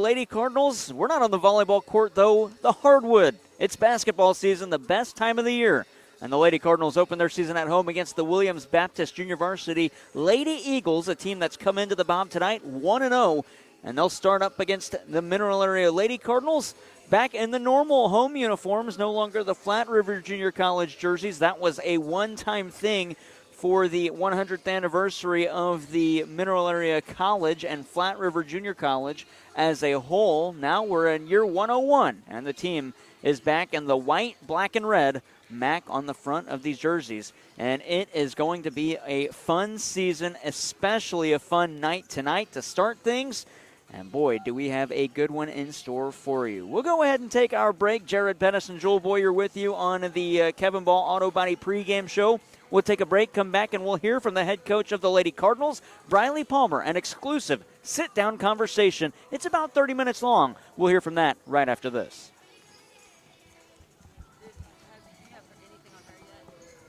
Lady Cardinals. We're not on the volleyball court, though, the hardwood. It's basketball season, the best time of the year. And the Lady Cardinals open their season at home against the Williams Baptist Junior Varsity Lady Eagles, a team that's come into the Bob tonight 1-0. And they'll start up against the Mineral Area Lady Cardinals back in the normal home uniforms, no longer the Flat River Junior College jerseys. That was a one-time thing for the 100th anniversary of the Mineral Area College and Flat River Junior College as a whole. Now we're in year 101, and the team is back in the white, black, and red MAC on the front of these jerseys. And it is going to be a fun season, especially a fun night tonight to start things. And boy, do we have a good one in store for you. We'll go ahead and take our break. Jared Pettis and Joel Boyer with you on the Kevin Ball Auto Body pregame show. We'll take a break, come back, and we'll hear from the head coach of the Lady Cardinals, Briley Palmer, an exclusive sit-down conversation. It's about 30 minutes long. We'll hear from that right after this.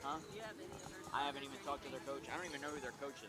Huh? I haven't even talked to their coach. I don't even know who their coach is.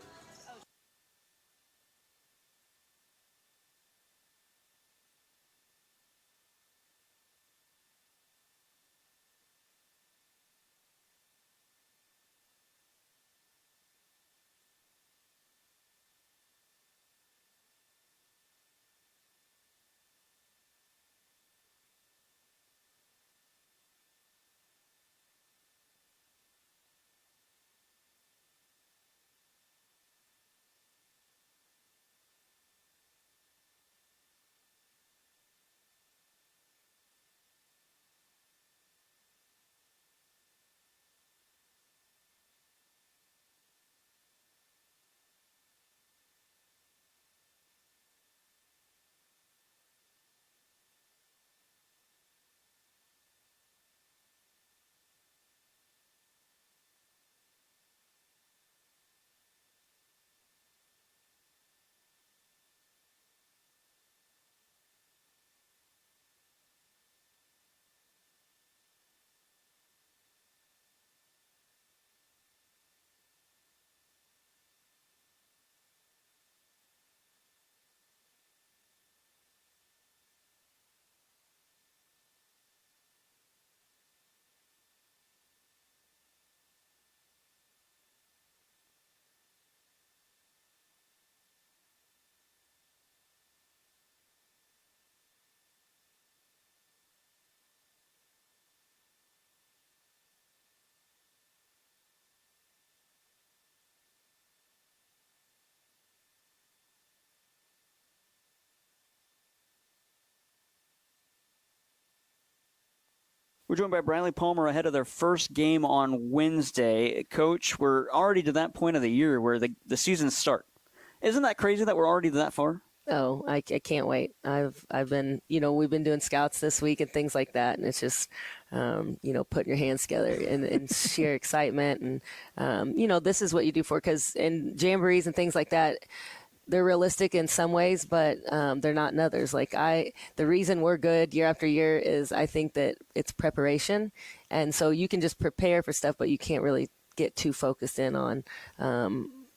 We're joined by Briley Palmer ahead of their first game on Wednesday. Coach, we're already to that point of the year where the seasons start. Isn't that crazy that we're already that far? Oh, I can't wait. I've been, we've been doing scouts this week and things like that, and it's just, putting your hands together and sheer excitement. And, this is what you do for, because in jamborees and things like that, they're realistic in some ways, but they're not in others. The reason we're good year after year is I think that it's preparation. And so you can just prepare for stuff, but you can't really get too focused in on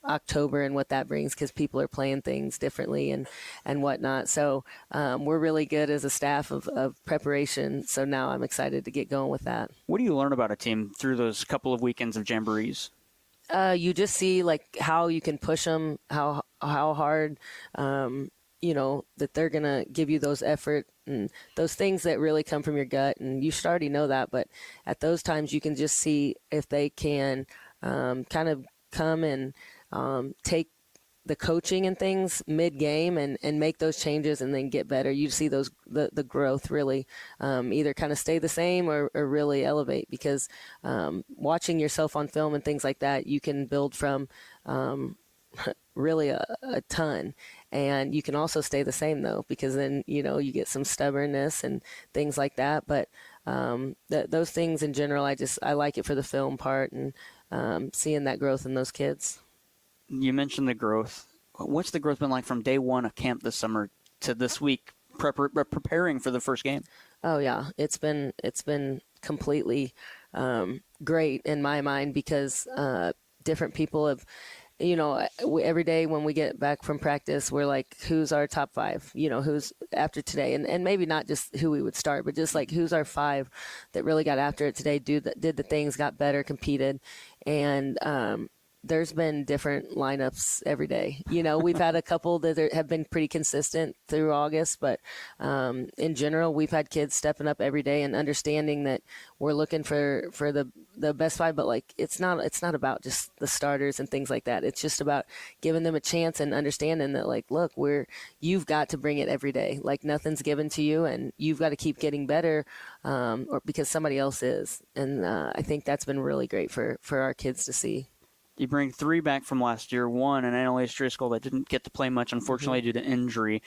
October and what that brings, because people are playing things differently and whatnot. So we're really good as a staff of preparation. So now I'm excited to get going with that. What do you learn about a team through those couple of weekends of jamborees? You just see how you can push them, how hard, that they're going to give you those effort and those things that really come from your gut. And you should already know that, but at those times you can just see if they can kind of come and take the coaching and things mid-game and make those changes and then get better. You see the growth really either kind of stay the same or really elevate, because watching yourself on film and things like that, you can build from really a ton. And you can also stay the same, though, because then, you get some stubbornness and things like that. But those things in general, I like it for the film part and seeing that growth in those kids. You mentioned the growth. What's the growth been like from day one of camp this summer to this week, preparing for the first game? Oh yeah, it's been completely great in my mind, because different people have. every day when we get back from practice, we're like, who's our top 5, who's after today, and maybe not just who we would start, but just like who's our 5 that really got after it today, did the things, got better, competed. And there's been different lineups every day. We've had a couple that have been pretty consistent through August, but in general, we've had kids stepping up every day and understanding that we're looking for the best 5, but like it's not about just the starters and things like that. It's just about giving them a chance and understanding that, like, look, you've got to bring it every day. Like, nothing's given to you, and you've got to keep getting better, or because somebody else is. And I think that's been really great for our kids to see. You bring 3 back from last year, 1 an Annalise Driscoll that didn't get to play much, unfortunately, due to injury.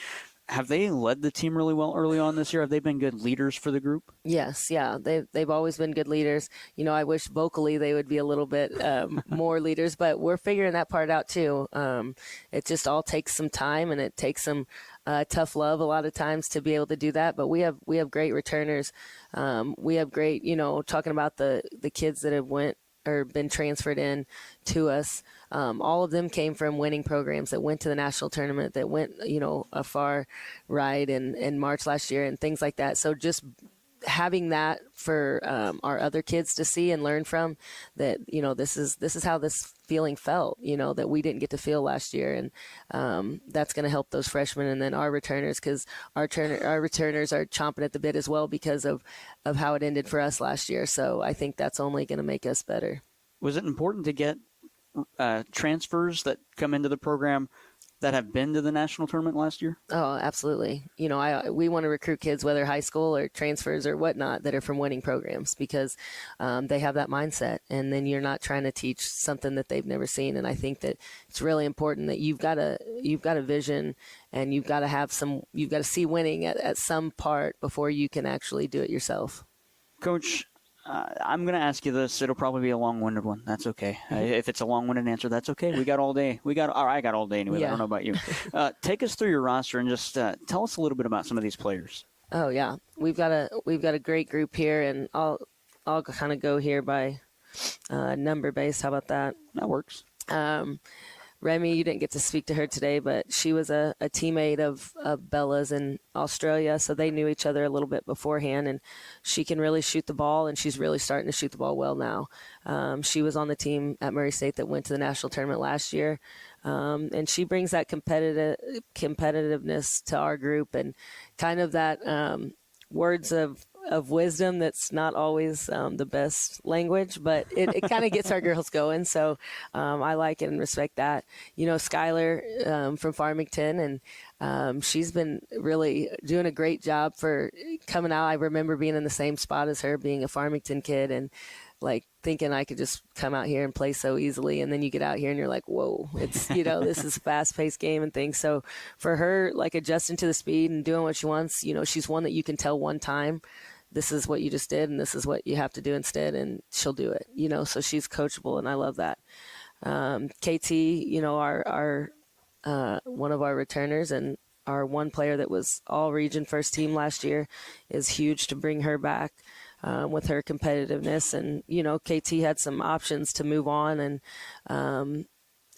Have they led the team really well early on this year? Have they been good leaders for the group? Yes, yeah. They've always been good leaders. I wish vocally they would be a little bit more leaders, but we're figuring that part out too. It just all takes some time, and it takes some tough love a lot of times to be able to do that. But we have great returners. We have great, talking about the kids that have went or been transferred in to us. All of them came from winning programs that went to the national tournament, that went, a far ride in March last year and things like that. So just having that for our other kids to see and learn from, that, this is how this feeling felt, that we didn't get to feel last year. And that's going to help those freshmen and then our returners, because our returners are chomping at the bit as well because of how it ended for us last year. So I think that's only going to make us better. Was it important to get transfers that come into the program that have been to the national tournament last year? Oh, absolutely. We want to recruit kids, whether high school or transfers or whatnot, that are from winning programs, because they have that mindset, and then you're not trying to teach something that they've never seen. And I think that it's really important that you've got a vision, and you've got to see winning at some part before you can actually do it yourself. Coach, I'm going to ask you this. It'll probably be a long-winded one. That's okay. If it's a long-winded answer, that's okay. I got all day. I got all day anyway. Yeah. I don't know about you. Take us through your roster and just tell us a little bit about some of these players. Oh yeah, we've got a great group here, and I'll kind of go here by number base. How about that? That works. Remy, you didn't get to speak to her today, but she was a teammate of Bella's in Australia, so they knew each other a little bit beforehand, and she can really shoot the ball, and she's really starting to shoot the ball well now. She was on the team at Murray State that went to the national tournament last year, and she brings that competitiveness to our group, and kind of that words of wisdom that's not always the best language, but it kind of gets our girls going. So I like it and respect that. Skylar from Farmington, and she's been really doing a great job for coming out. I remember being in the same spot as her, being a Farmington kid, and like thinking I could just come out here and play so easily. And then you get out here and you're like, whoa, it's, this is a fast paced game and things. So for her, like adjusting to the speed and doing what she wants, she's one that you can tell one time, this is what you just did, and this is what you have to do instead, and she'll do it, so she's coachable, and I love that. KT, our one of our returners and our one player that was all region first team last year, is huge to bring her back with her competitiveness. And, KT had some options to move on, and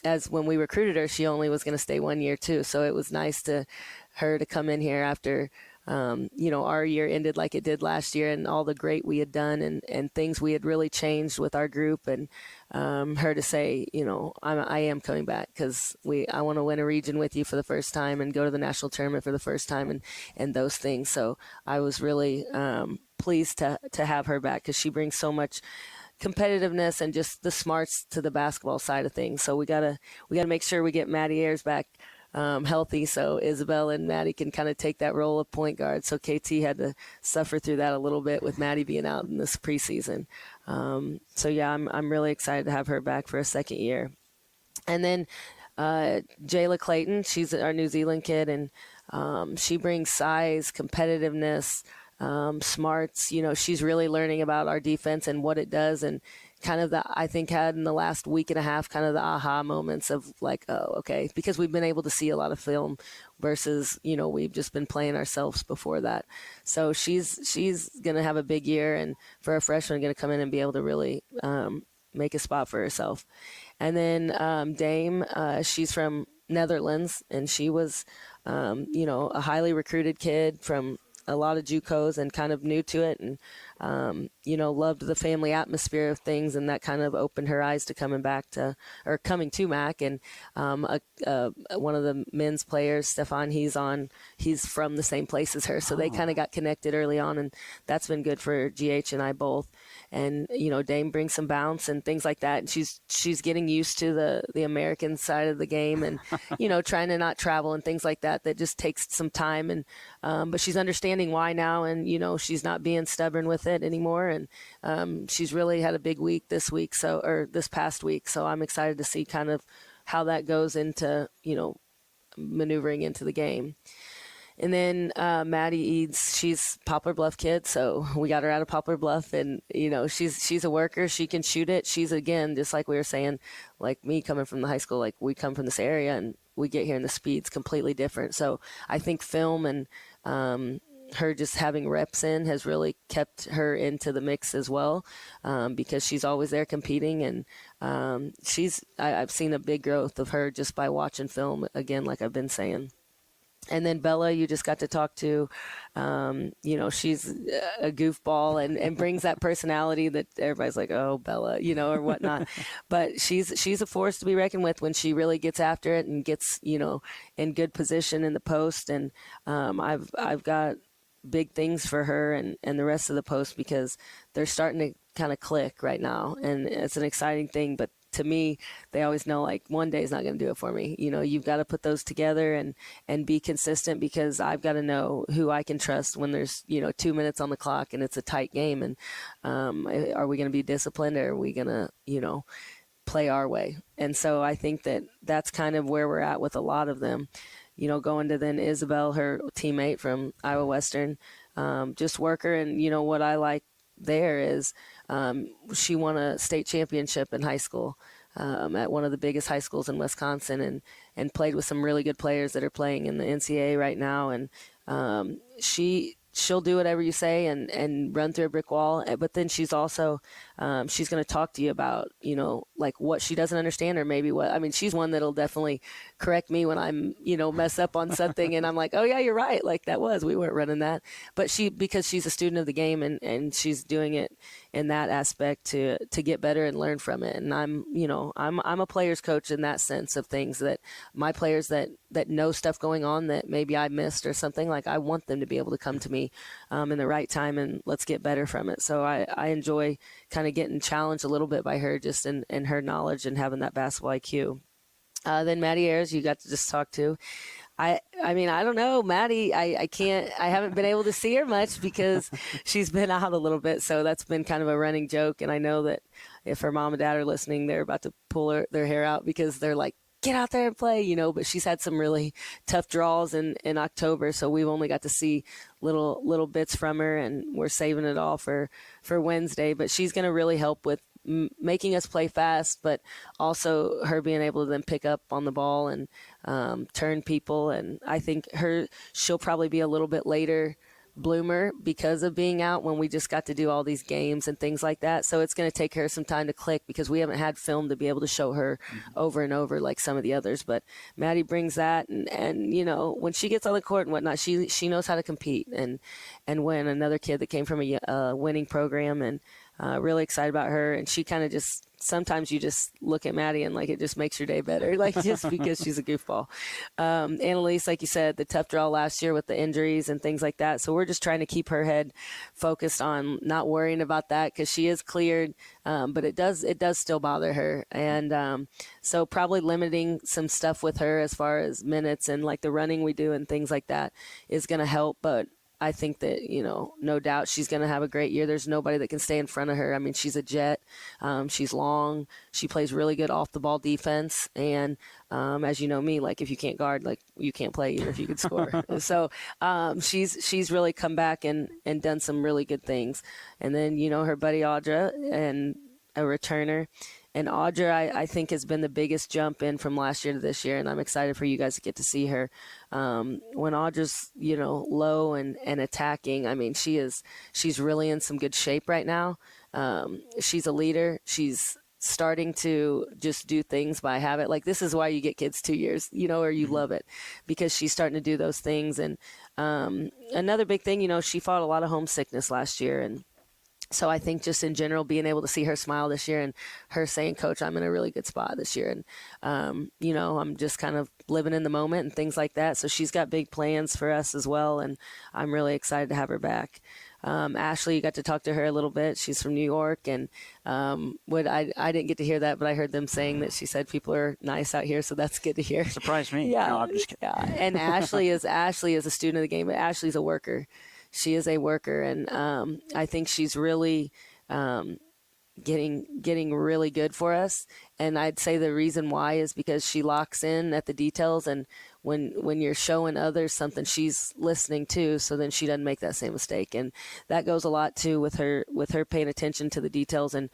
as when we recruited her, she only was going to stay 1 year too. So it was nice to her to come in here after our year ended like it did last year, and all the great we had done and things we had really changed with our group, and her to say, I am coming back because I want to win a region with you for the first time and go to the national tournament for the first time and those things. So I was really pleased to have her back, because she brings so much competitiveness and just the smarts to the basketball side of things. So we gotta make sure we get Maddie Ayers back healthy, so Isabel and Maddie can kind of take that role of point guard. So KT had to suffer through that a little bit with Maddie being out in this preseason. So yeah, I'm really excited to have her back for a second year. And then Jayla Clayton, she's our New Zealand kid, and she brings size, competitiveness, smarts. She's really learning about our defense and what it does, and kind of I think had in the last week and a half kind of the aha moments of like, oh, okay, because we've been able to see a lot of film versus, we've just been playing ourselves before that. So she's going to have a big year, and for a freshman, going to come in and be able to really make a spot for herself. And then Dame, she's from Netherlands, and she was, a highly recruited kid from a lot of JUCOs and kind of new to it, and loved the family atmosphere of things, and that kind of opened her eyes to coming to MAC. And one of the men's players, Stefan, he's from the same place as her, so they kind of got connected early on, and that's been good for GH and I both. And Dame brings some bounce and things like that, and she's getting used to the American side of the game, and trying to not travel and things like that just takes some time. And but she's understanding why now, and she's not being stubborn with it anymore. And she's really had a big week this past week, so I'm excited to see kind of how that goes into maneuvering into the game. And then Maddie Eads, she's Poplar Bluff kid, so we got her out of Poplar Bluff, and she's a worker. She can shoot it. She's, again, just like we were saying, like me coming from the high school, like we come from this area and we get here and the speed's completely different. So I think film and her just having reps in has really kept her into the mix as well, because she's always there competing, and I've seen a big growth of her just by watching film, again, like I've been saying. And then Bella, you just got to talk to, she's a goofball and brings that personality that everybody's like, oh, Bella, or whatnot. But she's a force to be reckoned with when she really gets after it and gets, in good position in the post. And I've got big things for her and the rest of the post, because they're starting to kind of click right now. And it's an exciting thing, but to me, they always know, like, one day is not going to do it for me. You've got to put those together and be consistent, because I've got to know who I can trust when there's, 2 minutes on the clock and it's a tight game. And are we going to be disciplined, or are we going to, play our way? And so I think that's kind of where we're at with a lot of them. Going to then Isabel, her teammate from Iowa Western, just worker. And, what I like there is she won a state championship in high school at one of the biggest high schools in Wisconsin, and played with some really good players that are playing in the NCAA right now. And she'll do whatever you say and run through a brick wall. But then she's also, she's going to talk to you about, like what she doesn't understand, or maybe she's one that'll definitely correct me when I'm, mess up on something. And I'm like, oh yeah, you're right. Like we weren't running that. But because she's a student of the game, and she's doing it in that aspect to get better and learn from it. And I'm a player's coach in that sense of things, that my players that know stuff going on that maybe I missed or something, like I want them to be able to come to me in the right time, and let's get better from it. So I enjoy kind of getting challenged a little bit by her, just in her knowledge and having that basketball IQ. Then Maddie Ayers, you got to just talk to. I don't know, Maddie, I haven't been able to see her much because she's been out a little bit. So that's been kind of a running joke. And I know that if her mom and dad are listening, they're about to pull their hair out, because they're like, get out there and play, but she's had some really tough draws in October. So we've only got to see little bits from her, and we're saving it all for Wednesday. But she's going to really help with making us play fast, but also her being able to then pick up on the ball and turn people. And I think she'll probably be a little bit later bloomer because of being out, when we just got to do all these games and things like that. So it's going to take her some time to click, because we haven't had film to be able to show her over and over like some of the others. But Maddie brings that, and when she gets on the court and whatnot, she knows how to compete and win. Another kid that came from a winning program, and really excited about her. And she kind of just, sometimes you just look at Maddie and like it just makes your day better, like just because she's a goofball. Annalise, like you said, the tough draw last year with the injuries and things like that. So we're just trying to keep her head focused on not worrying about that, because she is cleared, but it does still bother her. And so probably limiting some stuff with her as far as minutes and like the running we do and things like that is going to help. But I think that, no doubt she's going to have a great year. There's nobody that can stay in front of her. I mean, she's a jet. She's long. She plays really good off the ball defense. And as you know me, like if you can't guard, like you can't play even if you could score. So she's really come back and done some really good things. And then, her buddy Audra, and a returner. And Audra, I think, has been the biggest jump in from last year to this year, and I'm excited for you guys to get to see her. When Audra's, low and attacking, I mean, she's really in some good shape right now. She's a leader. She's starting to just do things by habit. Like, this is why you get kids 2 years, or you love it, because she's starting to do those things. And another big thing, she fought a lot of homesickness last year. And so I think just in general, being able to see her smile this year and her saying, Coach, I'm in a really good spot this year. And, I'm just kind of living in the moment and things like that. So she's got big plans for us as well. And I'm really excited to have her back. Ashley, you got to talk to her a little bit. She's from New York, and I didn't get to hear that, but I heard them saying that she said people are nice out here, so that's good to hear. Surprised me. Yeah, No, I'm just kidding. yeah. And Ashley is a student of the game, but Ashley's a worker. She is a worker, and I think she's really getting really good for us. And I'd say the reason why is because she locks in at the details, and when you're showing others something, she's listening too, so then she doesn't make that same mistake. And that goes a lot too with her paying attention to the details, and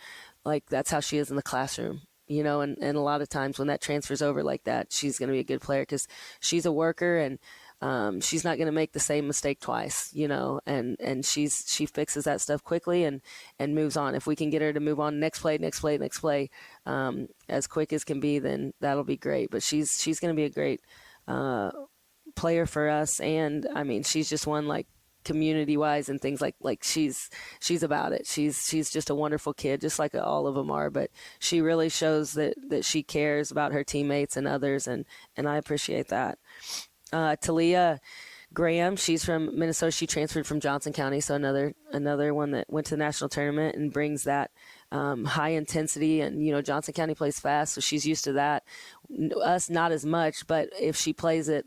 like that's how she is in the classroom. And a lot of times when that transfers over like that, she's going to be a good player because she's a worker, and she's not going to make the same mistake twice, and she fixes that stuff quickly and moves on. If we can get her to move on next play, as quick as can be, then that'll be great. But she's going to be a great player for us. And I mean, she's just one, like, community wise and things like she's about it. She's just a wonderful kid, just like all of them are, but she really shows that she cares about her teammates and others. And I appreciate that. Talia Graham, she's from Minnesota. She transferred from Johnson County, so another one that went to the national tournament and brings that high intensity. And Johnson County plays fast, so she's used to that. Us, not as much, but if she plays it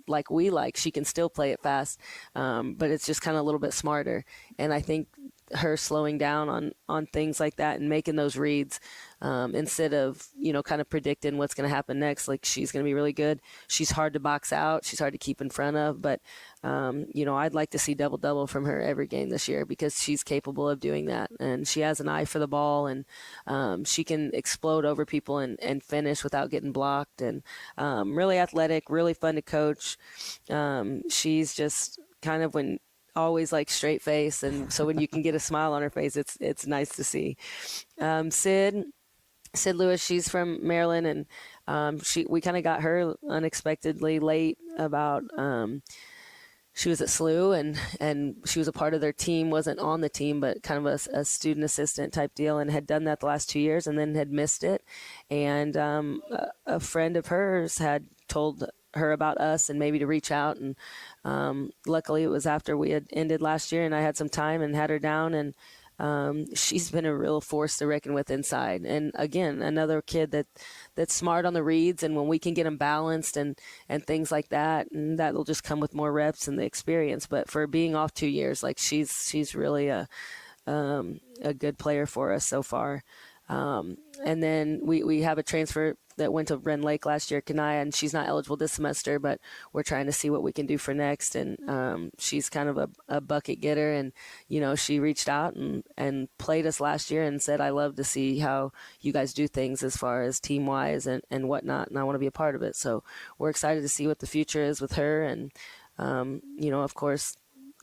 like we like, she can still play it fast, but it's just kind of a little bit smarter. And I think her slowing down on things like that and making those reads instead of kind of predicting what's going to happen next, like, she's going to be really good. She's hard to box out, she's hard to keep in front of, but I'd like to see double from her every game this year because she's capable of doing that, and she has an eye for the ball, and she can explode over people and finish without getting blocked, and really athletic, really fun to coach. She's just kind of always like straight face, and so when you can get a smile on her face, it's nice to see. Sid Lewis, she's from Maryland, and we kind of got her unexpectedly late. About she was at SLU, and she was a part of their team, wasn't on the team, but kind of a student assistant type deal, and had done that the last 2 years and then had missed it. And a friend of hers had told her about us and maybe to reach out, and luckily it was after we had ended last year and I had some time and had her down, and she's been a real force to reckon with inside. And again, another kid that's smart on the reads, and when we can get them balanced and things like that, and that'll just come with more reps and the experience. But for being off 2 years, like, she's really a good player for us so far. And then we have a transfer that went to Ren Lake last year, Kanaya, and she's not eligible this semester, but we're trying to see what we can do for next. And she's kind of a bucket getter, and she reached out and played us last year and said, I love to see how you guys do things as far as team wise and whatnot, and I want to be a part of it. So we're excited to see what the future is with her. And of course,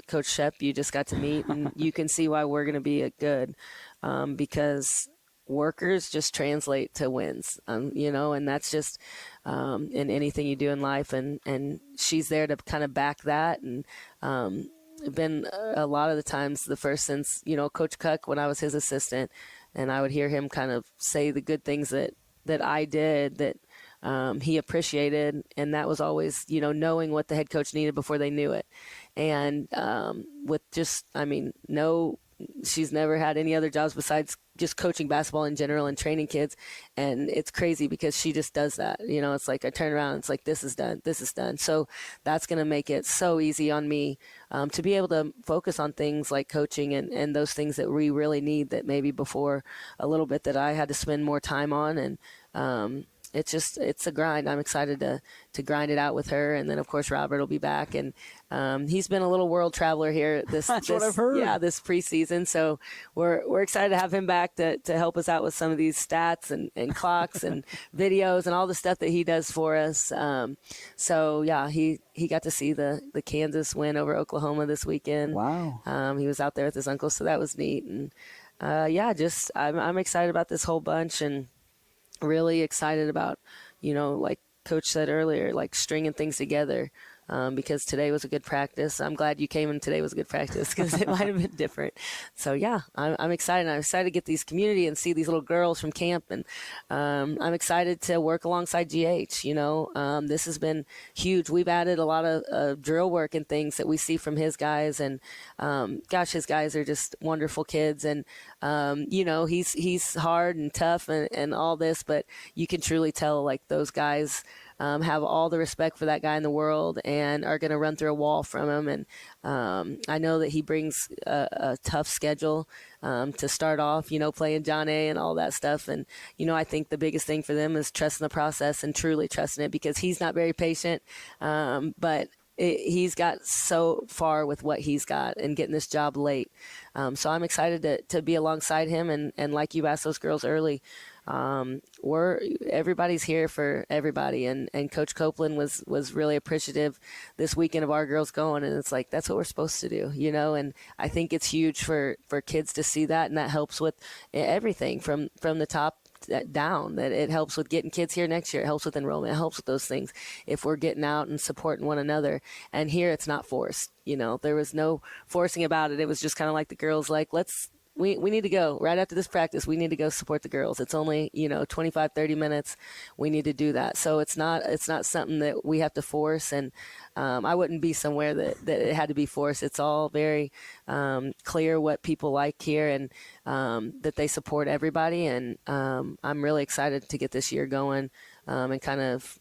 Coach Shep, you just got to meet, and you can see why we're going to be a good, because workers just translate to wins, and that's just in anything you do in life. And she's there to kind of back that. And been a lot of the times the first since, Coach Cuck, when I was his assistant, and I would hear him kind of say the good things that I did that he appreciated. And that was always, knowing what the head coach needed before they knew it. And with just, she's never had any other jobs besides just coaching basketball in general and training kids. And it's crazy because she just does that. It's like I turn around, it's like, this is done. So that's going to make it so easy on me to be able to focus on things like coaching and those things that we really need, that maybe before a little bit that I had to spend more time on. And it's a grind. I'm excited to grind it out with her. And then, of course, Robert will be back. And he's been a little world traveler here That's what I've heard. Yeah, this preseason. So we're excited to have him back to help us out with some of these stats and clocks and videos and all the stuff that he does for us. So, yeah, he got to see the Kansas win over Oklahoma this weekend. Wow. He was out there with his uncle, so that was neat. And I'm excited about this whole bunch and really excited about, like Coach said earlier, like stringing things together. Because today was a good practice. I'm glad you came and today was a good practice because it might have been different. So, yeah, I'm excited. I'm excited to get these community and see these little girls from camp. And I'm excited to work alongside GH. This has been huge. We've added a lot of drill work and things that we see from his guys. And, his guys are just wonderful kids. And, he's hard and tough and all this, but you can truly tell, like, those guys have all the respect for that guy in the world and are going to run through a wall from him. And I know that he brings a tough schedule to start off, playing John A and all that stuff. And, I think the biggest thing for them is trusting the process and truly trusting it because he's not very patient. But he's got so far with what he's got and getting this job late. So I'm excited to be alongside him. And like you asked those girls early, everybody's here for everybody. And Coach Copeland was really appreciative this weekend of our girls going. And it's like, that's what we're supposed to do, and I think it's huge for kids to see that. And that helps with everything from the top down, that it helps with getting kids here next year. It helps with enrollment. It helps with those things if we're getting out and supporting one another. And here it's not forced. There was no forcing about it. It was just kind of like the girls, like, we need to go right after this practice. We need to go support the girls. It's only, 25, 30 minutes. We need to do that. So it's not something that we have to force. And I wouldn't be somewhere that it had to be forced. It's all very clear what people like here and that they support everybody. And I'm really excited to get this year going and kind of,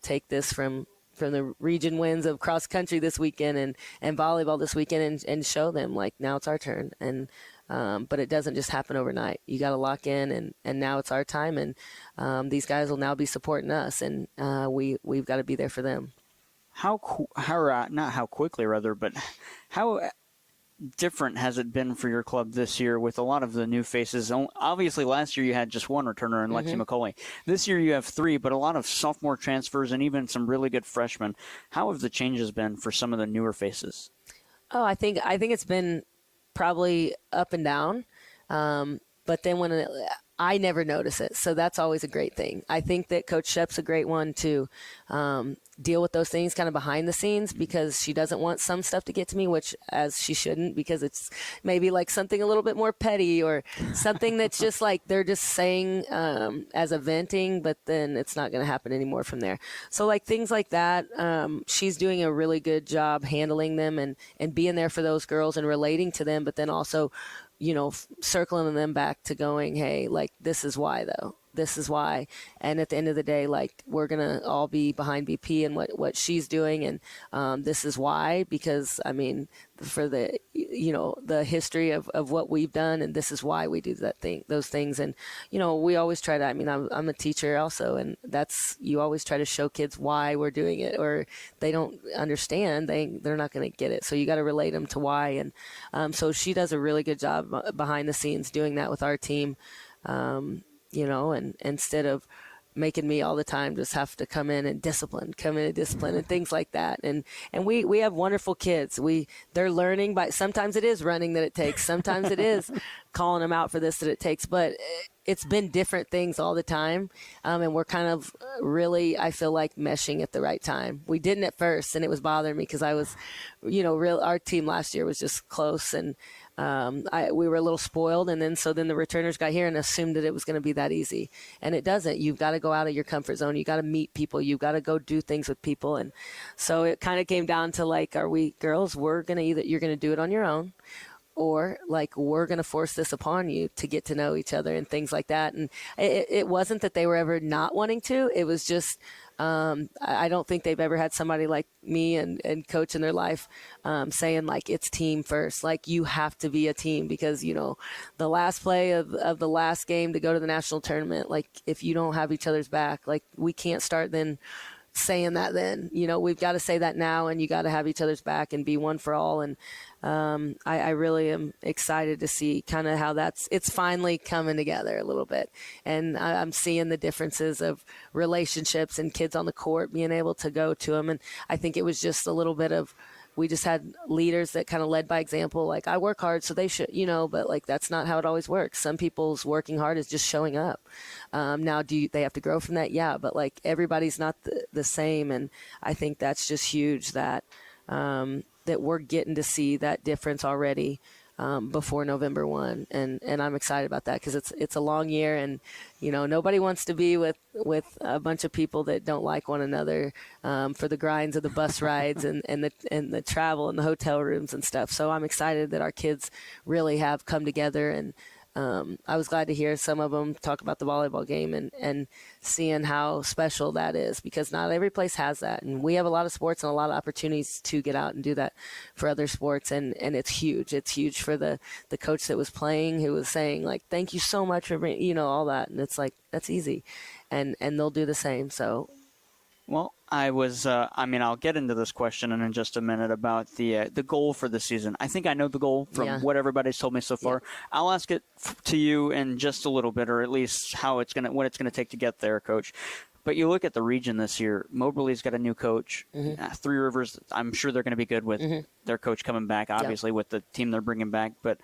take this from the region wins of cross country this weekend and volleyball this weekend and show them, like, now it's our turn. And but it doesn't just happen overnight. You got to lock in, and now it's our time, and these guys will now be supporting us, and we've got to be there for them. Not how quickly, rather, but how different has it been for your club this year with a lot of the new faces? Obviously, last year you had just one returner in Lexi McCauley. This year you have three, but a lot of sophomore transfers and even some really good freshmen. How have the changes been for some of the newer faces? Oh, I think it's been probably up and down, but then I never notice it, so that's always a great thing. I think that Coach Shep's a great one to deal with those things kind of behind the scenes because she doesn't want some stuff to get to me, which as she shouldn't, because it's maybe like something a little bit more petty or something that's just like they're just saying as a venting, but then it's not going to happen anymore from there. So like things like that, she's doing a really good job handling them and being there for those girls and relating to them, but then also circling them back to going, hey, like, this is why, though. This is why. And at the end of the day, like, we're going to all be behind BP and what she's doing. And this is why, because, I mean, for the, the history of what we've done, and this is why we do those things. And, we always try to, I mean, I'm a teacher also, and you always try to show kids why we're doing it, or they don't understand, they're not going to get it. So you got to relate them to why. And so she does a really good job behind the scenes doing that with our team. And instead of making me all the time just have to come in and discipline and things like that. And we have wonderful kids. They're learning sometimes it is running that it takes. Sometimes it is calling them out for this that it takes, but it's been different things all the time. And we're kind of really, I feel like, meshing at the right time. We didn't at first, and it was bothering me because I was, our team last year was just close, and we were a little spoiled, and then the returners got here and assumed that it was going to be that easy, and it doesn't. You've got to go out of your comfort zone. You got to meet people. You've got to go do things with people, and so it kind of came down to like, are we girls? You're going to do it on your own, or like we're going to force this upon you to get to know each other and things like that. And it wasn't that they were ever not wanting to. It was just I don't think they've ever had somebody like me and coach in their life saying like it's team first. Like you have to be a team because, the last play of the last game to go to the national tournament, like if you don't have each other's back, like we can't start then saying that then. We've got to say that now, and you got to have each other's back and be one for all. And I really am excited to see kind of how it's finally coming together a little bit. And I'm seeing the differences of relationships and kids on the court being able to go to them. And I think it was just a little bit of we just had leaders that kind of led by example. Like, I work hard, so they should, but like, that's not how it always works. Some people's working hard is just showing up. Now, they have to grow from that? Yeah, but like, everybody's not the same. And I think that's just huge that we're getting to see that difference already before November 1. And I'm excited about that because it's a long year, and, nobody wants to be with a bunch of people that don't like one another for the grinds of the bus rides and the travel and the hotel rooms and stuff. So I'm excited that our kids really have come together, and I was glad to hear some of them talk about the volleyball game and seeing how special that is, because not every place has that. And we have a lot of sports and a lot of opportunities to get out and do that for other sports. And it's huge. It's huge for the coach that was playing, who was saying, like, thank you so much for bringing, all that. And it's like, that's easy. And they'll do the same. So. Well, I'll get into this question in just a minute about the goal for the season. I think I know the goal from what everybody's told me so far. Yeah. I'll ask it to you in just a little bit, or at least what it's gonna take to get there, Coach. But you look at the region this year. Moberly's got a new coach. Mm-hmm. Three Rivers, I'm sure they're going to be good with their coach coming back, obviously, with the team they're bringing back. But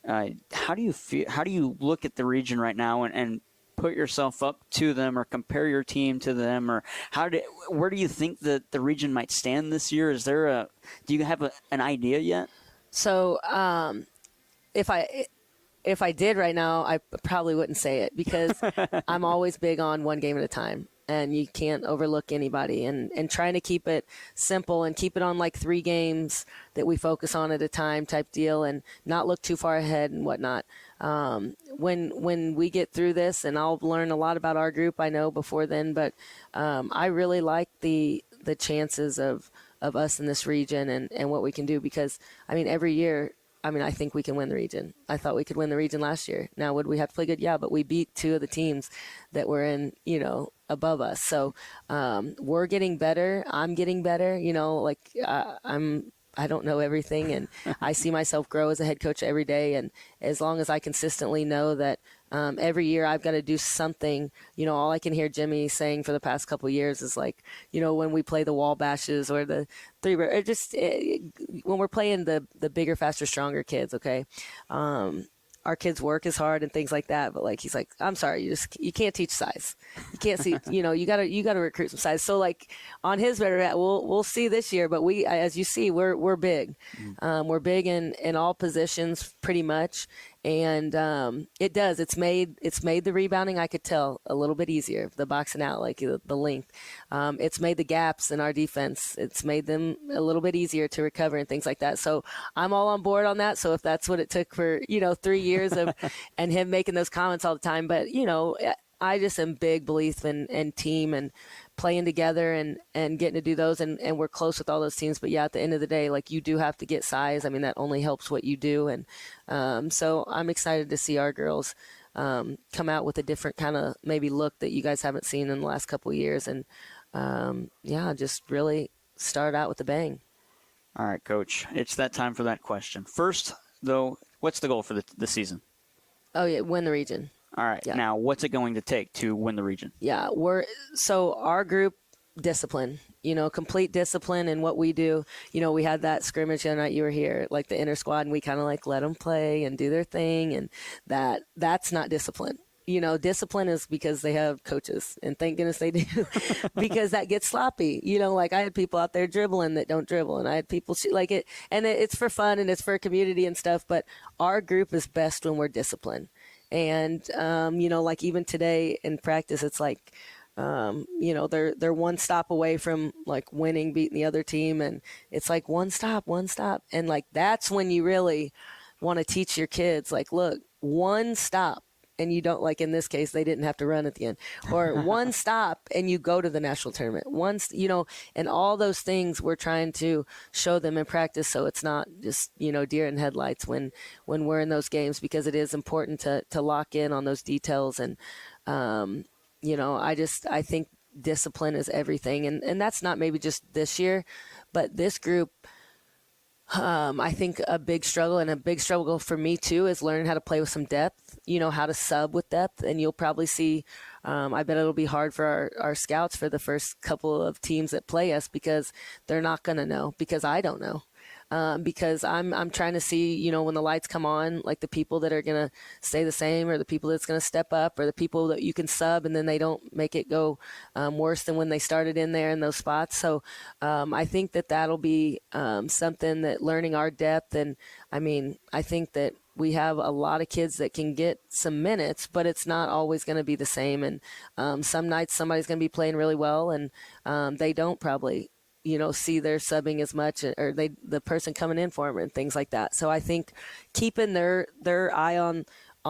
how do you feel? How do you look at the region right now and put yourself up to them, or compare your team to them, or where do you think that the region might stand this year? Do you have an idea yet? So if I did right now, I probably wouldn't say it, because I'm always big on one game at a time, and you can't overlook anybody, and trying to keep it simple and keep it on like 3 games that we focus on at a time type deal, and not look too far ahead and whatnot. When we get through this, and I'll learn a lot about our group, I know, before then, but I really like the chances of us in this region and what we can do, because, every year, I think we can win the region. I thought we could win the region last year. Now, would we have to play good? Yeah, but we beat 2 of the teams that were in, above us. So we're getting better. I'm getting better. I don't know everything, and I see myself grow as a head coach every day. And as long as I consistently know that every year I've got to do something, all I can hear Jimmy saying for the past couple of years is like, when we play the wall bashes or the when we're playing the bigger, faster, stronger kids, okay, our kids work as hard and things like that. But like, he's like, I'm sorry, you can't teach size. You can't see, you gotta recruit some size. So like on his better, we'll see this year, but as you see, we're big. We're big in all positions pretty much. And it's made the rebounding, I could tell, a little bit easier, the boxing out, like the length. It's made the gaps in our defense, it's made them a little bit easier to recover and things like that. So I'm all on board on that. So if that's what it took for 3 years of and him making those comments all the time, but I just am big belief in team and playing together and getting to do those, and we're close with all those teams. But yeah, at the end of the day, like, you do have to get size. That only helps what you do. And so I'm excited to see our girls come out with a different kind of maybe look that you guys haven't seen in the last couple of years. And just really start out with a bang. All right, Coach, it's that time for that question. First, though, what's the goal for the season? Oh, yeah, win the region. All right. Yeah. Now, what's it going to take to win the region? Yeah, our group, discipline, complete discipline in what we do. We had that scrimmage the other night, you were here, like the inter squad, and we kind of like let them play and do their thing, and that's not discipline. Discipline is because they have coaches, and thank goodness they do, because that gets sloppy. Like I had people out there dribbling that don't dribble, and I had people like it, and it's for fun and it's for community and stuff, but our group is best when we're disciplined. And, like even today in practice, it's like, they're one stop away from like winning, beating the other team. And it's like one stop. And like, that's when you really want to teach your kids, like, look, one stop. And you don't, like in this case, they didn't have to run at the end, or one stop and you go to the national tournament once, and all those things we're trying to show them in practice. So it's not just, deer in headlights when we're in those games, because it is important to lock in on those details. And, I think discipline is everything. And that's not maybe just this year, but this group, I think a big struggle, and a big struggle for me too, is learning how to play with some depth, how to sub with depth. And you'll probably see, I bet it'll be hard for our scouts for the first couple of teams that play us, because they're not going to know, because I don't know. Because I'm trying to see, when the lights come on, like the people that are going to stay the same, or the people that's going to step up, or the people that you can sub and then they don't make it go worse than when they started in there in those spots. So I think that'll be something that learning our depth. And I think that we have a lot of kids that can get some minutes, but it's not always going to be the same. And some nights somebody's going to be playing really well, and they don't probably see their subbing as much, or the person coming in for them and things like that. So I think keeping their eye on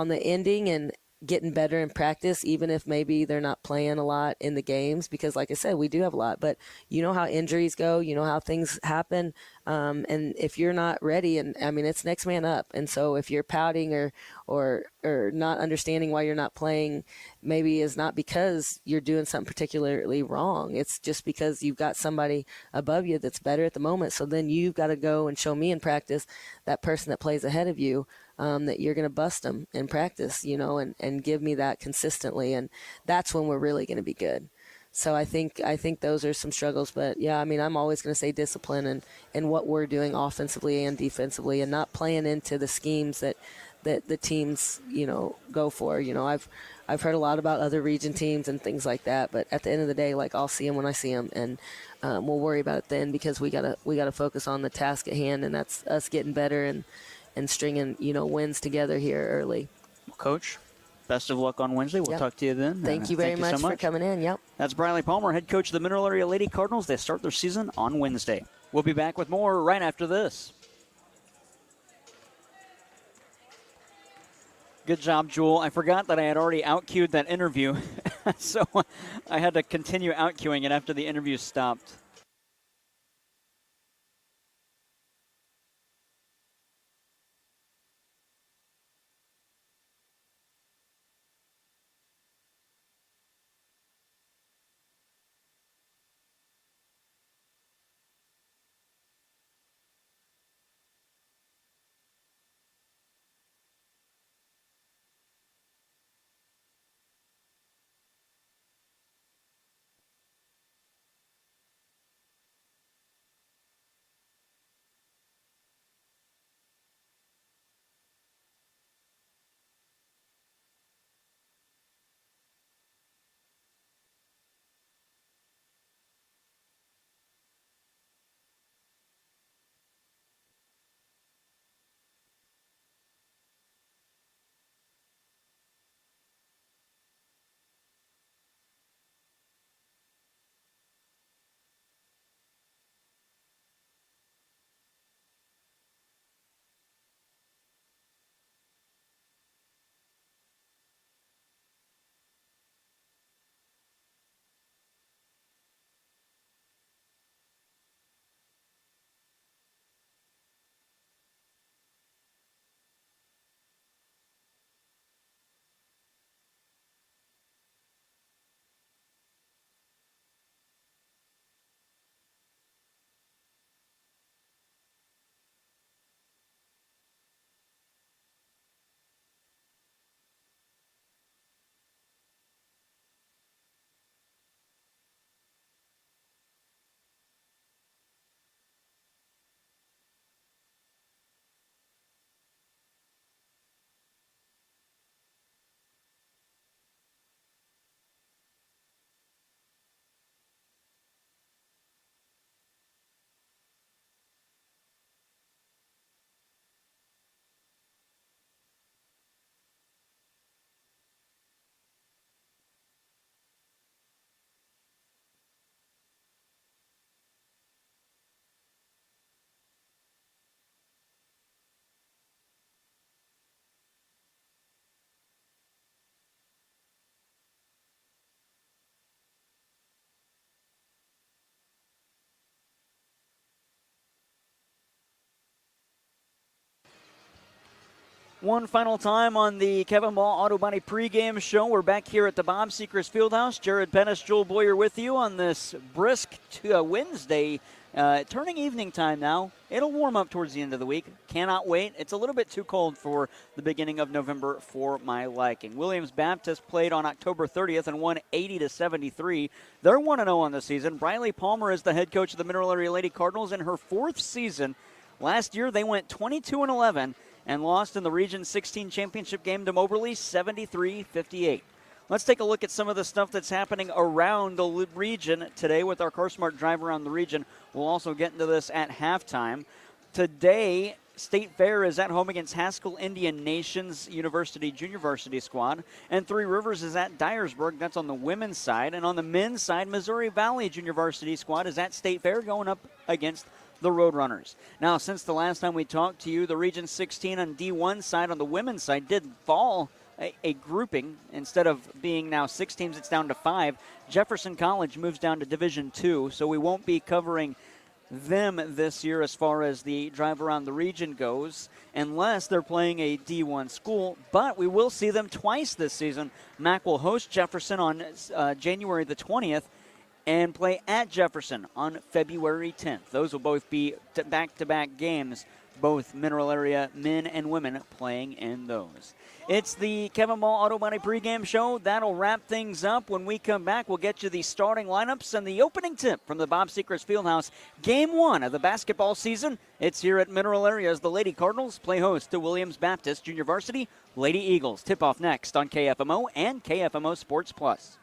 the ending and getting better in practice, even if maybe they're not playing a lot in the games, because like I said, we do have a lot, but how injuries go, how things happen. And if you're not ready, and it's next man up. And so if you're pouting or not understanding why you're not playing, maybe is not because you're doing something particularly wrong. It's just because you've got somebody above you that's better at the moment. So then you've got to go and show me in practice, that person that plays ahead of you, that you're going to bust them in practice, and give me that consistently. And that's when we're really going to be good. So I think those are some struggles. But, yeah, I'm always going to say discipline and what we're doing offensively and defensively, and not playing into the schemes that the teams, go for. I've heard a lot about other region teams and things like that. But at the end of the day, like, I'll see them when I see them, and we'll worry about it then, because we gotta focus on the task at hand, and that's us getting better and stringing, wins together here early. Coach, best of luck on Wednesday. We'll talk to you then. Thank you very much for coming in. Yep. That's Briley Palmer, head coach of the Mineral Area Lady Cardinals. They start their season on Wednesday. We'll be back with more right after this. Good job, Jewel. I forgot that I had already out-cued that interview, so I had to continue out-cuing it after the interview stopped. One final time on the Kevin Ball Auto Body pregame show. We're back here at the Bob Seekers Fieldhouse. Jared Pettis, Joel Boyer with you on this brisk Wednesday, turning evening time now. It'll warm up towards the end of the week. Cannot wait. It's a little bit too cold for the beginning of November for my liking. Williams Baptist played on October 30th and won 80-73. They're 1-0 on the season. Briley Palmer is the head coach of the Mineral Area Lady Cardinals in her 4th season. Last year they went 22-11. And lost in the Region 16 championship game to Moberly 73-58. Let's take a look at some of the stuff that's happening around the region today with our CarSmart drive around the region. We'll also get into this at halftime. Today, State Fair is at home against Haskell Indian Nations University Junior Varsity squad. And Three Rivers is at Dyersburg. That's on the women's side. And on the men's side, Missouri Valley Junior Varsity squad is at State Fair going up against the Roadrunners. Now, since the last time we talked to you, the Region 16 on D1 side, on the women's side, did fall a grouping. Instead of being now 6 teams, it's down to 5. Jefferson College moves down to Division 2, so we won't be covering them this year as far as the drive around the region goes, unless they're playing a D1 school, but we will see them twice this season. Mac will host Jefferson on January the 20th, and play at Jefferson on February 10th. Those will both be back-to-back games, both Mineral Area men and women playing in those. It's the Kevin Ball Auto Body pregame show. That'll wrap things up. When we come back, we'll get you the starting lineups and the opening tip from the Bob Seekers Fieldhouse. Game 1 of the basketball season. It's here at Mineral Area as the Lady Cardinals play host to Williams Baptist Junior Varsity Lady Eagles. Tip-off next on KFMO and KFMO Sports Plus.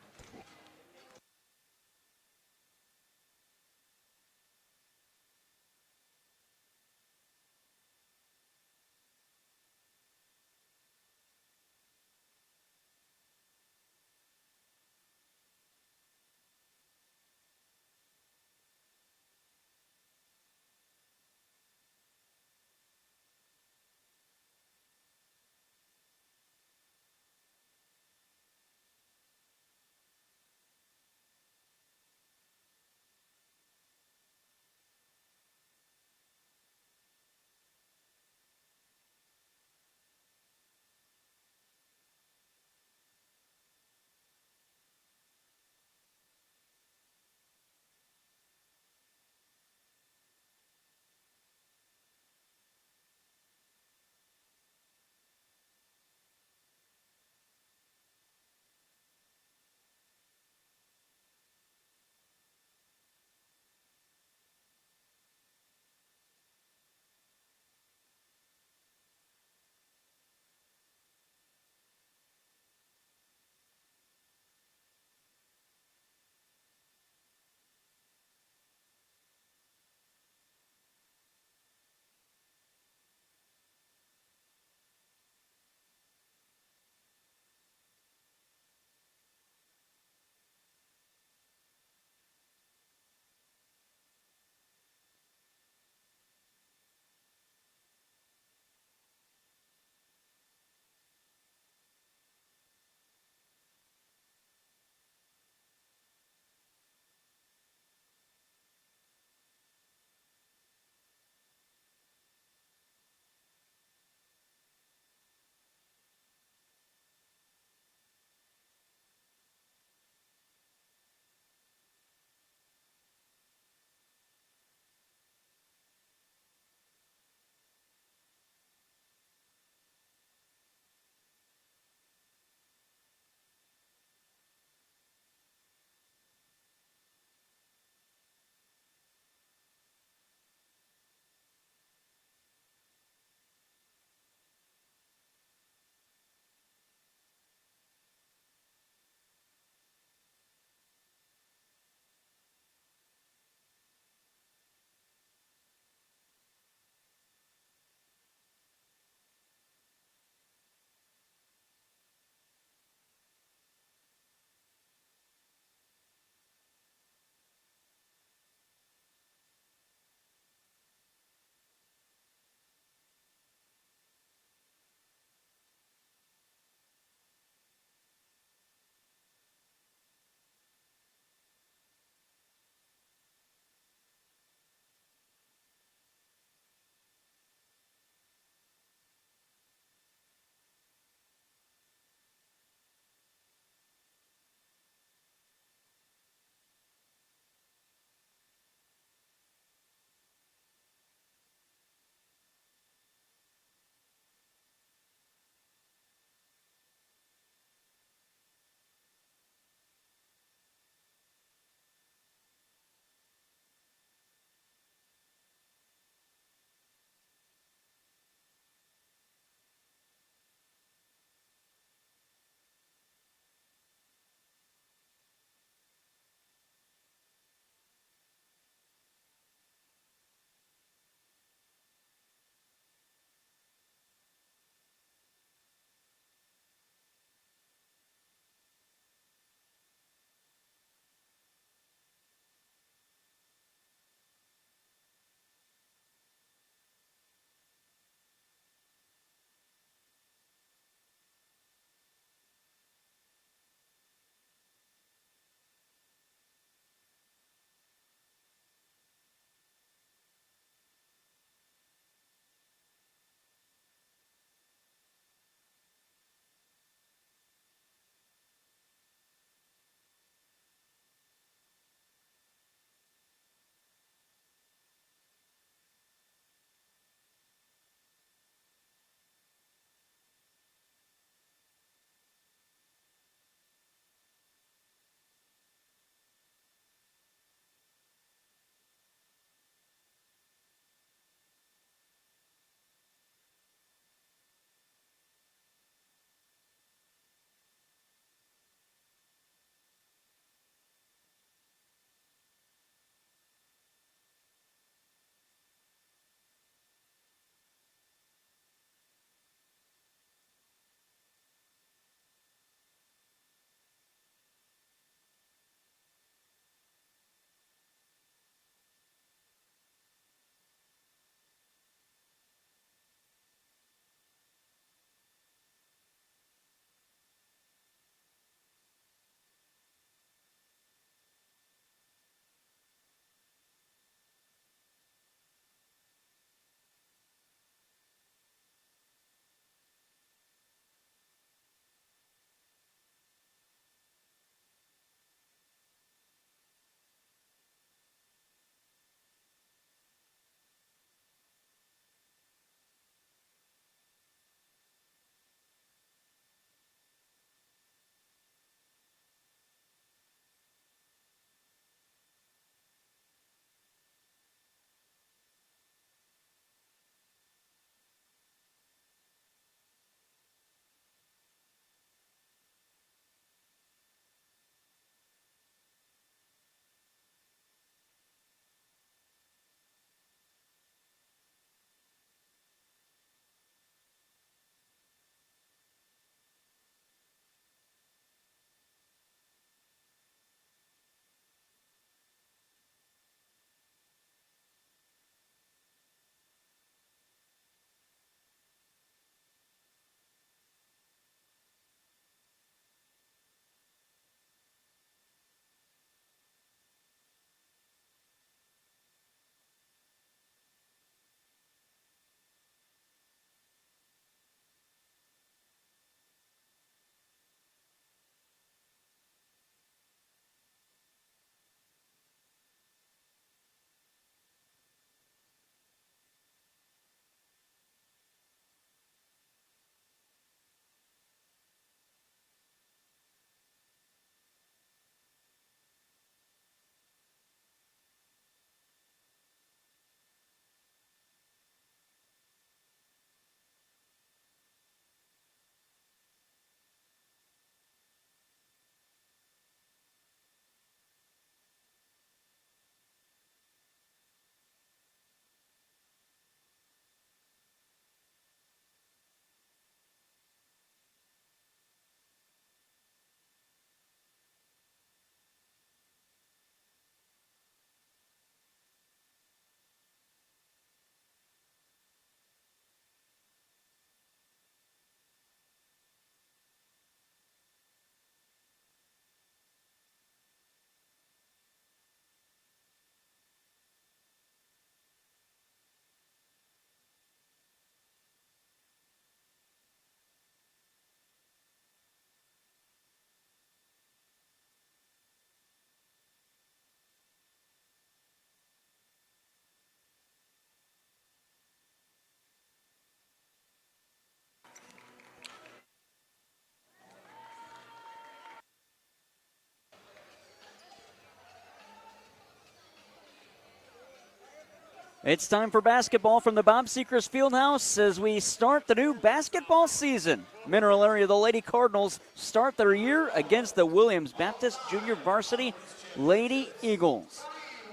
It's time for basketball from the Bob Sechrist Fieldhouse as we start the new basketball season. Mineral Area, the Lady Cardinals start their year against the Williams Baptist Junior Varsity Lady Eagles.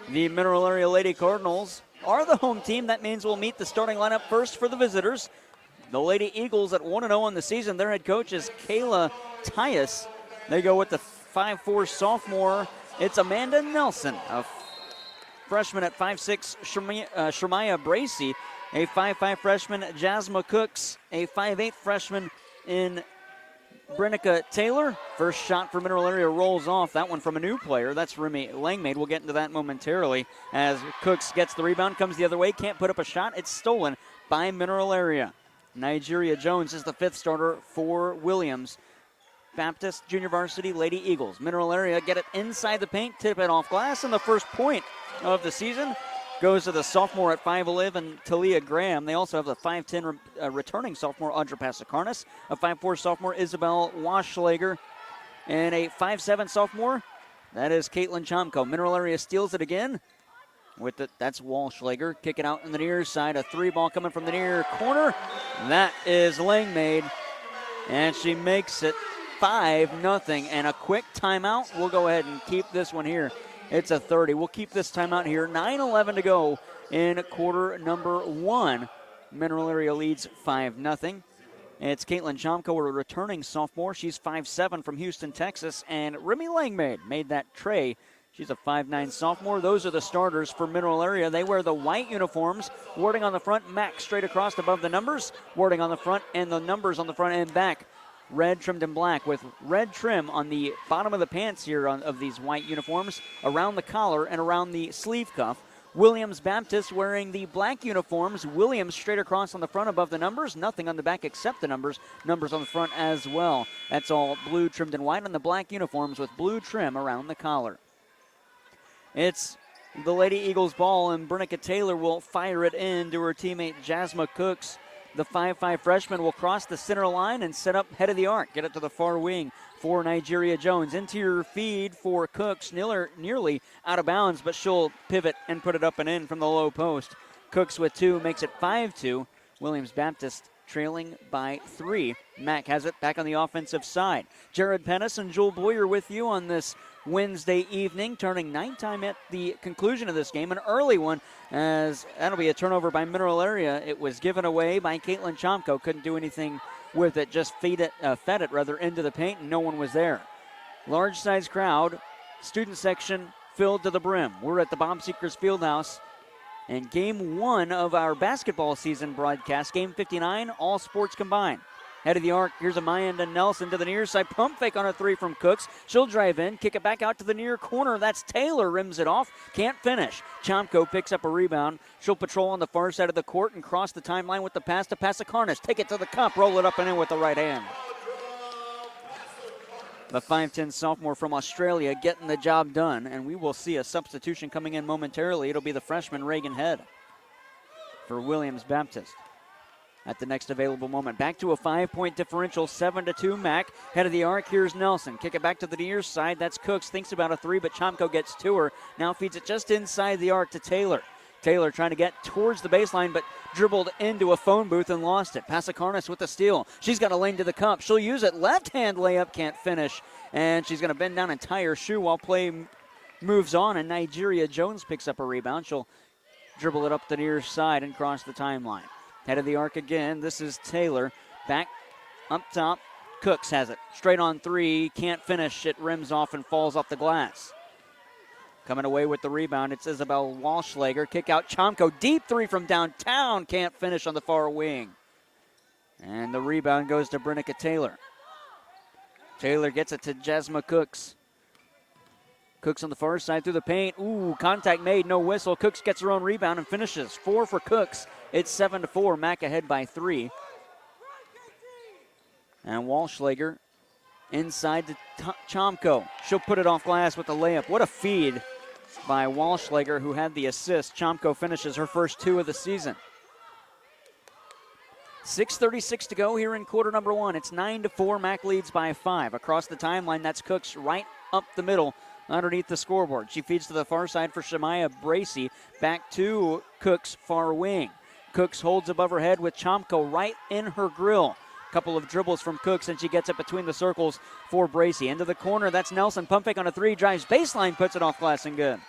The Mineral Area Lady Cardinals are the home team. That means we'll meet the starting lineup first for the visitors. The Lady Eagles at 1-0 on the season. Their head coach is Kayla Tyus. They go with the 5'4 sophomore. It's Amanda Nelson, a freshman at 5'6, Shermaya Bracey, a 5'5 freshman, Jasmine Cooks, a 5'8 freshman in Brenica Taylor. First shot for Mineral Area rolls off. That one from a new player. That's Remy Langmaid. We'll get into that momentarily as Cooks gets the rebound, comes the other way, can't put up a shot. It's stolen by Mineral Area. Nigeria Jones is the fifth starter for Williams Baptist Junior Varsity Lady Eagles. Mineral Area get it inside the paint, tip it off glass, and the first point of the season goes to the sophomore at 5'11, Talia Graham. They also have the 5'10 returning sophomore, Audra Pasakarnas, a 5'4 sophomore, Isabel Waschlager, and a 5'7 sophomore, that is Caitlin Chomko. Mineral Area steals it again. With it, that's Walschlager. Kick it out in the near side. A three ball coming from the near corner. That is Langmaid. And she makes it 5-0. And a quick timeout. We'll go ahead and keep this one here. It's a 30. We'll keep this timeout here. 9:11 to go in quarter number one. Mineral Area leads 5-0. It's Caitlin Chomko, a returning sophomore. She's 5'7 from Houston, Texas. And Remy Langmaid made that tray. She's a 5'9 sophomore. Those are the starters for Mineral Area. They wear the white uniforms. Warding on the front, Mac straight across above the numbers. Warding on the front and the numbers on the front and back. Red trimmed in black with red trim on the bottom of the pants here of these white uniforms, around the collar and around the sleeve cuff. Williams Baptist wearing the black uniforms. Williams straight across on the front above the numbers. Nothing on the back except the numbers. Numbers on the front as well. That's all blue trimmed in white on the black uniforms with blue trim around the collar. It's the Lady Eagles ball, and Brenica Taylor will fire it in to her teammate Jasmine Cooks. The 5'5 freshman will cross the center line and set up head of the arc. Get it to the far wing for Nigeria Jones. Interior feed for Cooks, nearly out of bounds, but she'll pivot and put it up and in from the low post. Cooks with two makes it 5-2. Williams Baptist trailing by 3. Mack has it back on the offensive side. Jared Pettis and Joel Boyer with you on this Wednesday evening, turning nighttime at the conclusion of this game. An early one, as that'll be a turnover by Mineral Area. It was given away by Caitlin Chomko. Couldn't do anything with it, just fed it into the paint, and no one was there. Large size crowd, student section filled to the brim. We're at the Bob Sechrist Fieldhouse. And game one of our basketball season broadcast, game 59, all sports combined. Head of the arc, here's Amanda Nelson to the near side. Pump fake on a three from Cooks. She'll drive in, kick it back out to the near corner. That's Taylor, rims it off, can't finish. Chomko picks up a rebound. She'll patrol on the far side of the court and cross the timeline with the pass to Pasakarnas. Take it to the cup, roll it up and in with the right hand. The 5'10 sophomore from Australia getting the job done, and we will see a substitution coming in momentarily. It'll be the freshman Reagan Head for Williams Baptist at the next available moment. Back to a 5-point differential, 7-2 Mac. Head of the arc, here's Nelson. Kick it back to the near side. That's Cooks. Thinks about a three, but Chomko gets to her. Now feeds it just inside the arc to Taylor. Taylor trying to get towards the baseline, but dribbled into a phone booth and lost it. Pasakarnas with the steal. She's got a lane to the cup. She'll use it. Left-hand layup, can't finish. And she's going to bend down and tie her shoe while play moves on, and Nigeria Jones picks up a rebound. She'll dribble it up the near side and cross the timeline. Head of the arc again. This is Taylor. Back up top. Cooks has it. Straight on three. Can't finish. It rims off and falls off the glass. Coming away with the rebound, it's Isabel Walschlager. Kick out Chomko. Deep three from downtown. Can't finish on the far wing. And the rebound goes to Brenica Taylor. Taylor gets it to Jasmine Cooks. Cooks on the far side through the paint. Ooh, contact made, no whistle. Cooks gets her own rebound and finishes. 4 for Cooks. It's 7-4. Mac ahead by 3. And Walschlager inside to Chomko. She'll put it off glass with the layup. What a feed by Walschlager, who had the assist. Chomko finishes her first 2 of the season. 6:36 to go here in quarter number 1. It's 9-4. Mac leads by 5. Across the timeline, that's Cooks right up the middle underneath the scoreboard. She feeds to the far side for Shemaya Bracey. Back to Cook's far wing. Cooks holds above her head with Chomko right in her grill. Couple of dribbles from Cooks, and she gets it between the circles for Bracey. Into the corner, that's Nelson. Pump fake on a three, drives baseline, puts it off glass and good.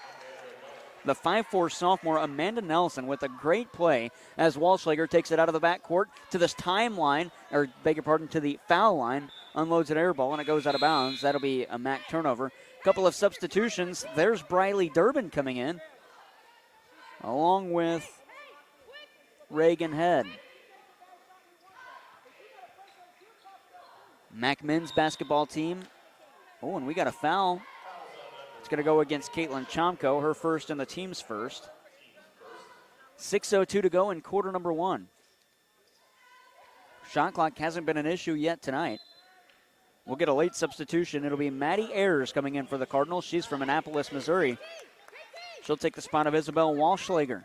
The 5'4 sophomore Amanda Nelson with a great play as Walschlager takes it out of the backcourt to this timeline, or beg your pardon, to the foul line, unloads an air ball, and it goes out of bounds. That'll be a MAC turnover. Couple of substitutions. There's Briley Durbin coming in, along with Reagan Head. MAC men's basketball team. Oh, and we got a foul. It's going to go against Caitlin Chomko, her first and the team's first. 6:02 to go in quarter number one. Shot clock hasn't been an issue yet tonight. We'll get a late substitution. It'll be Maddie Ayers coming in for the Cardinals. She's from Annapolis, Missouri. She'll take the spot of Isabel Walschlager.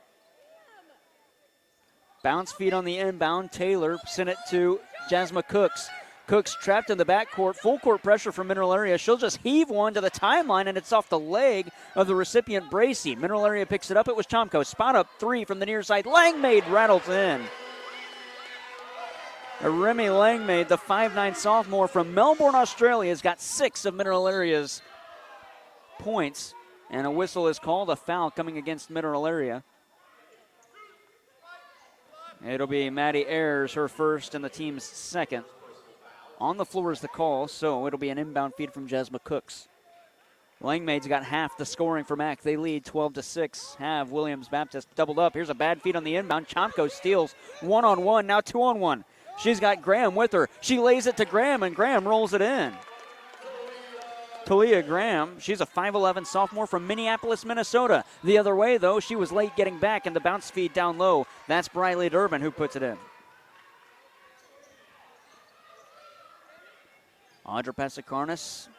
Bounce feed on the inbound. Taylor sent it to Jasmine Cooks. Cooks trapped in the backcourt. Full court pressure from Mineral Area. She'll just heave one to the timeline, and it's off the leg of the recipient, Bracey. Mineral Area picks it up. It was Chomko. Spot up three from the near side. Langmaid rattles in. Remy Langmaid, the 5'9 sophomore from Melbourne, Australia, has got 6 of Mineral Area's points. And a whistle is called, a foul coming against Mineral Area. It'll be Maddie Ayers, her first and the team's second. On the floor is the call, so it'll be an inbound feed from Jasmine Cooks. Langmaid's got half the scoring for MAC. They lead 12-6. Have Williams Baptist doubled up. Here's a bad feed on the inbound. Chomko steals one-on-one, now two-on-one. She's got Graham with her. She lays it to Graham, and Graham rolls it in. Talia Graham, she's a 5'11 sophomore from Minneapolis, Minnesota. The other way, though, she was late getting back, and the bounce feed down low. That's Briley Durbin who puts it in. Audra Pasikarnas,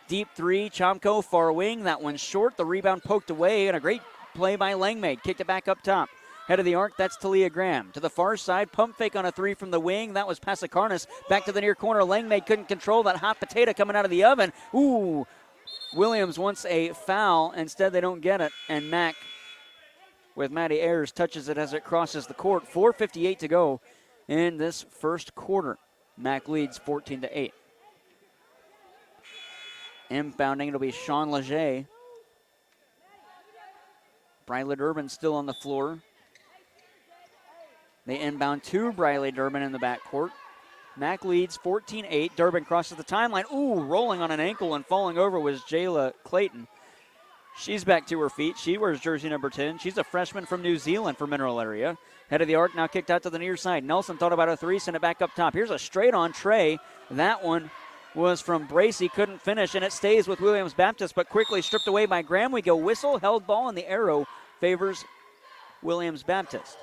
deep three. Chomko, far wing. That one's short. The rebound poked away, and a great play by Langmaid. Kicked it back up top. Head of the arc, that's Talia Graham. To the far side, pump fake on a three from the wing. That was Pasikarnas. Back to the near corner. Langmaid couldn't control that hot potato coming out of the oven. Ooh, Williams wants a foul. Instead, they don't get it. And MAC, with Maddie Ayers, touches it as it crosses the court. 4:58 to go in this first quarter. MAC leads 14-8. Inbounding, it'll be Sean Leger. Briley Durbin still on the floor. They inbound to Briley Durbin in the backcourt. MAC leads 14-8. Durbin crosses the timeline. Ooh, rolling on an ankle and falling over was Jayla Clayton. She's back to her feet. She wears jersey number 10. She's a freshman from New Zealand for Mineral Area. Head of the arc, now kicked out to the near side. Nelson thought about a three, sent it back up top. Here's a straight-on tray. That one was from Bracey, couldn't finish, and it stays with Williams Baptist, but quickly stripped away by Graham. We go whistle, held ball, and the arrow favors Williams Baptist.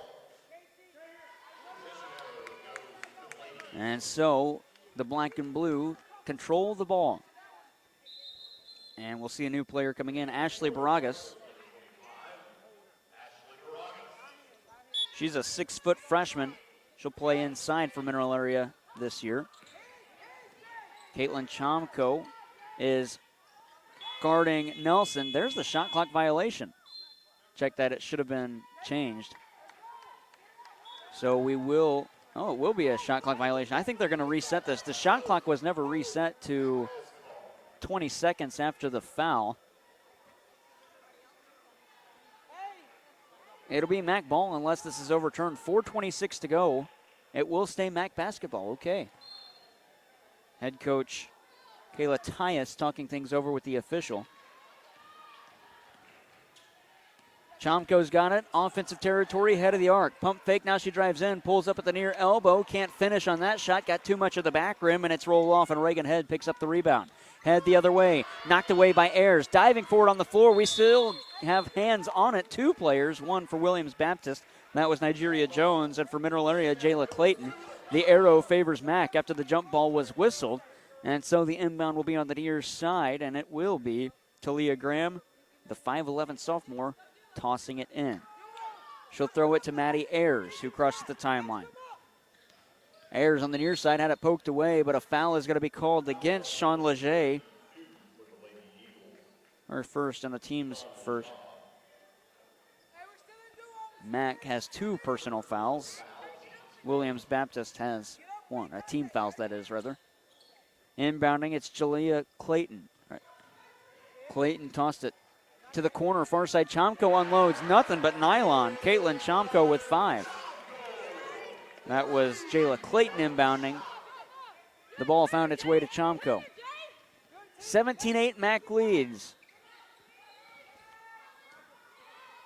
And so the black and blue control the ball. And we'll see a new player coming in, Ashley Baragas. She's a 6-foot freshman. She'll play inside for Mineral Area this year. Caitlin Chomko is guarding Nelson. There's the shot clock violation. Check that, it should have been changed. So we will, it will be a shot clock violation. I think they're going to reset this. The shot clock was never reset to 20 seconds after the foul. It'll be MAC ball unless this is overturned. 4:26 to go. It will stay MAC basketball. Okay. Head coach Kayla Tyus talking things over with the official. Chomko's got it. Offensive territory, head of the arc. Pump fake, now she drives in, pulls up at the near elbow. Can't finish on that shot. Got too much of the back rim, and it's rolled off, and Reagan Head picks up the rebound. Head the other way. Knocked away by Ayers. Diving forward on the floor. We still have hands on it. 2 players, one for Williams Baptist. That was Nigeria Jones, and for Mineral Area, Jayla Clayton. The arrow favors MAC after the jump ball was whistled. And so the inbound will be on the near side, and it will be Talia Graham, the 5'11 sophomore, tossing it in. She'll throw it to Maddie Ayers, who crosses the timeline. Ayers on the near side had it poked away, but a foul is going to be called against Sean Leger. Her first and the team's first. Mack has 2 personal fouls. Williams Baptist has 1. Team fouls, that is, rather. Inbounding, it's Jalea Clayton. Right. Clayton tossed it to the corner, far side. Chomko unloads nothing but nylon. Caitlin Chomko with 5. That was Jayla Clayton inbounding. The ball found its way to Chomko. 17-8, Mack leads.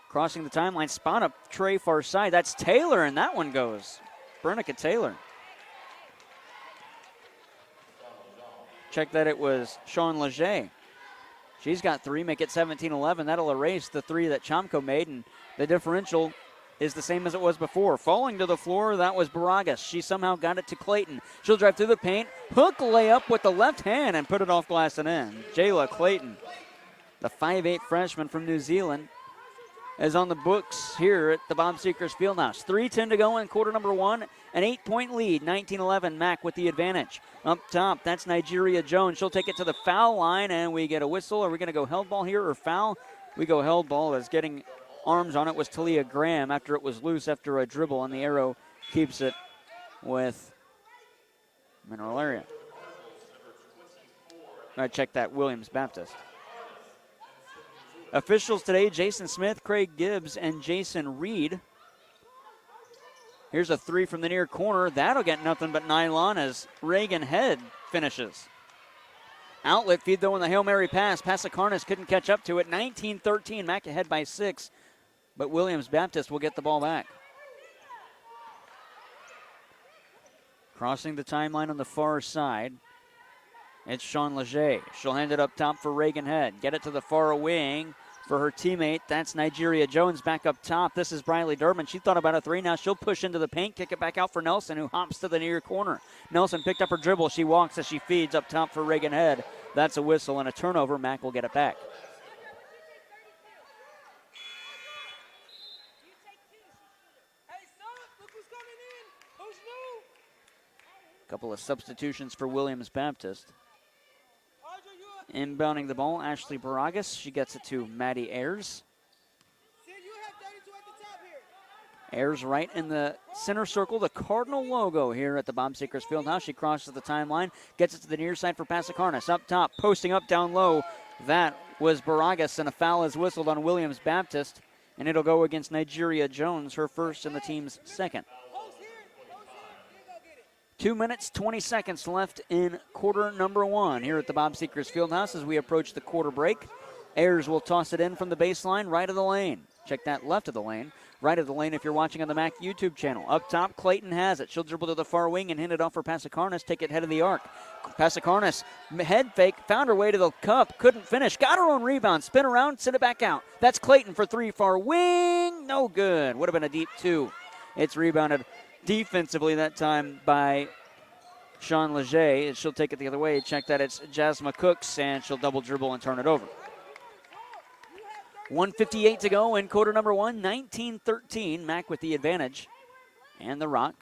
Crossing the timeline, spot up tray far side. That's Taylor, and that one goes. Bernica Taylor. Check that, it was Sean Leger. She's got 3, make it 17-11. That'll erase the 3 that Chomko made, and the differential is the same as it was before. Falling to the floor, that was Baragas. She somehow got it to Clayton. She'll drive through the paint, hook layup with the left hand, and put it off glass and in. Jayla Clayton, the 5'8 freshman from New Zealand, is on the books here at the Bob Seekers Fieldhouse. 3:10 to go in quarter number 1. An 8-point lead, 19-11. Mack with the advantage. Up top, that's Nigeria Jones. She'll take it to the foul line, and we get a whistle. Are we going to go held ball here or foul? We go held ball, as getting arms on it was Talia Graham after it was loose after a dribble, and the arrow keeps it with Mineral Area. All right, check that, Williams Baptist. Officials today, Jason Smith, Craig Gibbs, and Jason Reed. Here's a 3 from the near corner. That'll get nothing but nylon as Reagan Head finishes. Outlet feed, though, in the Hail Mary pass. Passacarnas couldn't catch up to it. 19-13, Mack ahead by 6. But Williams Baptist will get the ball back. Crossing the timeline on the far side, it's Sean Leger. She'll hand it up top for Reagan Head. Get it to the far wing for her teammate. That's Nigeria Jones back up top. This is Briley Durbin. She thought about a 3. Now she'll push into the paint, kick it back out for Nelson, who hops to the near corner. Nelson picked up her dribble. She walks as she feeds up top for Reagan Head. That's a whistle and a turnover. Mack will get it back. Couple of substitutions for Williams Baptist. Inbounding the ball, Ashley Baragas. She gets it to Maddie Ayers. Ayers right in the center circle, the Cardinal logo here at the Bob Seekers Fieldhouse. She crosses the timeline, gets it to the near side for Passacarnas. Up top, posting up down low. That was Baragas, and a foul is whistled on Williams Baptist, and it'll go against Nigeria Jones, her first and the team's second. 2 minutes, 20 seconds left in quarter number 1 here at the Bob Seekers Fieldhouse as we approach the quarter break. Ayers will toss it in from the baseline, right of the lane. Check that, left of the lane. Right of the lane if you're watching on the MAC YouTube channel. Up top, Clayton has it. She'll dribble to the far wing and hand it off for Passacarnas. Take it head of the arc. Passacarnas, head fake, found her way to the cup, couldn't finish. Got her own rebound, spin around, send it back out. That's Clayton for 3, far wing. No good. Would have been a deep 2. It's rebounded defensively that time by Sean Leger. She'll take it the other way. Check that, it's Jasmine Cooks, and she'll double dribble and turn it over. 1:58 to go in quarter number 1, 19-13. Mac with the advantage. And the rock.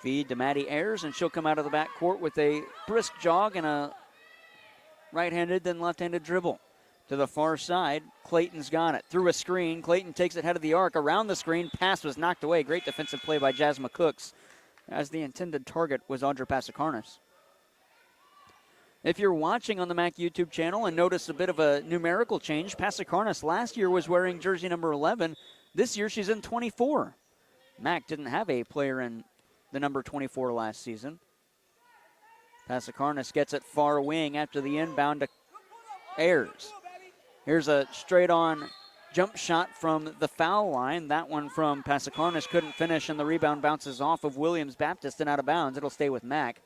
Feed to Maddie Ayers, and she'll come out of the backcourt with a brisk jog and a right-handed, then left-handed dribble. To the far side, Clayton's got it. Through a screen, Clayton takes it head of the arc. Around the screen, pass was knocked away. Great defensive play by Jasmine Cooks, as the intended target was Audra Passacarnas. If you're watching on the MAC YouTube channel and notice a bit of a numerical change, Passacarnas last year was wearing jersey number 11. This year she's in 24. MAC didn't have a player in the number 24 last season. Passacarnas gets it far wing after the inbound to Ayers. Here's a straight-on jump shot from the foul line. That one from Passacarnas couldn't finish, and the rebound bounces off of Williams Baptist and out of bounds. It'll stay with MAC.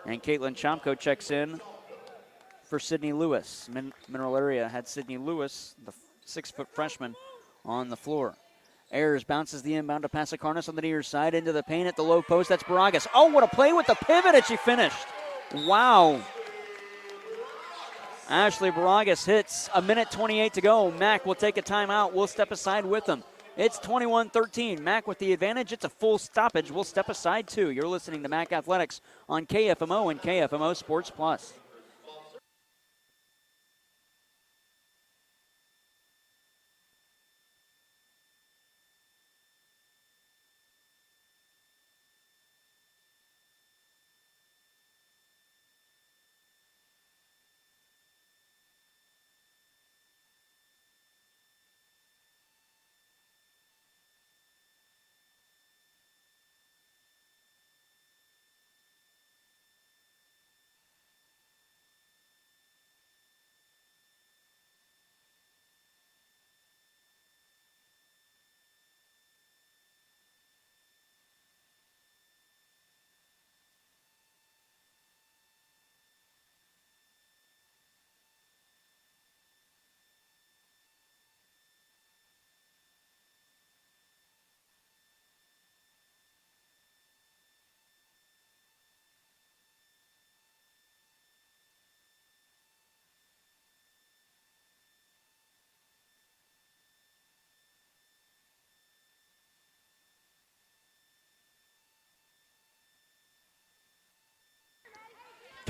And Caitlin Chomko checks in for Sydney Lewis. Mineral Area had Sydney Lewis, the 6-foot freshman, on the floor. Ayers bounces the inbound to Passacarnas on the near side into the paint at the low post. That's Baragas. Oh, what a play with the pivot, and she finished. Wow. Ashley Baragas hits. 1:28 to go. Mac will take a timeout. We'll step aside with them. It's 21-13. Mac with the advantage. It's a full stoppage. We'll step aside too. You're listening to MAC Athletics on KFMO and KFMO Sports Plus.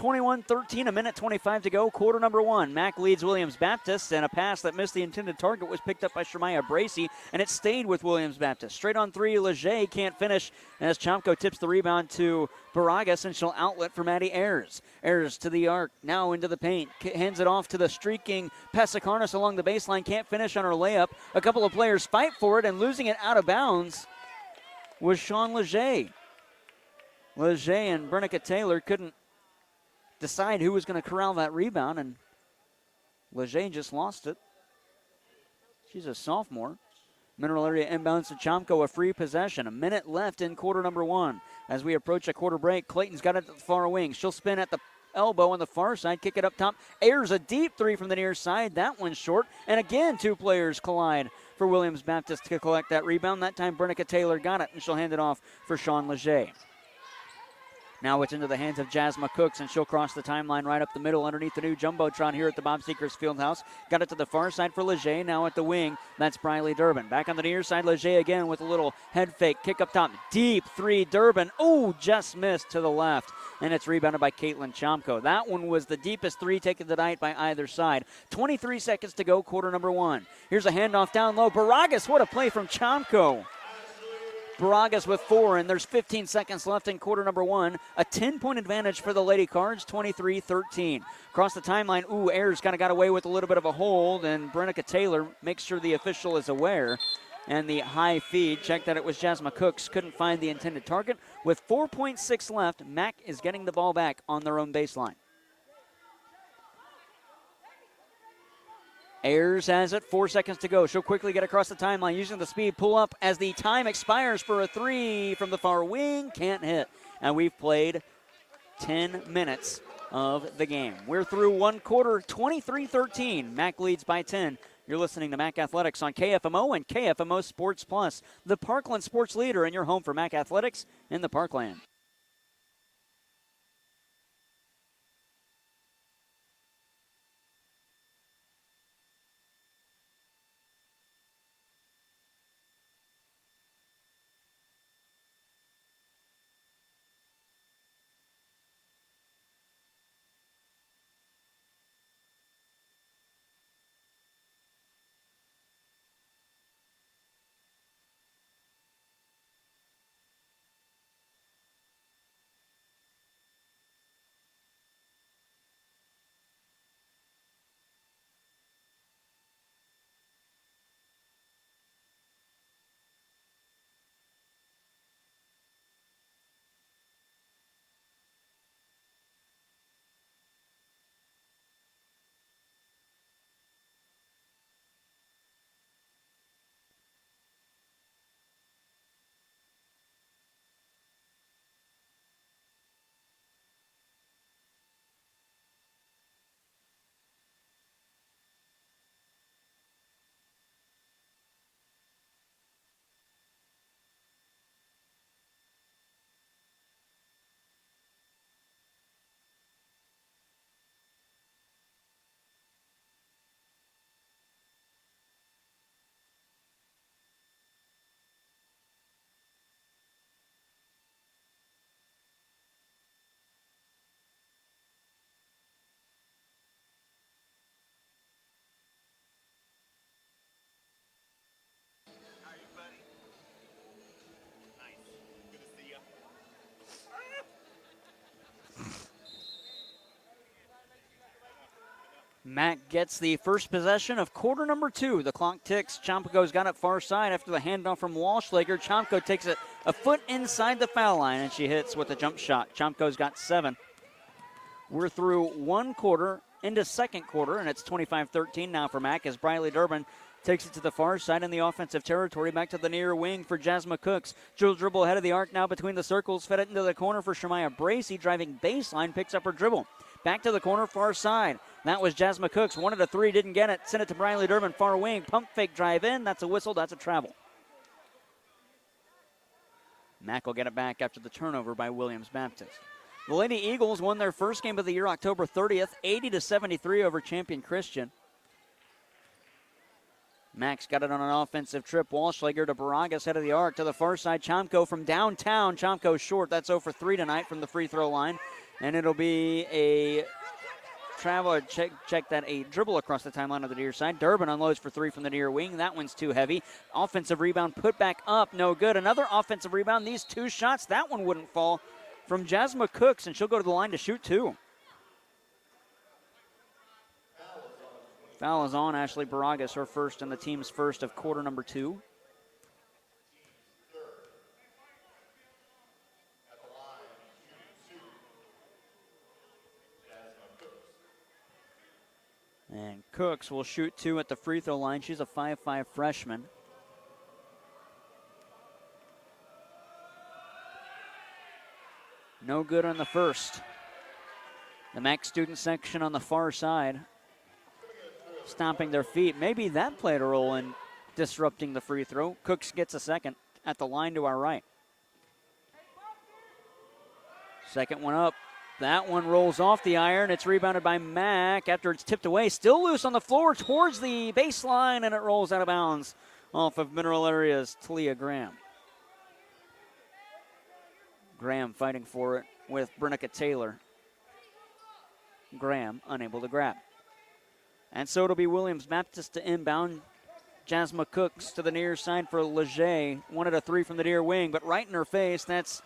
21-13, a minute 25 to go, quarter number one. Mack leads Williams Baptist, and a pass that missed the intended target was picked up by Shemaya Bracey, and it stayed with Williams Baptist. Straight on three, Leger can't finish as Chomko tips the rebound to Baragas, and she'll outlet for Maddie Ayers. Ayers to the arc, now into the paint, hands it off to the streaking Pesacarnas along the baseline, can't finish on her layup. A couple of players fight for it, and losing it out of bounds was Sean Leger. Leger and Bernica Taylor couldn't decide who was going to corral that rebound, and Leger just lost it. She's a sophomore. Mineral area inbounds to Chomko, a free possession. A minute left in quarter number one. As we approach a quarter break, Clayton's got it at the far wing. She'll spin at the elbow on the far side, kick it up top. Ayers a deep three from the near side. That one's short. And again, two players collide for Williams Baptist to collect that rebound. That time, Bernica Taylor got it, and she'll hand it off for Sean Leger. Now it's into the hands of Jasmine Cooks, and she'll cross the timeline right up the middle underneath the new Jumbotron here at the Bob Seekers Fieldhouse. Got it to the far side for Leger. Now at the wing, that's Briley Durbin. Back on the near side, Leger again with a little head fake. Kick up top. Deep three, Durbin. Oh, just missed to the left. And it's rebounded by Caitlin Chomko. That one was the deepest three taken tonight by either side. 23 seconds to go, quarter number one. Here's a handoff down low. Baragas, what a play from Chomko. Baragas with four, and there's 15 seconds left in quarter number one. A 10-point advantage for the Lady Cards, 23-13. Across the timeline, Ayers kind of got away with a little bit of a hold, and Bernica Taylor makes sure the official is aware. And the high feed, check that it was Jasmine Cooks, couldn't find the intended target. With 4.6 left, Mack is getting the ball back on their own baseline. Ayers has it, 4 seconds to go. She'll quickly get across the timeline using the speed, pull up as the time expires for a three from the far wing. Can't hit. And we've played 10 minutes of the game. We're through one quarter, 23-13. Mack leads by 10. You're listening to Mack Athletics on KFMO and KFMO Sports Plus, the Parkland sports leader, and your home for Mack Athletics in the Parkland. Mack gets the first possession of quarter number two. The clock ticks. Chomko's got it far side after the handoff from Walschlager. Chomko takes it a foot inside the foul line, and she hits with a jump shot. Chomko's got 7. We're through one quarter into second quarter, and it's 25-13 now for Mack as Briley Durbin takes it to the far side in the offensive territory. Back to the near wing for Jasmine Cooks. She'll dribble ahead of the arc now between the circles. Fed it into the corner for Shemaya Bracey. Driving baseline, picks up her dribble. Back to the corner, far side. That was Jasmine Cooks. Wanted a three, didn't get it. Sent it to Briley Durbin, far wing. Pump fake drive in. That's a whistle. That's a travel. Mack will get it back after the turnover by Williams Baptist. The Lady Eagles won their first game of the year October 30th, 80-73 over Champion Christian. Mack's got it on an offensive trip. Walschlager to Baragas, head of the arc to the far side. Chomko from downtown. Chomko short. That's 0 for 3 tonight from the free throw line. And it'll be a a dribble across the timeline of the near side. Durbin unloads for three from the near wing. That one's too heavy. Offensive rebound put back up, no good. Another offensive rebound. These two shots, that one wouldn't fall from Jasmine Cooks, and she'll go to the line to shoot two. Foul is on Ashley Baragas, her first and the team's first of quarter number 2. And Cooks will shoot two at the free throw line. She's a 5'5" freshman. No good on the first. The MAC student section on the far side stomping their feet. Maybe that played a role in disrupting the free throw. Cooks gets a second at the line to our right. Second one up. That one rolls off the iron. It's rebounded by Mack after it's tipped away. Still loose on the floor towards the baseline, and it rolls out of bounds off of Mineral Area's Talia Graham. Graham fighting for it with Brenica Taylor. Graham unable to grab. And so it'll be Williams Baptist to inbound. Jasmine Cooks to the near side for Leger. Wanted a three from the near wing, but right in her face, that's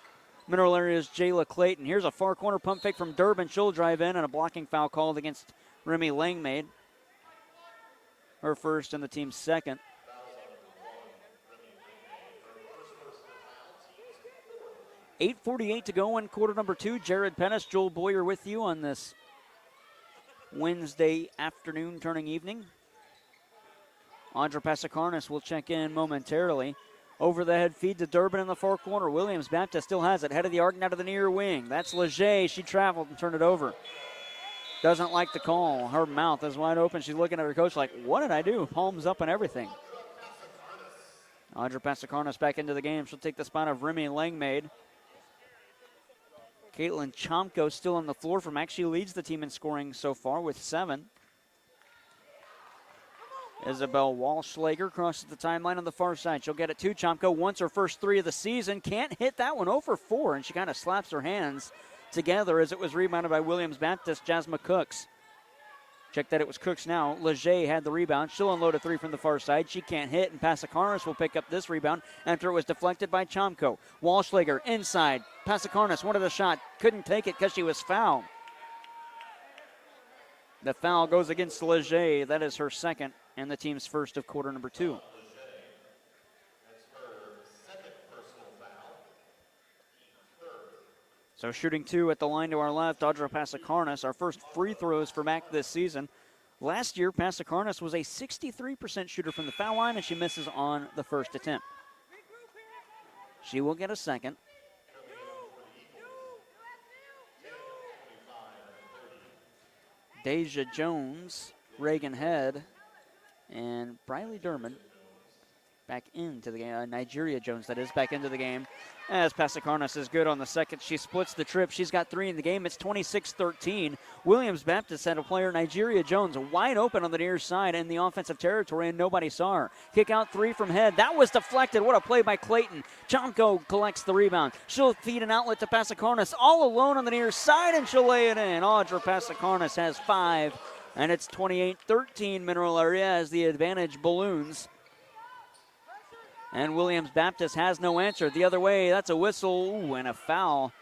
Mineral Area's Jayla Clayton. Here's a far corner pump fake from Durbin. She'll drive in, and a blocking foul called against Remy Langmaid. Her first and the team's second. .8:48 to go in quarter number 2. Jared Pettis, Joel Boyer with you on this Wednesday afternoon turning evening. Audra Passacarnas will check in momentarily. Over the head feed to Durbin in the far corner. Williams Baptist still has it. Head of the arc now to the near wing. That's Leger. She traveled and turned it over. Doesn't like the call. Her mouth is wide open. She's looking at her coach like, what did I do? Palms up and everything. Audra Passacarnas back into the game. She'll take the spot of Remy Langmaid. Caitlin Chomko still on the floor for Mac. She leads the team in scoring so far with 7. Isabel Walschlager crosses the timeline on the far side. She'll get it to Chomko. Wants her first 3 of the season. Can't hit that one. 0 for 4, and she kind of slaps her hands together as it was rebounded by Williams Baptist, Jasmine Cooks. Check that it was Cooks now. Leger had the rebound. She'll unload a 3 from the far side. She can't hit, and Passacarnas will pick up this rebound after it was deflected by Chomko. Walschlager inside. Passacarnas wanted a shot. Couldn't take it because she was fouled. The foul goes against Leger. That is her second and the team's first of quarter number 2. So shooting 2 at the line to our left, Audra Passacarnas. Our first free throws for Mac this season. Last year, Passacarnas was a 63% shooter from the foul line, and she misses on the first attempt. She will get a second. Deja Jones, Reagan Head, and Briley Durman back into the game. Nigeria Jones, that is, back into the game. As Passacarnas is good on the second. She splits the trip. She's got 3 in the game. It's 26-13. Williams Baptist had a player, Nigeria Jones, wide open on the near side in the offensive territory, and nobody saw her. Kick out 3 from Head. That was deflected. What a play by Clayton. Chomko collects the rebound. She'll feed an outlet to Passacarnas all alone on the near side, and she'll lay it in. Audra Passacarnas has 5, and it's 28-13 Mineral Area as the advantage balloons. And Williams Baptist has no answer. The other way, that's a whistle. Ooh, and a foul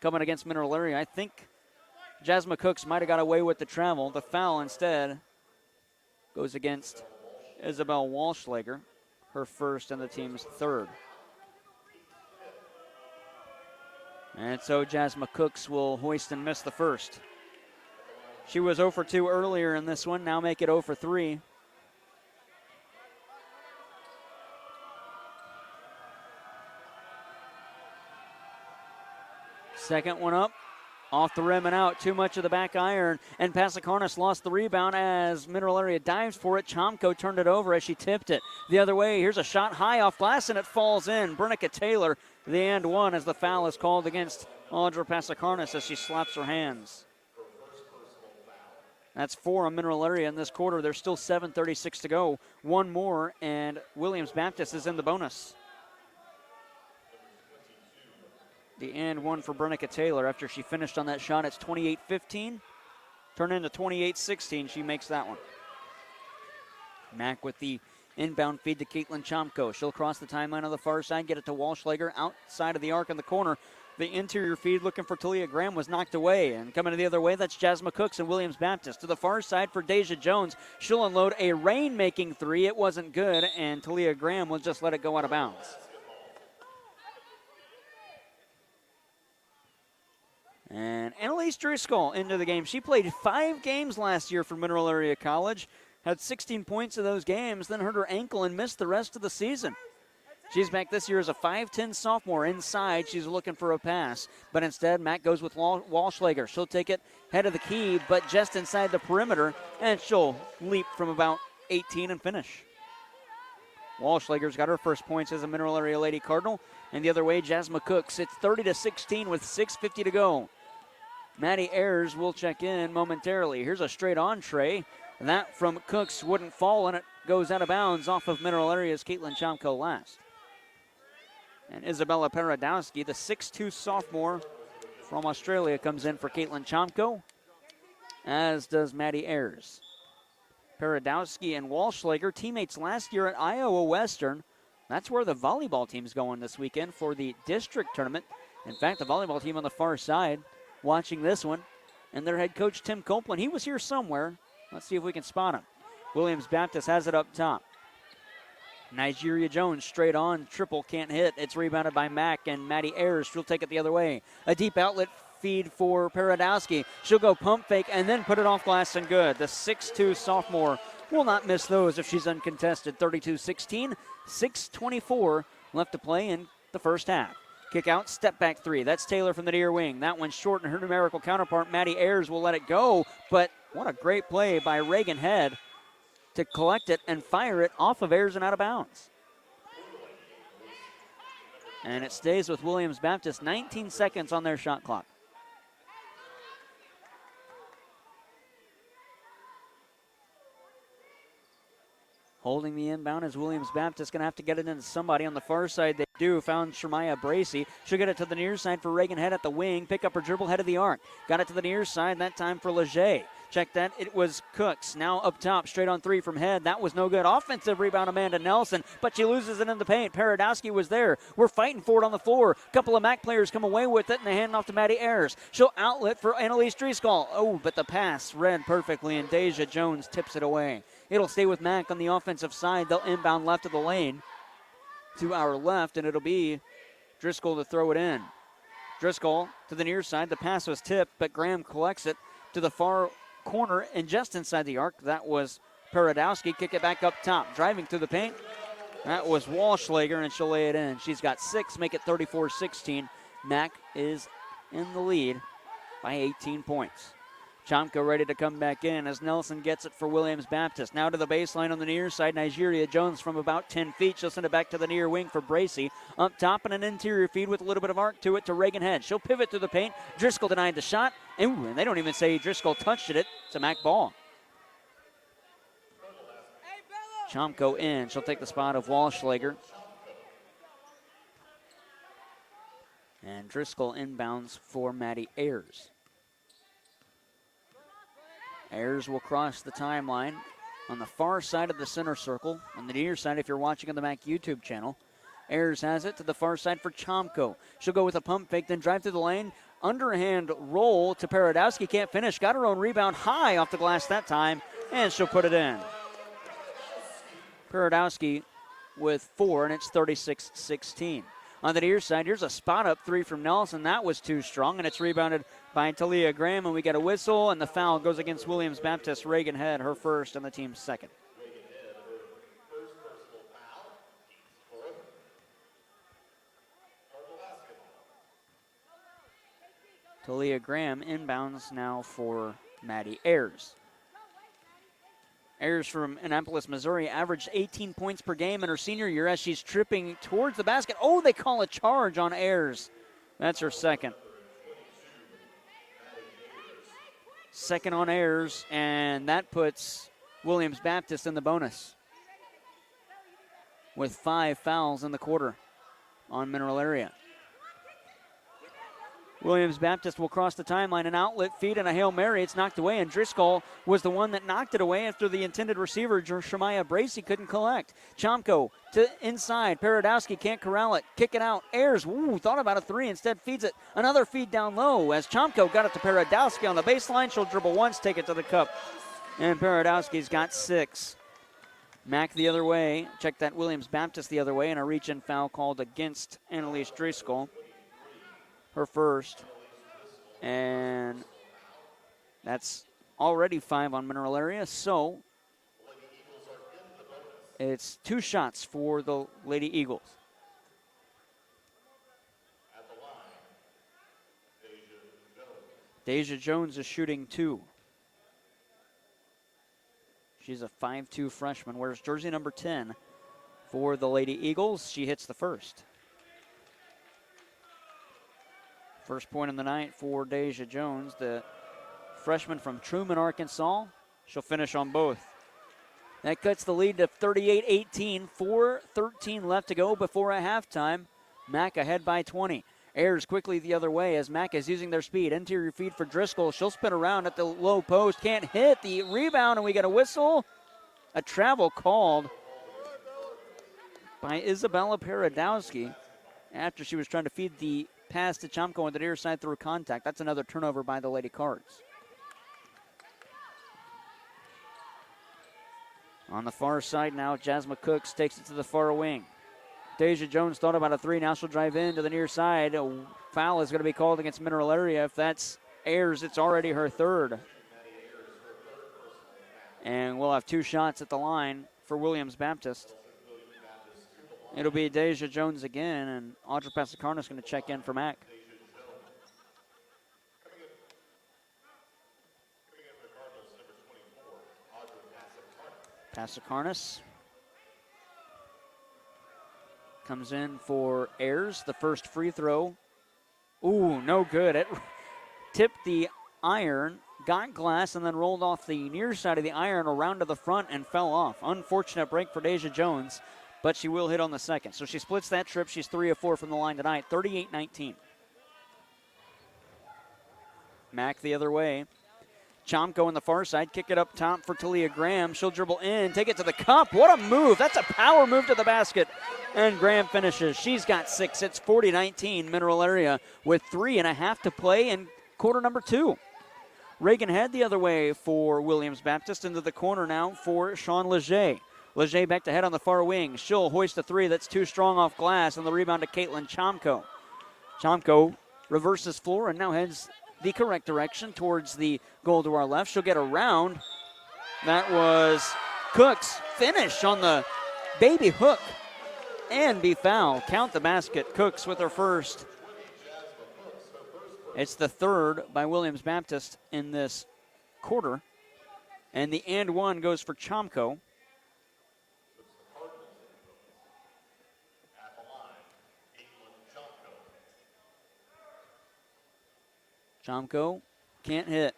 coming against Mineral Area. I think Jasmine Cooks might have got away with the travel. The foul instead goes against Isabel Walschlager, her first and the team's third. And so Jasmine Cooks will hoist and miss the first. She was 0 for 2 earlier in this one, now make it 0 for 3. Second one up, off the rim and out. Too much of the back iron, and Passacarnas lost the rebound as Mineral Area dives for it. Chomko turned it over as she tipped it the other way. Here's a shot high off glass, and it falls in. Brenica Taylor, the and one, as the foul is called against Audra Passacarnas as she slaps her hands. That's 4 on Mineral Area in this quarter. There's still 7:36 to go. One more, and Williams Baptist is in the bonus. The and one for Brenica Taylor after she finished on that shot. It's 28-15. Turn into 28-16. She makes that one. Mack with the inbound feed to Caitlin Chomko. She'll cross the timeline on the far side, get it to Walschlager outside of the arc in the corner. The interior feed looking for Talia Graham was knocked away. And coming the other way, that's Jasmine Cooks and Williams Baptist. To the far side for Deja Jones. She'll unload a rain-making three. It wasn't good, and Talia Graham will just let it go out of bounds. And Annalise Driscoll into the game. She played 5 games last year for Mineral Area College. Had 16 points in those games, then hurt her ankle and missed the rest of the season. She's back this year as a 5'10 sophomore. Inside, she's looking for a pass. But instead, Matt goes with Walschlager. She'll take it head of the key, but just inside the perimeter, and she'll leap from about 18 and finish. Walschlager's got her first points as a Mineral Area Lady Cardinal. And the other way, Jasmine Cooks. It's 30-16 with 6:50 to go. Maddie Ayers will check in momentarily. Here's a straight entree. That from Cooks wouldn't fall, and it goes out of bounds off of Mineral Area's Caitlin Chomko last. And Isabella Paradowski, the 6'2 sophomore from Australia, comes in for Caitlin Chomko, as does Maddie Ayers. Paradowski and Walschlager, teammates last year at Iowa Western. That's where the volleyball team's going this weekend for the district tournament. In fact, the volleyball team on the far side watching this one. And their head coach, Tim Copeland, he was here somewhere. Let's see if we can spot him. Williams Baptist has it up top. Nigeria Jones straight on, triple can't hit. It's rebounded by Mack, and Maddie Ayers, she'll take it the other way. A deep outlet feed for Paradowski. She'll go pump fake and then put it off glass and good. The 6'2 sophomore will not miss those if she's uncontested. 32-16, 6:24 left to play in the first half. Kick out, step back three. That's Taylor from the near wing. That one's short, and her numerical counterpart, Maddie Ayers, will let it go. But what a great play by Reagan Head to collect it and fire it off of Ayers and out of bounds. And it stays with Williams Baptist. 19 seconds on their shot clock. Holding the inbound is Williams Baptist. Going to have to get it into somebody on the far side. They do. Found Shermaya Bracey. She'll get it to the near side for Reagan Head at the wing. Pick up her dribble, head of the arc. Got it to the near side, that time for Leger. Check that. It was Cooks. Now up top, straight on three from Head. That was no good. Offensive rebound, Amanda Nelson, but she loses it in the paint. Paradowski was there. We're fighting for it on the floor. A couple of MAC players come away with it, and they hand it off to Maddie Ayers. She'll outlet for Annalise Driscoll. Oh, but the pass read perfectly, and Deja Jones tips it away. It'll stay with Mack on the offensive side. They'll inbound left of the lane to our left, and it'll be Driscoll to throw it in. Driscoll to the near side. The pass was tipped, but Graham collects it to the far corner and just inside the arc. That was Paradowski. Kick it back up top. Driving through the paint. That was Walschlager, and she'll lay it in. She's got 6, make it 34-16. Mack is in the lead by 18 points. Chomko ready to come back in as Nelson gets it for Williams Baptist. Now to the baseline on the near side. Nigeria Jones from about 10 feet. She'll send it back to the near wing for Bracey. Up top and an interior feed with a little bit of arc to it to Reagan Head. She'll pivot through the paint. Driscoll denied the shot. And they don't even say Driscoll touched it. It's a Mac ball. Chomko in. She'll take the spot of Walschlager. And Driscoll inbounds for Maddie Ayers. Ayers will cross the timeline on the far side of the center circle. On the near side, if you're watching on the Mac YouTube channel. Ayers has it to the far side for Chomko. She'll go with a pump fake, then drive through the lane. Underhand roll to Paradowski. Can't finish. Got her own rebound high off the glass that time, and she'll put it in. Paradowski with 4, and it's 36-16. On the near side, here's a spot-up three from Nelson. That was too strong, and it's rebounded by Talia Graham, and we get a whistle, and the foul goes against Williams Baptist. Reagan Head, her first, and the team's second. Talia Graham inbounds now for Maddie Ayers. Ayers from Annapolis, Missouri, averaged 18 points per game in her senior year as she's tripping towards the basket. Oh, they call a charge on Ayers. That's her second. Second on Ayers, and that puts Williams Baptist in the bonus with 5 fouls in the quarter on Mineral Area. Williams Baptist will cross the timeline, an outlet feed and a Hail Mary. It's knocked away, and Driscoll was the one that knocked it away after the intended receiver, Shemaiah Bracey, couldn't collect. Chomko to inside. Paradowski can't corral it. Kick it out. Ayers, thought about a three. Instead feeds it. Another feed down low as Chomko got it to Paradowski on the baseline. She'll dribble once, take it to the cup. And Paradowski's got 6. Mack the other way. Check that Williams Baptist the other way, and a reach-in foul called against Annalise Driscoll. Her first, and that's already 5 on Mineral Area, so it's 2 shots for the Lady Eagles. Deja Jones is shooting 2. She's a 5'2 freshman, wears jersey number 10 for the Lady Eagles. She hits the first. First point in the night for Deja Jones, the freshman from Truman, Arkansas. She'll finish on both. That cuts the lead to 38-18. 4:13 left to go before a halftime. Mack ahead by 20. Ayers quickly the other way as Mack is using their speed. Interior feed for Driscoll. She'll spin around at the low post. Can't hit the rebound, and we get a whistle. A travel called by Isabella Paradowski after she was trying to feed the pass to Chomko on the near side through contact. That's another turnover by the Lady Cards. On the far side now, Jasmine Cooks takes it to the far wing. Deja Jones thought about a three. Now she'll drive in to the near side. A foul is going to be called against Mineral Area. If that's Ayers, it's already her third. And we'll have 2 shots at the line for Williams Baptist. It'll be Deja Jones again, and Audra Passacarnas going to check in for Mack. Passacarnas comes in for Ayers. The first free throw. Ooh, no good. It tipped the iron, got glass, and then rolled off the near side of the iron around to the front and fell off. Unfortunate break for Deja Jones, but she will hit on the second. So she splits that trip. She's 3 of 4 from the line tonight, 38-19. Mack the other way. Chomko on the far side, kick it up top for Talia Graham. She'll dribble in, take it to the cup. What a move. That's a power move to the basket. And Graham finishes. She's got 6. It's 40-19 Mineral Area with 3.5 to play in quarter number 2. Reagan Head the other way for Williams Baptist, into the corner now for Sean Leger. Leger back to head on the far wing. She'll hoist a 3 that's too strong off glass, and the rebound to Caitlin Chomko. Chomko reverses floor and now heads the correct direction towards the goal to our left. She'll get around. That was Cook's finish on the baby hook and be fouled. Count the basket. Cooks with her first. It's the third by Williams Baptist in this quarter. And the and one goes for Chomko. Chomko can't hit.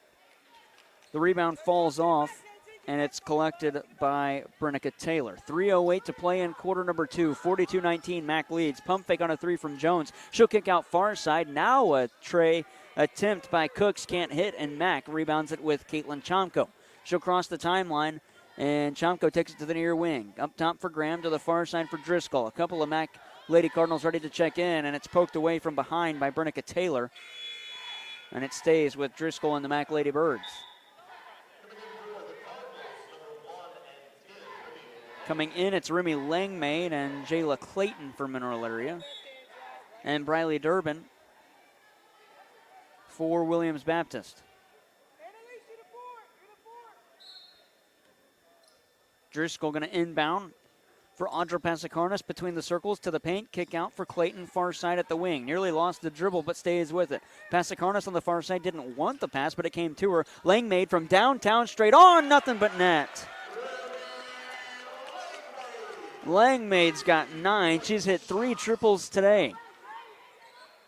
The rebound falls off, and it's collected by Brenica Taylor. 3:08 to play in quarter number 2. 42-19, Mack leads. Pump fake on a 3 from Jones. She'll kick out far side. Now a tray attempt by Cooks, can't hit, and Mack rebounds it with Caitlin Chomko. She'll cross the timeline, and Chomko takes it to the near wing. Up top for Graham, to the far side for Driscoll. A couple of Mack Lady Cardinals ready to check in, and it's poked away from behind by Brenica Taylor. And it stays with Driscoll and the Mack Lady Birds. Coming in, it's Remy Langmaid and Jayla Clayton for Mineral Area. And Briley Durbin for Williams Baptist. Driscoll going to inbound for Audra Passacarnas between the circles to the paint. Kick out for Clayton, far side at the wing. Nearly lost the dribble, but stays with it. Passacarnas on the far side didn't want the pass, but it came to her. Langmaid from downtown straight on, nothing but net. Langmaid's got 9. She's hit 3 triples today.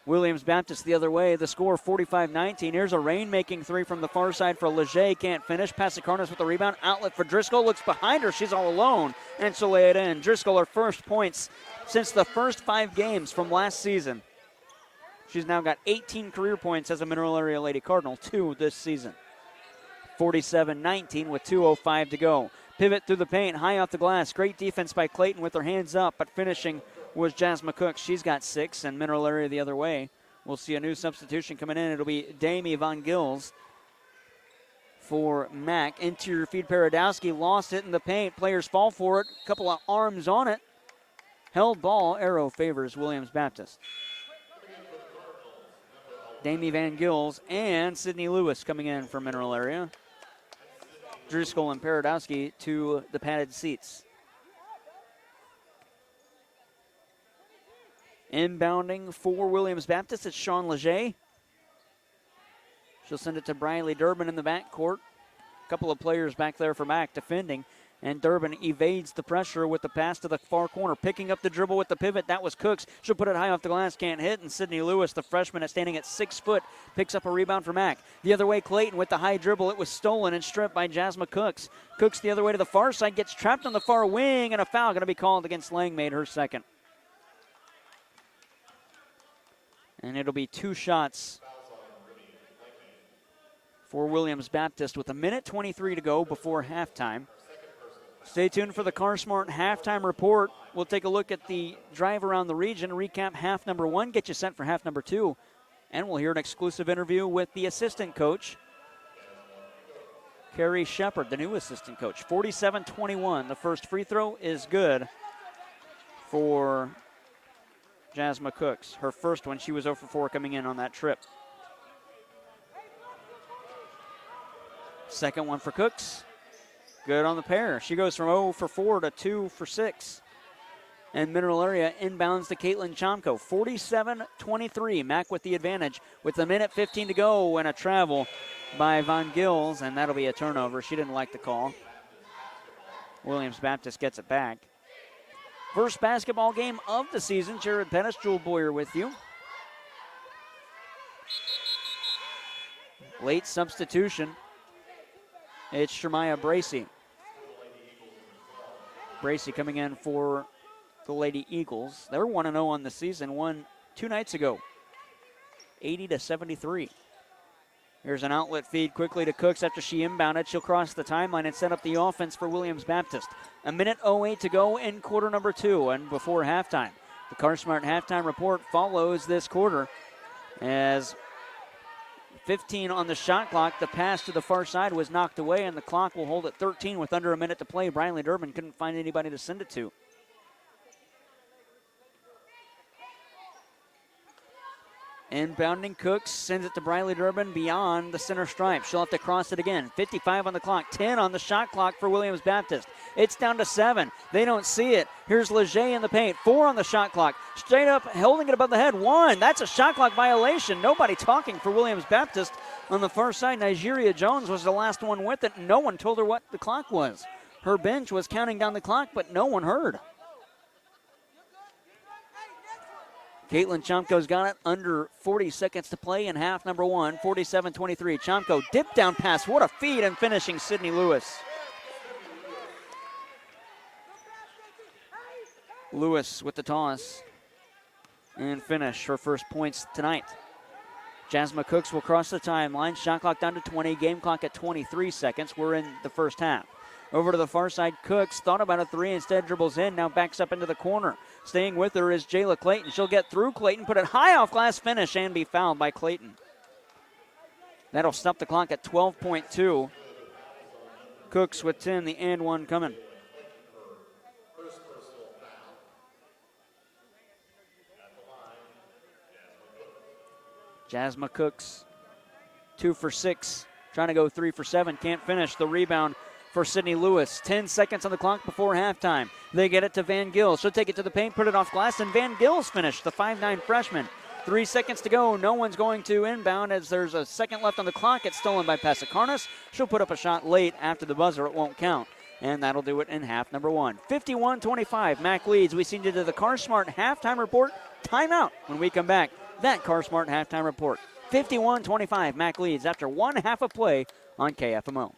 Williams Baptist the other way. The score 45-19. Here's a rain-making 3 from the far side for Leger. Can't finish. Passacarnas with the rebound. Outlet for Driscoll. Looks behind her. She's all alone. And she'll lay it in. Driscoll, her first points since the first 5 games from last season. She's now got 18 career points as a Mineral Area Lady Cardinal, 2 this season. 47-19 with 2:05 to go. Pivot through the paint, high off the glass. Great defense by Clayton with her hands up, but finishing was Jasmine Cook. She's got 6, and Mineral Area the other way. We'll see a new substitution coming in. It'll be Damie Von Gills for Mack. Interior feed, Paradowski lost it in the paint. Players fall for it. Couple of arms on it. Held ball. Arrow favors Williams Baptist. Damie Van Gills and Sydney Lewis coming in for Mineral Area. Driscoll and Paradowski to the padded seats. Inbounding for Williams Baptist, it's Sean Leger. She'll send it to Briley Durbin in the backcourt. A couple of players back there for Mack defending. And Durbin evades the pressure with the pass to the far corner. Picking up the dribble with the pivot. That was Cooks. She'll put it high off the glass. Can't hit. And Sydney Lewis, the freshman, standing at 6 foot, picks up a rebound for Mack. The other way, Clayton with the high dribble. It was stolen and stripped by Jasmine Cooks. Cooks the other way to the far side. Gets trapped on the far wing. And a foul going to be called against Langmaid, her second. And it'll be 2 shots for Williams Baptist with 1:23 to go before halftime. Stay tuned for the CarSmart halftime report. We'll take a look at the drive around the region, recap half number 1, get you sent for half number 2, and we'll hear an exclusive interview with the assistant coach, Carrie Shepard, the new assistant coach. 47-21. The first free throw is good for Jasmine Cooks. Her first one, she was 0 for 4 coming in on that trip. Second one for Cooks. Good on the pair. She goes from 0 for 4 to 2 for 6. And Mineral Area inbounds to Caitlin Chomko. 47-23. Mack with the advantage with 1:15 to go and a travel by Von Gills, and that'll be a turnover. She didn't like the call. Williams Baptist gets it back. First basketball game of the season. Jared Pettis, Jewel Boyer with you. Late substitution. It's Shermia Bracey. Bracey coming in for the Lady Eagles. They're 1-0 on the season, won 2 nights ago, 80-73. Here's an outlet feed quickly to Cooks after she inbounded. She'll cross the timeline and set up the offense for Williams Baptist. 1:08 to go in quarter number 2 and before halftime. The CarSmart halftime report follows this quarter as 15 on the shot clock. The pass to the far side was knocked away, and the clock will hold at 13 with under a minute to play. Briley Durbin couldn't find anybody to send it to. Inbounding Cooks sends it to Briley Durbin beyond the center stripe. She'll have to cross it again. 55 on the clock, 10 on the shot clock for Williams Baptist. It's down to 7. They don't see it. Here's Leger in the paint. 4 on the shot clock. Straight up, holding it above the head. 1. That's a shot clock violation. Nobody talking for Williams Baptist on the far side. Nigeria Jones was the last one with it. No one told her what the clock was. Her bench was counting down the clock, but no one heard. Caitlin Chomko's got it. Under 40 seconds to play in half number 1. 47-23. Chomko dip down pass. What a feed, and finishing Sydney Lewis. Lewis with the toss and finish her first points tonight. Jasmine Cooks will cross the timeline. Shot clock down to 20. Game clock at 23 seconds. We're in the first half. Over to the far side, Cooks thought about a 3, instead dribbles in, now backs up into the corner. Staying with her is Jayla Clayton. She'll get through Clayton, put it high off glass, finish, and be fouled by Clayton. That'll stop the clock at 12.2. Cooks with 10, the and 1 coming. Jasmine Cooks, 2 for 6, trying to go 3 for 7, can't finish. The rebound for Sydney Lewis. 10 seconds on the clock before halftime. They get it to Van Gills. She'll take it to the paint, put it off glass, and Van Gills finished, the 5'9 freshman. 3 seconds to go. No one's going to inbound as there's a second left on the clock. It's stolen by Pasikarnas. She'll put up a shot late after the buzzer. It won't count. And that'll do it in half number 1. 51-25. Mack leads. We send you to the CarSmart halftime report. Timeout when we come back. That CarSmart halftime report. 51-25. Mack leads after 1 half of play on KFMO.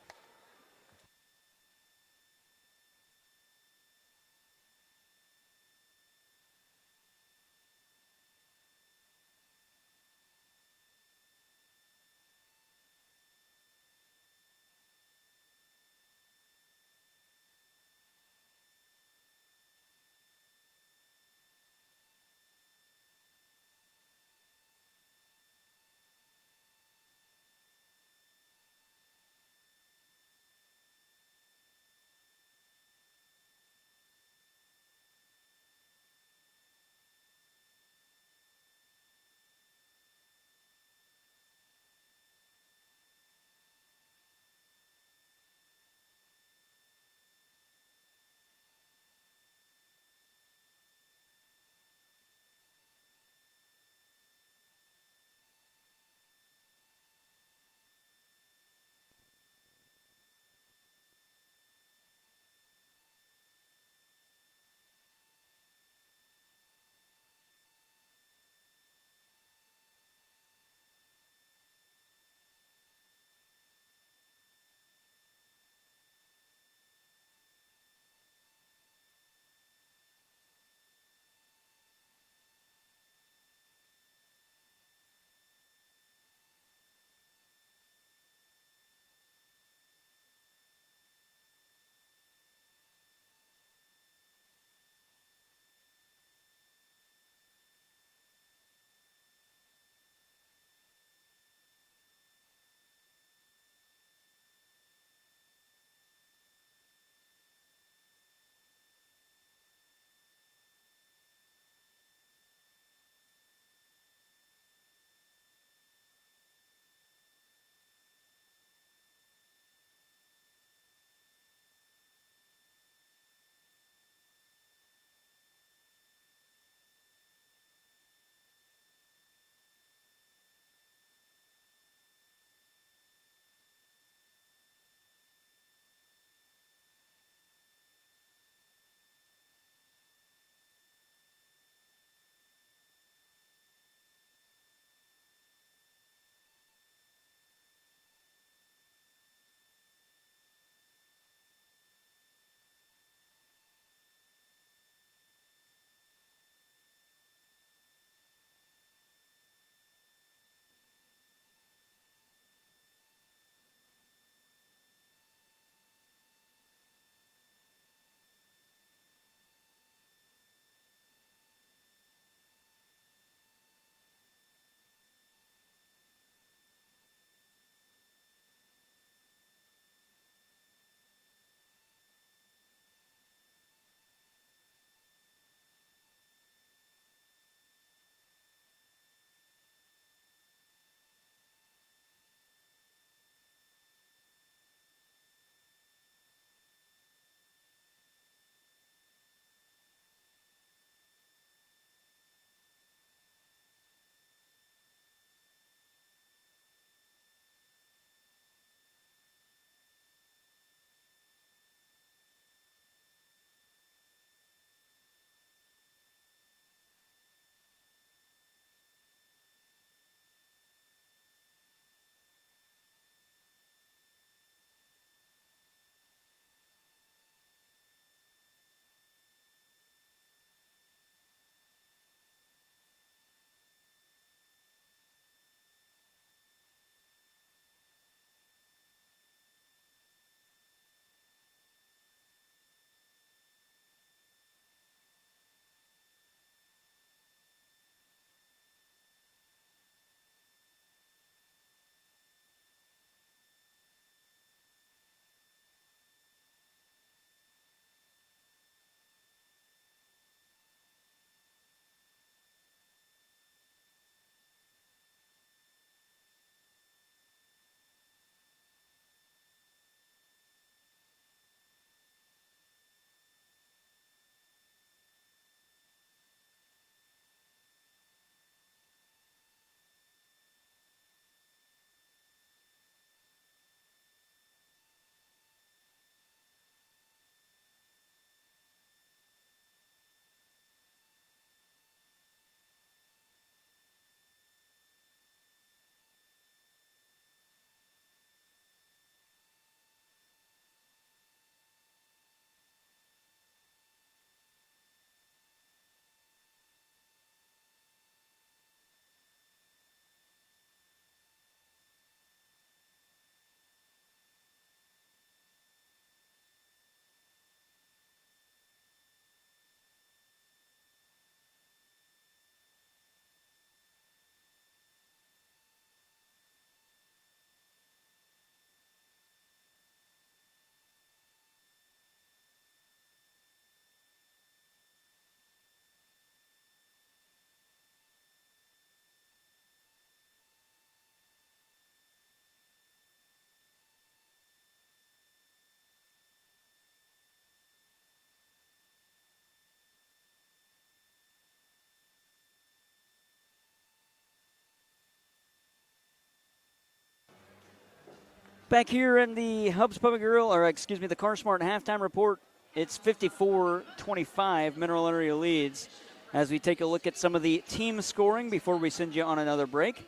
Back here in the Hubs Pub and Grill, the Car Smart halftime report, it's 54-25, Mineral Area leads. As we take a look at some of the team scoring before we send you on another break.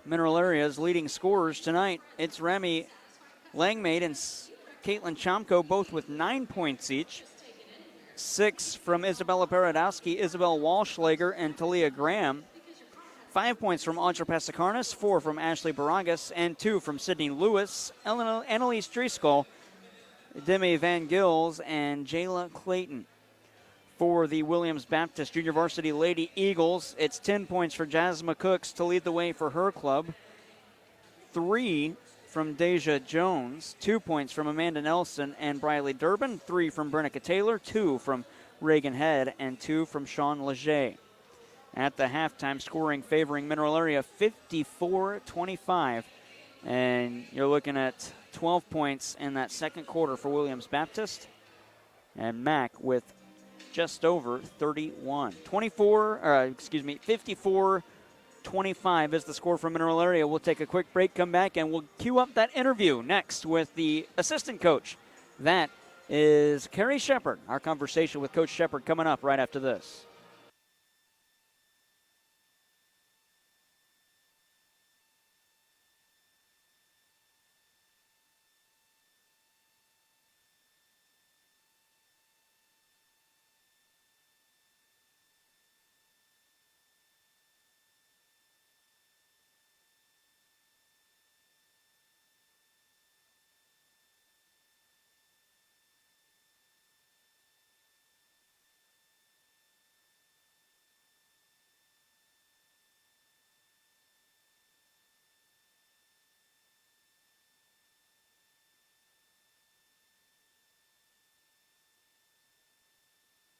Mineral Area's leading scorers tonight, it's Remy Langmaid and Caitlin Chomko, both with 9 points each. 6 from Isabella Paradowski, Isabel Walschlager, and Talia Graham. 5 points from Audra Pasakarnas, 4 from Ashley Baragas, and 2 from Sydney Lewis, Annalise Driscoll, Demi Van Gills, and Jayla Clayton. For the Williams Baptist Junior Varsity Lady Eagles, it's 10 points for Jasmine Cooks to lead the way for her club. 3 from Deja Jones, 2 points from Amanda Nelson and Briley Durbin, 3 from Brenica Taylor, 2 from Reagan Head, and 2 from Sean Leger. At the halftime, scoring favoring Mineral Area 54-25. And you're looking at 12 points in that second quarter for Williams Baptist. And Mac with just over 31. 54-25 is the score for Mineral Area. We'll take a quick break, come back, and we'll cue up that interview next with the assistant coach. That is Carrie Shepard. Our conversation with Coach Shepard coming up right after this.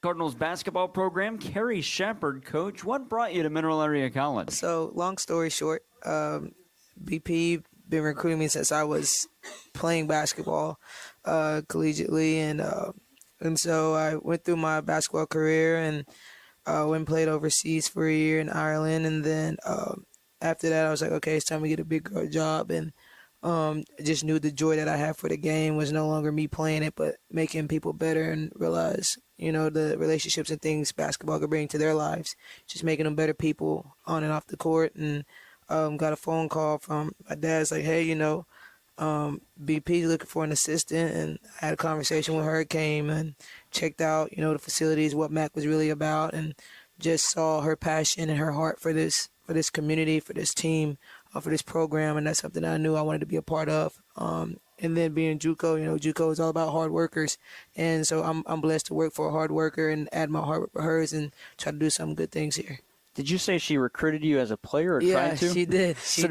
Cardinals basketball program, Carrie Shepard, Coach. What brought you to Mineral Area College? So, long story short, BP been recruiting me since I was playing basketball collegiately, and so I went through my basketball career and went and played overseas for a year in Ireland, and then after that I was like, okay, it's time to get a big girl job, and I just knew the joy that I had for the game was no longer me playing it, but making people better and realize, the relationships and things basketball could bring to their lives, just making them better people on and off the court. And got a phone call from my dad's like, hey, BP's looking for an assistant, and I had a conversation with her, came and checked out, the facilities, what MAC was really about, and just saw her passion and her heart for this community, for this team, for this program, and that's something that I knew I wanted to be a part of. And then being JUCO, JUCO is all about hard workers, and so I'm blessed to work for a hard worker and add my heart with hers and try to do some good things here. Did you say she recruited you as a player or tried to? Yeah, she did. She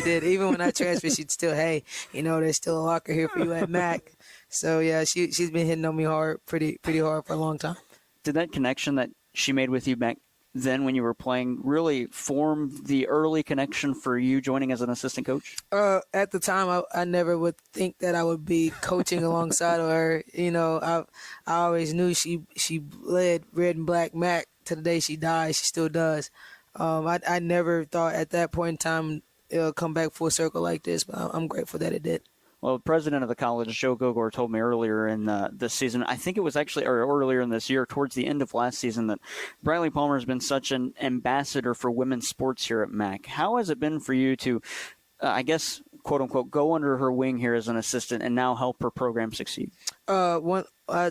did. Even when I transferred, she'd still, hey, there's still a locker here for you at MAC. So yeah, she's been hitting on me hard, pretty hard for a long time. Did that connection that she made with you back then when you were playing really form the early connection for you joining as an assistant coach? At the time, I never would think that I would be coaching alongside of her. I always knew she led Red and Black MAC to the day she died. She still does. I never thought at that point in time it'll come back full circle like this, but I'm grateful that it did. Well, the president of the college, Joe Gogor, told me earlier in this season, I think it was actually earlier in this year, towards the end of last season, that Briley Palmer has been such an ambassador for women's sports here at MAC. How has it been for you to, quote-unquote, go under her wing here as an assistant and now help her program succeed? I'll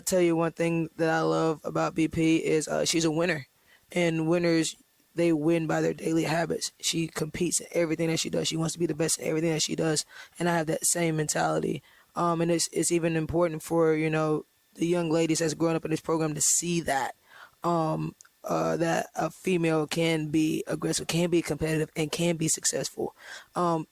tell you one thing that I love about BP is she's a winner, and winners, they win by their daily habits. She competes in everything that she does. She wants to be the best in everything that she does, and I have that same mentality. And it's even important for the young ladies that's growing up in this program to see that that a female can be aggressive, can be competitive, and can be successful,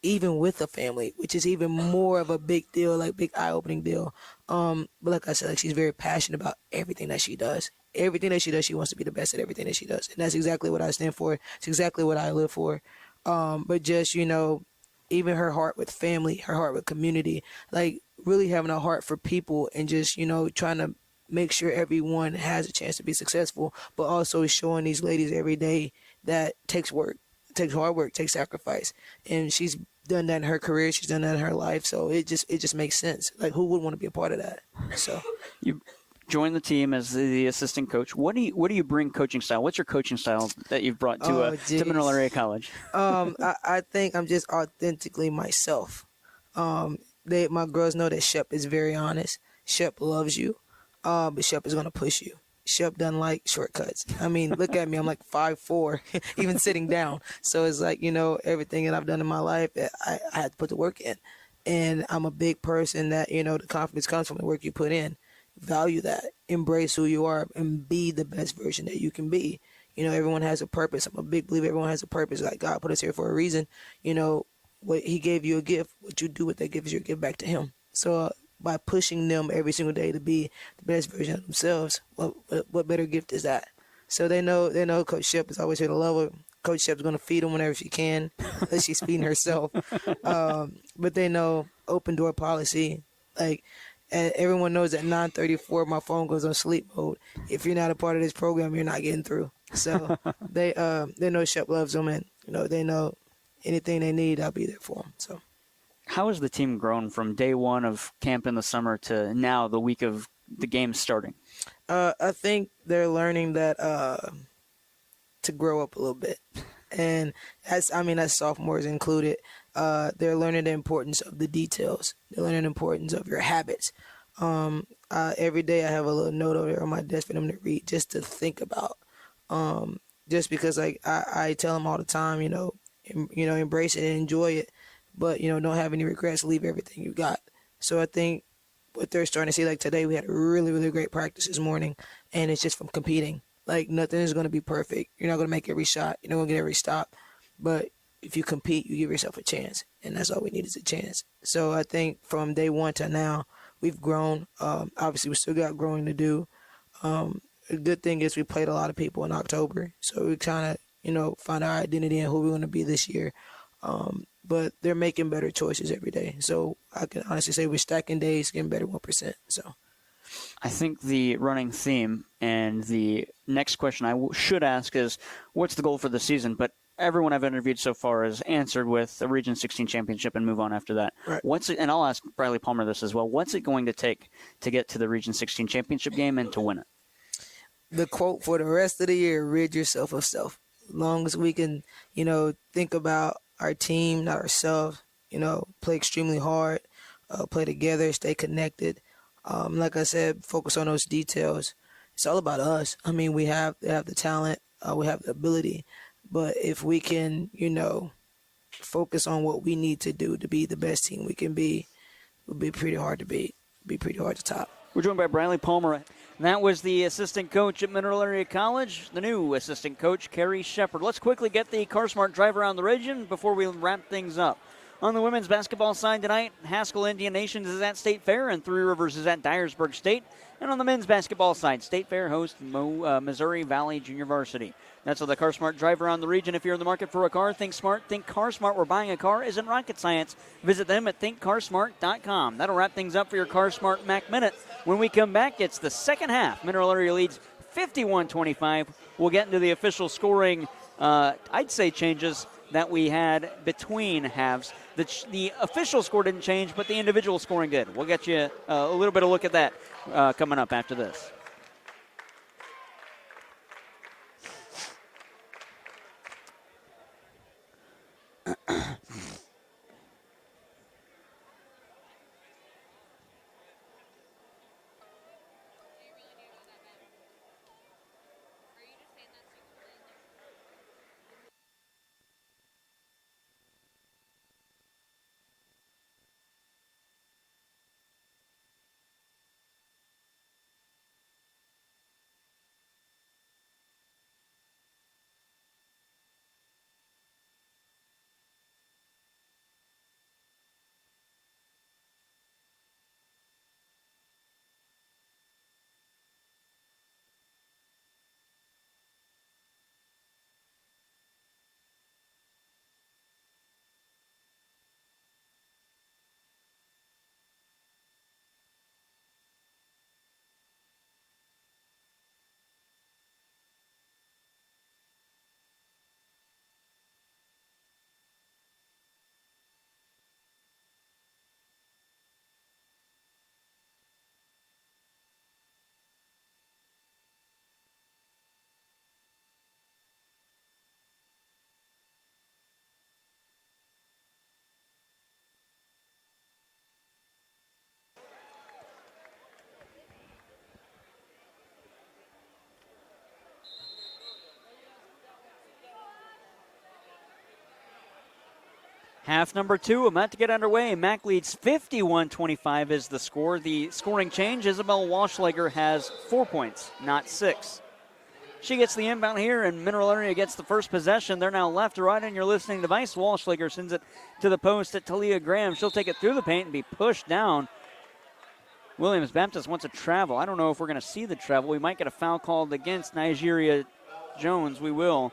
even with a family, which is even more of a big deal, like big eye-opening deal. But like I said, she's very passionate about everything that she does. Everything that she does, she wants to be the best at everything that she does. And that's exactly what I stand for. It's exactly what I live for. But just, even her heart with family, her heart with community, like really having a heart for people and just, trying to make sure everyone has a chance to be successful, but also showing these ladies every day that takes work. It takes hard work, it takes sacrifice, and she's done that in her career. She's done that in her life, so it just makes sense. Like, who would want to be a part of that? So You joined the team as the assistant coach. What do you bring coaching style? What's your coaching style that you've brought to Mineral Area College? I think I'm just authentically myself. My girls know that Shep is very honest. Shep loves you, but Shep is gonna push you. Shep doesn't like shortcuts. I mean, look at me. I'm like 5'4", even sitting down. So it's like, everything that I've done in my life, I had to put the work in. And I'm a big person that, the confidence comes from the work you put in. Value that. Embrace who you are and be the best version that you can be. Everyone has a purpose. I'm a big believer everyone has a purpose. Like, God put us here for a reason. What He gave you a gift. What you do with that gift is your gift back to Him. So by pushing them every single day to be the best version of themselves, what better gift is that? So they know Coach Shep is always here to love her. Coach Shep's going to feed them whenever she can, unless she's feeding herself. But they know open door policy. Like, and everyone knows at 9:34 my phone goes on sleep mode. If you're not a part of this program, you're not getting through. So they know Shep loves them, and they know anything they need, I'll be there for them. So. How has the team grown from day one of camp in the summer to now, the week of the game starting? I think they're learning that to grow up a little bit, and as sophomores included, they're learning the importance of the details. They're learning the importance of your habits. Every day I have a little note over there on my desk for them to read, just to think about. Just because, like, I tell them all the time, embrace it and enjoy it. But, don't have any regrets. Leave everything you got. So I think what they're starting to see, like today, we had a really, really great practice this morning, and it's just from competing. Like, nothing is going to be perfect. You're not going to make every shot. You're not going to get every stop. But if you compete, you give yourself a chance, and that's all we need is a chance. So I think from day one to now, we've grown. Obviously, we still got growing to do. The good thing is we played a lot of people in October, so we kind of, find our identity and who we're going to be this year. But they're making better choices every day. So I can honestly say we're stacking days, getting better 1%. So I think the running theme and the next question I should ask is, what's the goal for the season? But everyone I've interviewed so far has answered with a Region 16 championship and move on after that. Right. And I'll ask Bradley Palmer this as well. What's it going to take to get to the Region 16 championship game and to win it? The quote for the rest of the year: rid yourself of self. As long as we can, think about our team, not ourselves, play extremely hard, play together, stay connected. Like I said, focus on those details. It's all about us. I mean, they have the talent, we have the ability, but if we can, focus on what we need to do to be the best team we can be, it'll be pretty hard to beat. Be pretty hard to top. We're joined by Bradley Palmer. That was the assistant coach at Mineral Area College, the new assistant coach, Carrie Shepard. Let's quickly get the CarSmart drive around the region before we wrap things up. On the women's basketball side tonight, Haskell Indian Nations is at State Fair and Three Rivers is at Dyersburg State. And on the men's basketball side, State Fair hosts Missouri Valley Junior Varsity. That's the CarSmart drive around the region. If you're in the market for a car, think smart, think CarSmart, where buying a car isn't rocket science. Visit them at thinkcarsmart.com. That'll wrap things up for your CarSmart Mac Minute. When we come back, it's the second half. Mineral Area leads 51-25. We'll get into the official scoring, I'd say, changes that we had between halves. The official score didn't change, but the individual scoring did. We'll get you a little bit of a look at that coming up after this. Half number 2 about to get underway. Mac leads 51-25 is the score. The scoring change, Isabel Walschlager has 4 points, not 6. She gets the inbound here, and Mineral Area gets the first possession. They're now left to right on your listening device. Walschlager sends it to the post at Talia Graham. She'll take it through the paint and be pushed down. Williams Baptist wants to travel. I don't know if we're going to see the travel. We might get a foul called against Nigeria Jones. We will.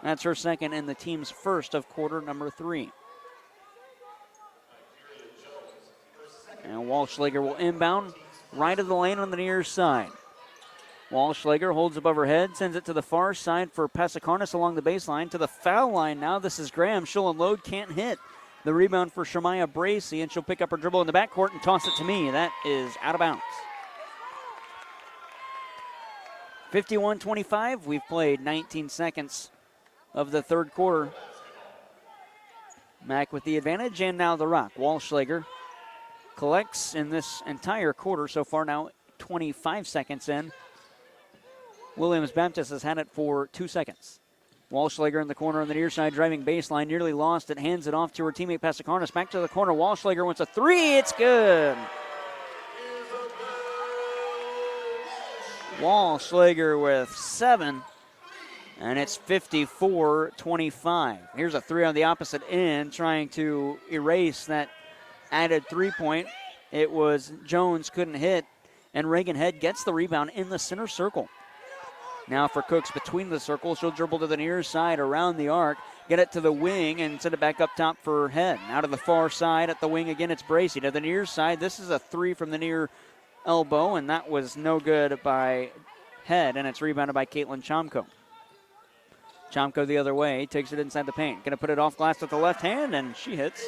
That's her second and the team's first of quarter number 3. And Walschlager will inbound right of the lane on the near side. Walschlager holds above her head, sends it to the far side for Pasikarnas along the baseline. To the foul line now, this is Graham. She'll unload, can't hit. The rebound for Shemaya Bracey, and she'll pick up her dribble in the backcourt and toss it to me. That is out of bounds. 51-25. We've played 19 seconds of the third quarter. Mac with the advantage, and now the Rock. Walschlager collects in this entire quarter so far, now 25 seconds in. Williams Baptist has had it for 2 seconds. Walschlager in the corner on the near side, driving baseline, nearly lost it, hands it off to her teammate Pasikarnas. Back to the corner, Walschlager wants a 3, it's good. Walschlager with 7, and it's 54-25. Here's a 3 on the opposite end, trying to erase that added 3-point. It was Jones, couldn't hit, and Reagan Head gets the rebound in the center circle. Now for Cooks between the circles, she'll dribble to the near side around the arc, get it to the wing, and send it back up top for Head. Now to the far side at the wing again, it's Bracey. To the near side, this is a 3 from the near elbow, and that was no good by Head, and it's rebounded by Caitlin Chomko. Chomko the other way, takes it inside the paint. Going to put it off glass with the left hand, and she hits.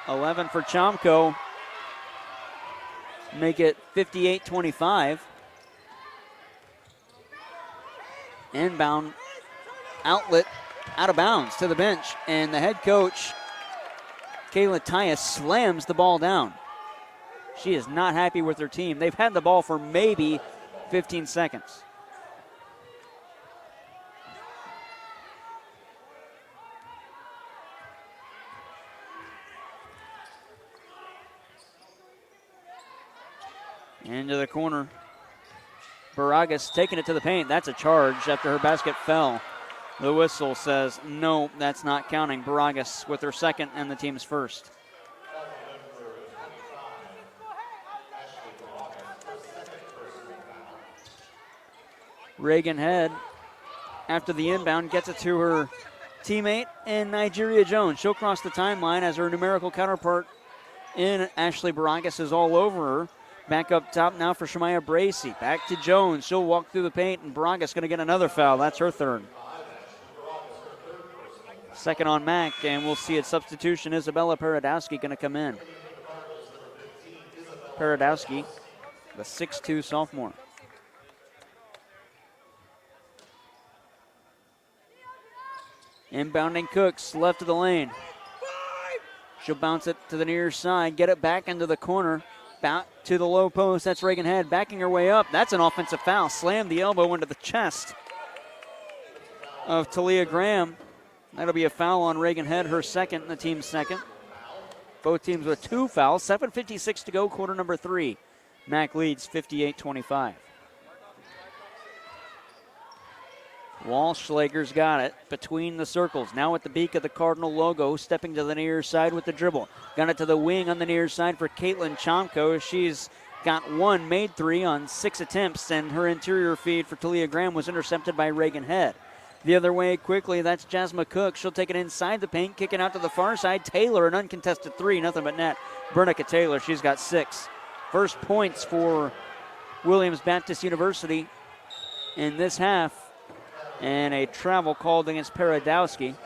11 for Chomko. Make it 58-25. Inbound outlet out of bounds to the bench, and the head coach, Kayla Tyus, slams the ball down. She is not happy with her team. They've had the ball for maybe 15 seconds. Into the corner. Baragas taking it to the paint. That's a charge after her basket fell. The whistle says, no, that's not counting. Baragas with her second and the team's first. Reagan Head, after the inbound, gets it to her teammate in Nigeria Jones. She'll cross the timeline as her numerical counterpart in Ashley Baragas is all over her. Back up top now for Shemaya Bracey. Back to Jones. She'll walk through the paint, and Baragas going to get another foul. That's her third. Second on Mac, and we'll see a substitution. Isabella Paradowski going to come in. Paradowski, the 6'2 sophomore. Inbounding Cooks, left of the lane. She'll bounce it to the near side, get it back into the corner. Back to the low post. That's Reagan Head backing her way up. That's an offensive foul. Slammed the elbow into the chest of Talia Graham. That'll be a foul on Reagan Head, her second and the team's second. Both teams with 2 fouls. 7:56 to go, quarter number 3. Mac leads 58-25. Walschlager's got it between the circles. Now at the beak of the Cardinal logo, stepping to the near side with the dribble. Got it to the wing on the near side for Caitlin Chomko. She's got 1 made 3 on 6 attempts, and her interior feed for Talia Graham was intercepted by Reagan Head. The other way quickly, that's Jasmine Cook. She'll take it inside the paint, kicking out to the far side. Taylor, an uncontested 3, nothing but net. Bernica Taylor, she's got 6. First points for Williams Baptist University in this half. And a travel called against Paradowski.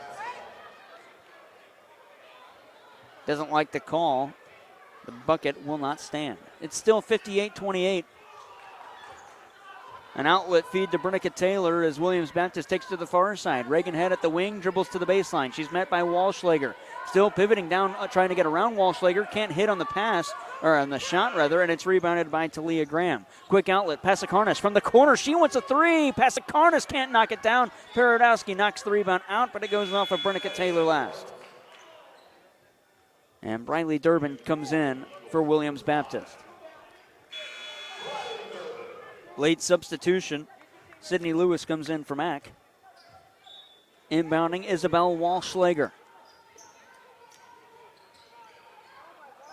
Doesn't like the call. The bucket will not stand. It's still 58-28. An outlet feed to Bernica Taylor as Williams Baptist takes to the far side. Reagan Head at the wing, dribbles to the baseline. She's met by Walschlager. Still pivoting down, trying to get around Walschlager. Can't hit on the pass, or on the shot rather, and it's rebounded by Talia Graham. Quick outlet, Pasikarnas from the corner. She wants a three. Pasikarnas can't knock it down. Paradowski knocks the rebound out, but it goes off of Bernica Taylor last. And Briley Durbin comes in for Williams Baptist. Late substitution. Sydney Lewis comes in for Mack. Inbounding Isabel Walschlager.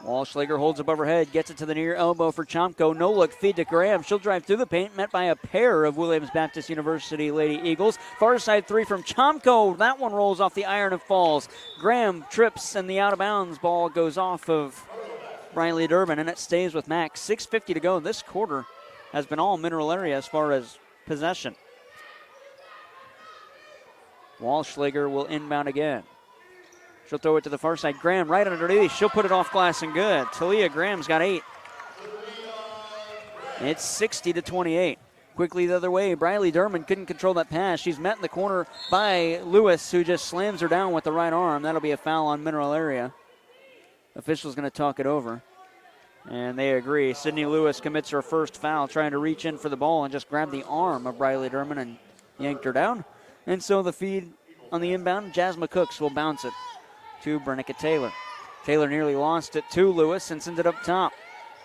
Walschlager holds above her head, gets it to the near elbow for Chomko. No look feed to Graham. She'll drive through the paint, met by a pair of Williams Baptist University Lady Eagles. Far side three from Chomko. That one rolls off the iron and falls. Graham trips, and the out of bounds ball goes off of Briley Durbin, and it stays with Mack. 6:50 to go. This quarter has been all Mineral area as far as possession. Walschlager will inbound again. She'll throw it to the far side. Graham right underneath. She'll put it off glass and good. Talia Graham's got 8. It's 60-28. Quickly the other way. Briley Durbin couldn't control that pass. She's met in the corner by Lewis, who just slams her down with the right arm. That'll be a foul on Mineral area. Official's going to talk it over. And they agree. Sydney Lewis commits her first foul, trying to reach in for the ball and just grab the arm of Briley Durbin and yanked her down. And so the feed on the inbound, Jasmine Cooks will bounce it to Bernica Taylor. Taylor nearly lost it to Lewis and sent it up top.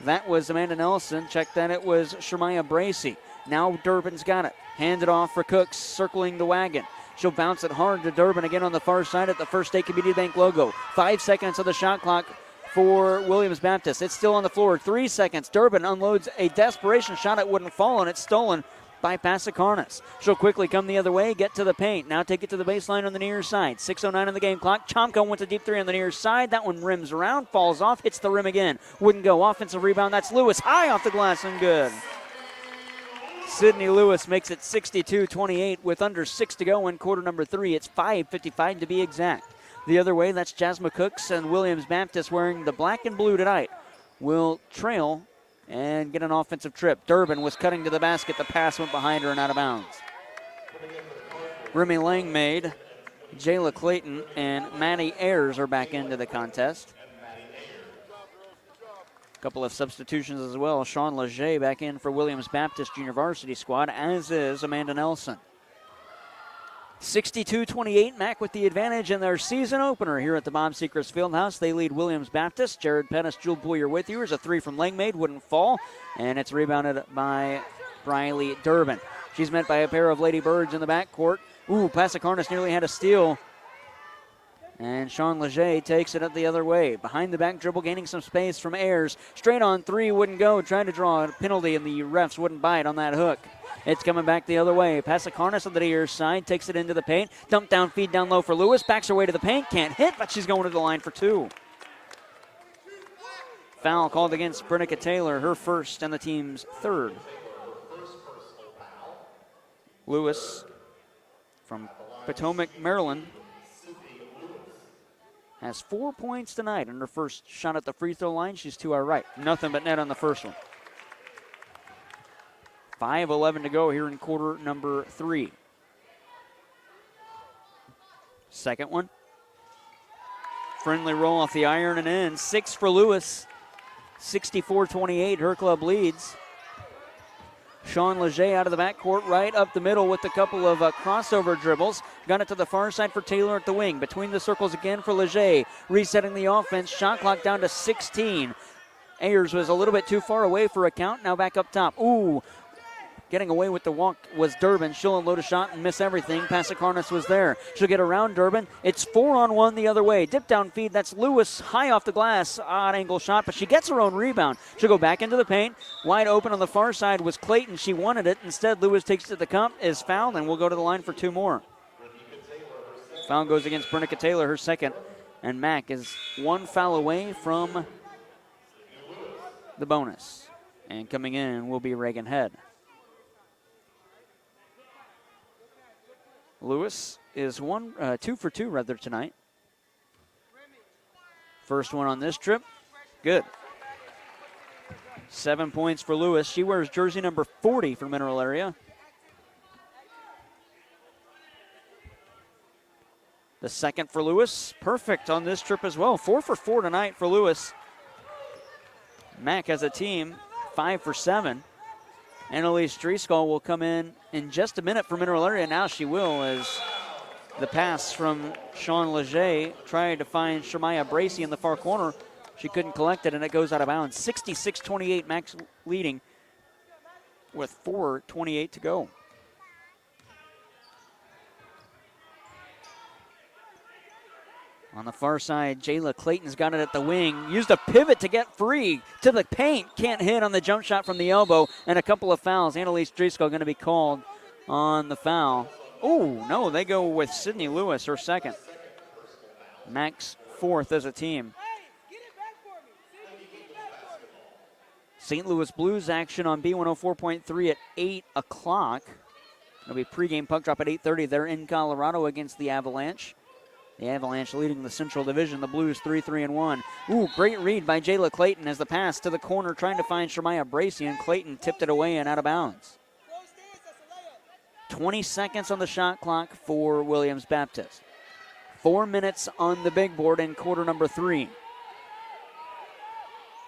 That was Amanda Nelson. Check that, it was Shermaya Bracey. Now Durbin's got it. Hand it off for Cooks, circling the wagon. She'll bounce it hard to Durbin again on the far side at the First State Community Bank logo. 5 seconds of the shot clock for Williams Baptist. It's still on the floor. 3 seconds. Durbin unloads a desperation shot. It wouldn't fall, and it's stolen by Pasikarnas. She'll quickly come the other way, get to the paint. Now take it to the baseline on the near side. 6:09 on the game clock. Chomko wants a deep three on the near side. That one rims around, falls off, hits the rim again. Wouldn't go. Offensive rebound. That's Lewis. High off the glass and good. Sydney Lewis makes it 62-28 with under 6 to go in quarter number 3. It's 5:55 to be exact. The other way, that's Jasmine Cooks, and Williams Baptist wearing the black and blue tonight will trail and get an offensive trip. Durbin was cutting to the basket. The pass went behind her and out of bounds. Remy Langmaid, Jayla Clayton, and Maddie Ayers are back into the contest. A couple of substitutions as well. Sean Leger back in for Williams Baptist Junior Varsity squad, as is Amanda Nelson. 62-28, Mack with the advantage in their season opener here at the Bob Sechrist Fieldhouse. They lead Williams Baptist. Jared Pettis, Jewel Boyer with you. Here's a three from Langmaid, wouldn't fall, and it's rebounded by Briley Durbin. She's met by a pair of Lady Birds in the backcourt. Ooh, Pasikarnas nearly had a steal. And Sean Leger takes it up the other way. Behind the back dribble, gaining some space from Ayers. Straight on three, wouldn't go. Trying to draw a penalty, and the refs wouldn't bite on that hook. It's coming back the other way. Pasikarnas on the near side, takes it into the paint. Dump down, feed down low for Lewis. Backs her way to the paint, can't hit, but she's going to the line for 2. Foul called against Bernica Taylor, her first and the team's 3rd. Lewis from Potomac, Maryland, has 4 points tonight on her first shot at the free throw line. She's to our right. Nothing but net on the first one. 5:11 to go here in quarter number 3. Second one. Friendly roll off the iron and in. 6 for Lewis. 64-28, her club leads. Sean Leger out of the backcourt, right up the middle with a couple of crossover dribbles. Got it to the far side for Taylor at the wing. Between the circles again for Leger. Resetting the offense. Shot clock down to 16. Ayers was a little bit too far away for a count. Now back up top. Ooh. Getting away with the walk was Durbin. She'll unload a shot and miss everything. Pasikarnas was there. She'll get around Durbin. It's 4-on-1 the other way. Dip down feed. That's Lewis high off the glass. Odd angle shot, but she gets her own rebound. She'll go back into the paint. Wide open on the far side was Clayton. She wanted it. Instead, Lewis takes it to the cup, is fouled, and will go to the line for 2 more. Foul goes against Bernica Taylor, her second. And Mack is 1 foul away from the bonus. And coming in will be Reagan Head. Lewis is 2 for 2 rather tonight. First one on this trip. Good. 7 points for Lewis. She wears jersey number 40 for Mineral Area. The second for Lewis. Perfect on this trip as well. 4 for 4 tonight for Lewis. Mac as a team, 5 for 7. Annalise Driscoll will come in just a minute for Mineral Area. Now she will, as the pass from Sean Leger trying to find Shemaya Bracey in the far corner. She couldn't collect it, and it goes out of bounds. 66-28, Mac's leading with 4:28 to go. On the far side, Jayla Clayton's got it at the wing. Used a pivot to get free to the paint. Can't hit on the jump shot from the elbow. And a couple of fouls. Annalise Driscoll going to be called on the foul. Oh, no, they go with Sydney Lewis, her second. Mac's fourth as a team. St. Louis Blues action on B104.3 at 8 o'clock. It'll be pregame puck drop at 8:30. They're in Colorado against the Avalanche. The Avalanche leading the Central Division. The Blues 3-3-1. Ooh, great read by Jayla Clayton as the pass to the corner trying to find Shemaya Bracey, and Clayton tipped it away and out of bounds. 20 seconds on the shot clock for Williams Baptist. 4 minutes on the big board in quarter number 3.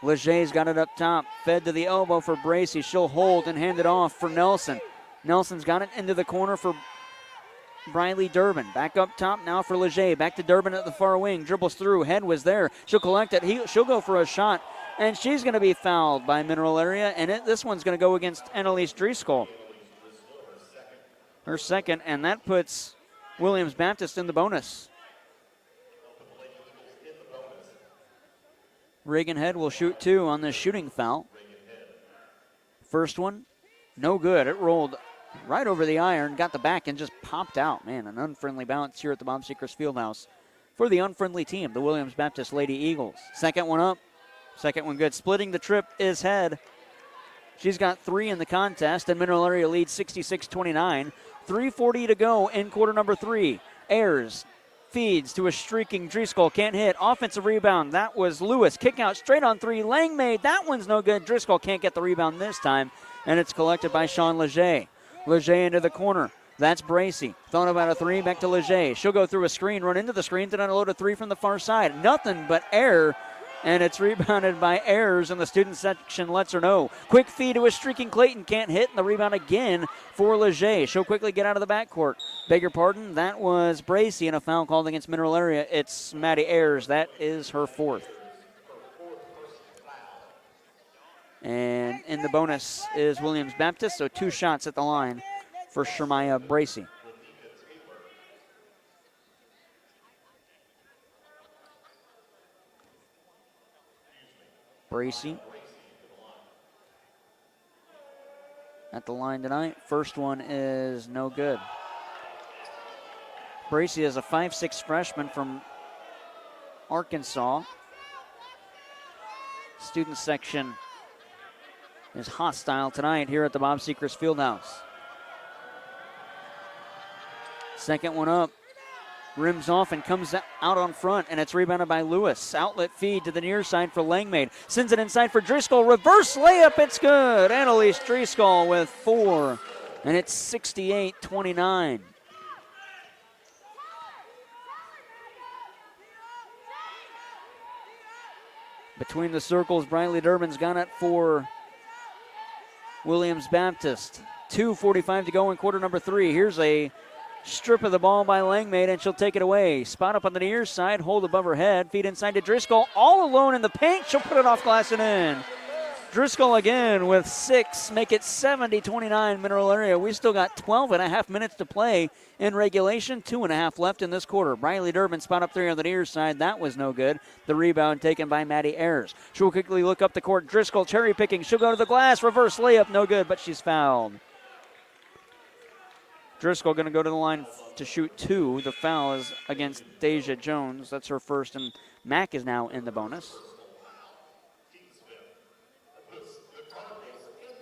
Leger's got it up top. Fed to the elbow for Bracey. She'll hold and hand it off for Nelson. Nelson's got it into the corner for Briley Durbin. Back up top now for Leger. Back to Durbin at the far wing. Dribbles through. Head was there. She'll collect it. She'll go for a shot. And she's going to be fouled by Mineral Area. And this one's going to go against Annalise Driscoll. Her second. And that puts Williams Baptist in the bonus. Reagan Head will shoot 2 on this shooting foul. First one, no good. It rolled right over the iron, got the back, and just popped out. Man, an unfriendly bounce here at the Bob Seekers Fieldhouse for the unfriendly team, the Williams Baptist Lady Eagles. Second one up, second one good. Splitting the trip is Head. She's got 3 in the contest, and Mineral Area leads 66-29. 3:40 to go in quarter number 3. Ayers feeds to a streaking Driscoll. Can't hit. Offensive rebound. That was Lewis. Kick out straight on 3. Lang made. That one's no good. Driscoll can't get the rebound this time, and it's collected by Sean Leger. Leger into the corner. That's Bracey. Thought about a 3. Back to Leger. She'll go through a screen, run into the screen, then unload a 3 from the far side. Nothing but error, and it's rebounded by Ayers, and the student section lets her know. Quick feed to a streaking Clayton. Can't hit, and the rebound again for Leger. She'll quickly get out of the backcourt. Beg your pardon, that was Bracey, and a foul called against Mineral Area. It's Maddie Ayers. That is her 4th. And in the bonus is Williams Baptist, so 2 shots at the line for Shemaya Bracey. Bracey at the line tonight. First one is no good. Bracey is a 5'6" freshman from Arkansas. Student section is hostile tonight here at the Bob Seekers Fieldhouse. Second one up. Rims off and comes out on front, and it's rebounded by Lewis. Outlet feed to the near side for Langmaid. Sends it inside for Driscoll. Reverse layup, it's good. Annalise Driscoll with 4, and it's 68-29. Between the circles, Briley Durbin's got it for Williams Baptist. 2:45 to go in quarter number 3. Here's a strip of the ball by Langmaid, and she'll take it away. Spot up on the near side, hold above her head, feed inside to Driscoll, all alone in the paint. She'll put it off glass and in. Driscoll again with 6, make it 70-29 Mineral Area. We still got 12 and a half minutes to play in regulation, 2.5 left in this quarter. Briley Durbin spot up 3 on the near side. That was no good. The rebound taken by Maddie Ayers. She'll quickly look up the court. Driscoll cherry picking. She'll go to the glass. Reverse layup, no good, but she's fouled. Driscoll going to go to the line to shoot 2. The foul is against Deja Jones. That's her first, and Mack is now in the bonus.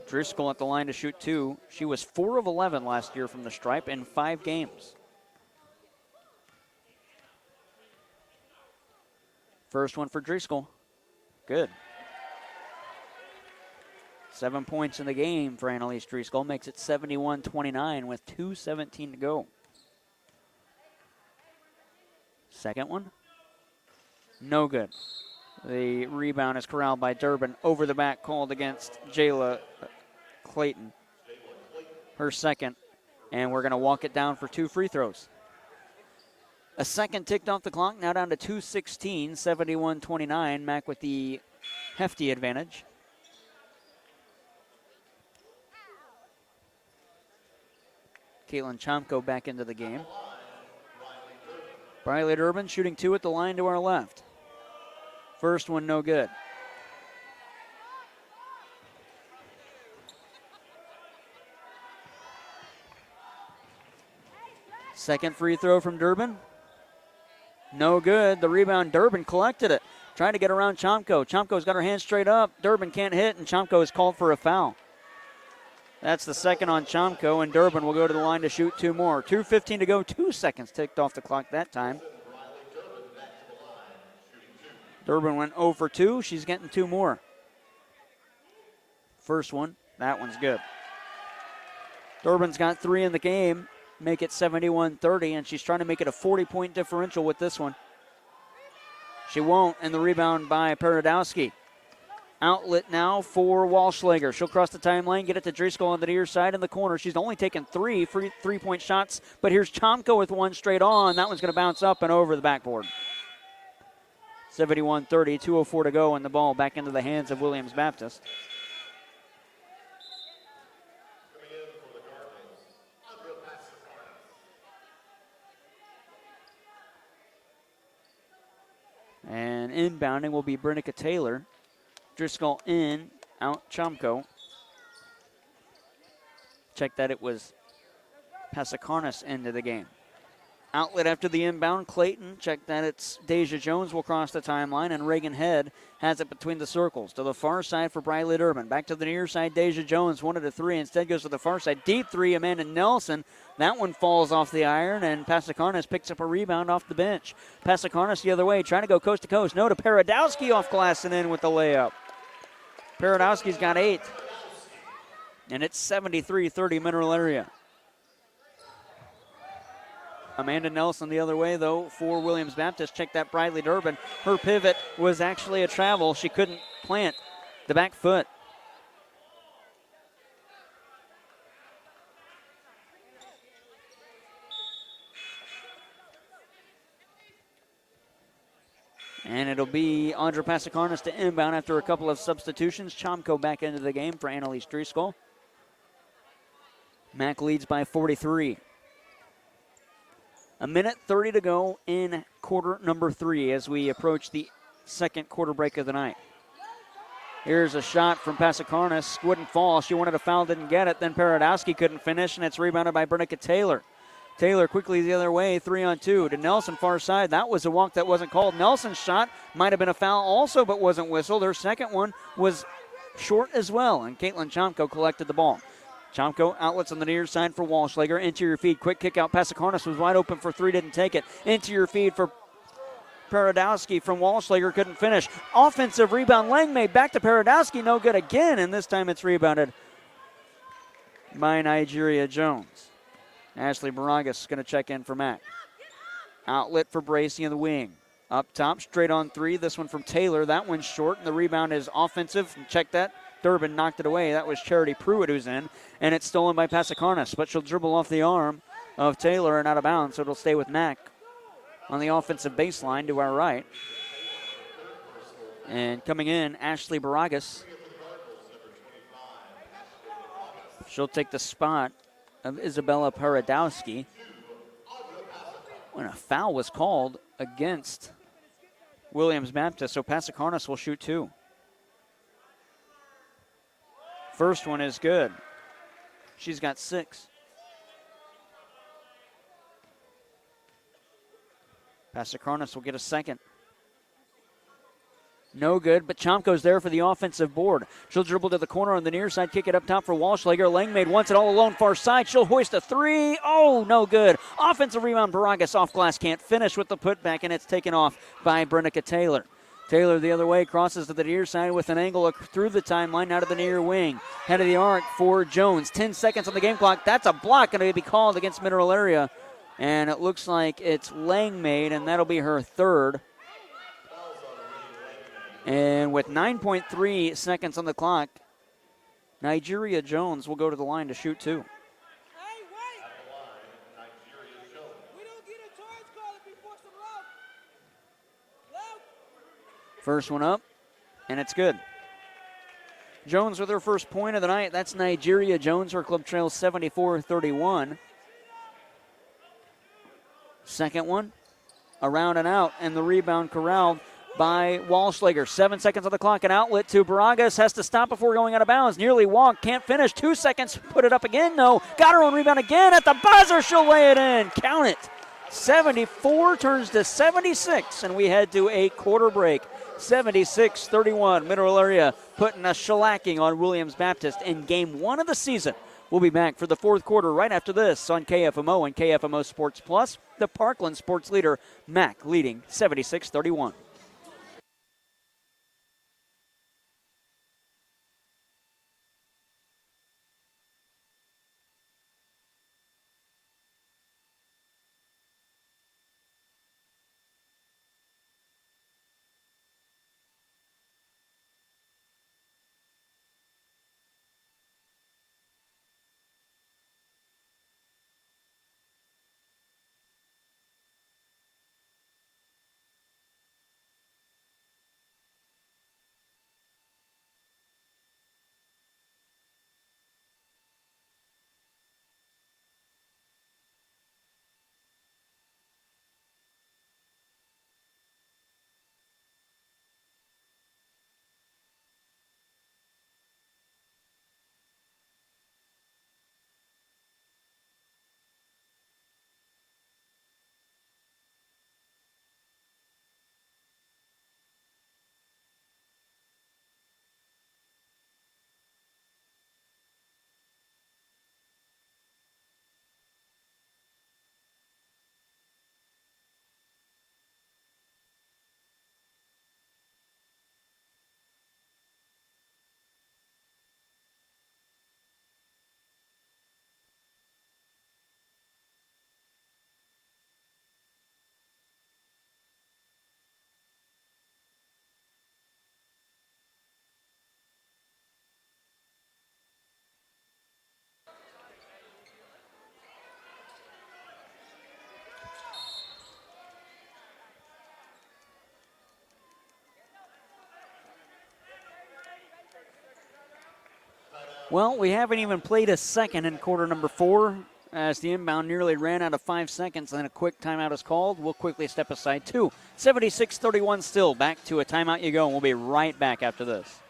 Driscoll at the line to shoot 2. She was 4 of 11 last year from the stripe in 5 games. First one for Driscoll. Good. 7 points in the game for Annalise Driscoll. Makes it 71-29 with 2:17 to go. Second one. No good. The rebound is corralled by Durbin. Over the back called against Jayla Clayton. Her second. And we're going to walk it down for 2 free throws. A second ticked off the clock. Now down to 2:16, 71-29. Mac with the hefty advantage. Caitlin Chomko back into the game. Briley Durbin shooting 2 at the line to our left. First one no good. Second free throw from Durbin. No good. The rebound, Durbin collected it. Trying to get around Chomko. Chomko's got her hand straight up. Durbin can't hit, and Chomko is called for a foul. That's the second on Chomko, and Durbin will go to the line to shoot 2 more. 2:15 to go, 2 seconds ticked off the clock that time. Durbin went 0 for 2. She's getting 2 more. First one, that one's good. Durbin's got 3 in the game, make it 71-30, and she's trying to make it a 40-point differential with this one. She won't, and the rebound by Paradowski. Outlet now for Walschlager. She'll cross the timeline, get it to Driscoll on the near side in the corner. She's only taken 3 free three-point shots, but here's Chomko with one straight on. That one's going to bounce up and over the backboard. 71-30, 2:04 to go, and the ball back into the hands of Williams Baptist. And inbounding will be Brinica Taylor. Driscoll in, out Chomko. Check that it was Pasikarnas into the game. Outlet after the inbound, Clayton. Check that it's Deja Jones will cross the timeline, and Reagan Head has it between the circles. To the far side for Briley Durbin. Back to the near side, Deja Jones wanted a 3, instead goes to the far side. Deep 3, Amanda Nelson. That one falls off the iron, and Pasikarnas picks up a rebound off the bench. Pasikarnas the other way, trying to go coast to coast. No, to Paradowski off glass and in with the layup. Paradowski's got 8. And it's 73-30 Mineral Area. Amanda Nelson the other way, though, for Williams Baptist. Check that Briley Durbin. Her pivot was actually a travel. She couldn't plant the back foot. And it'll be Audra Pasikarnas to inbound after a couple of substitutions. Chomko back into the game for Annalise Driscoll. Mac leads by 43. A minute 30 to go in quarter number 3 as we approach the second quarter break of the night. Here's a shot from Pasikarnas. Wouldn't fall. She wanted a foul, didn't get it. Then Paradowski couldn't finish, and it's rebounded by Brinica Taylor. Taylor quickly the other way, 3-on-2 to Nelson, far side. That was a walk that wasn't called. Nelson's shot might have been a foul also, but wasn't whistled. Her second one was short as well, and Caitlin Chomko collected the ball. Chomko outlets on the near side for Walschlager. Interior feed, quick kick out. Pasikarnas was wide open for 3, didn't take it. Interior feed for Paradowski from Walschlager, couldn't finish. Offensive rebound, Langmaid back to Paradowski, no good again, and this time it's rebounded by Nigeria Jones. Ashley Baragas is going to check in for Mac. Outlet for Bracey in the wing. Up top, straight on 3. This one from Taylor. That one's short, and the rebound is offensive. Check that. Durbin knocked it away. That was Charity Pruitt who's in, and it's stolen by Pasikarnas, but she'll dribble off the arm of Taylor and out of bounds, so it'll stay with Mac on the offensive baseline to our right. And coming in, Ashley Baragas. She'll take the spot of Isabella Paradowski when a foul was called against Williams Baptist, so Pasikarnas will shoot 2. First one is good. She's got 6. Pasikarnas will get a second. No good, but Chomko's there for the offensive board. She'll dribble to the corner on the near side, kick it up top for Walschlager. Langmaid wants it all alone, far side. She'll hoist a 3. Oh, no good. Offensive rebound, Baragas off glass, can't finish with the putback, and it's taken off by Brinica Taylor. Taylor the other way, crosses to the near side with an angle through the timeline, out of the near wing. Head of the arc for Jones. 10 seconds on the game clock. That's a block going to be called against Mineral Area. And it looks like it's Langmaid, and that'll be her third. And with 9.3 seconds on the clock, Nigeria Jones will go to the line to shoot two. First one up, and it's good. Jones with her first point of the night. That's Nigeria Jones. Her club trails 74-31. Second one, around and out, and the rebound corralled by Walschlager. 7 seconds on the clock, an outlet to Baragas. Has to stop before going out of bounds. Nearly walked, can't finish. 2 seconds, put it up again. No, got her own rebound again at the buzzer. She'll lay it in. Count it. 74 turns to 76, and we head to a quarter break. 76-31. Mineral Area putting a shellacking on Williams Baptist in game one of the season. We'll be back for the fourth quarter right after this on KFMO and KFMO Sports Plus. The Parkland sports leader, Mac, leading 76-31. Well, we haven't even played a second in quarter number 4 as the inbound nearly ran out of 5 seconds, and then a quick timeout is called. We'll quickly step aside too. 76-31 still. Back to a timeout you go, and we'll be right back after this.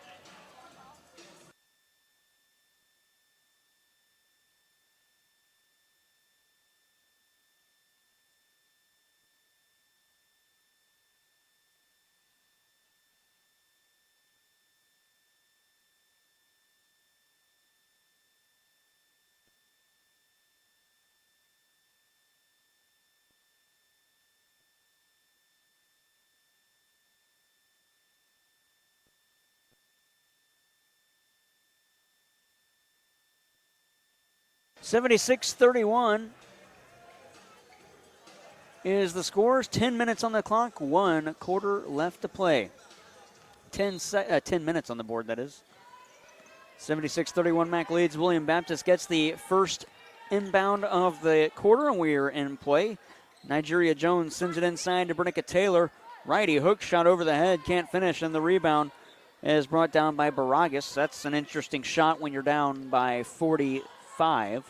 (76-31) is the scores. 10 minutes on the clock, 1 quarter left to play. 10 minutes on the board, that is. 76-31, Mac leads. William Baptist gets the first inbound of the quarter, and we are in play. Nigeria Jones sends it inside to Bernica Taylor. Righty hook shot over the head, can't finish, and the rebound is brought down by Baragas. That's an interesting shot when you're down by 45.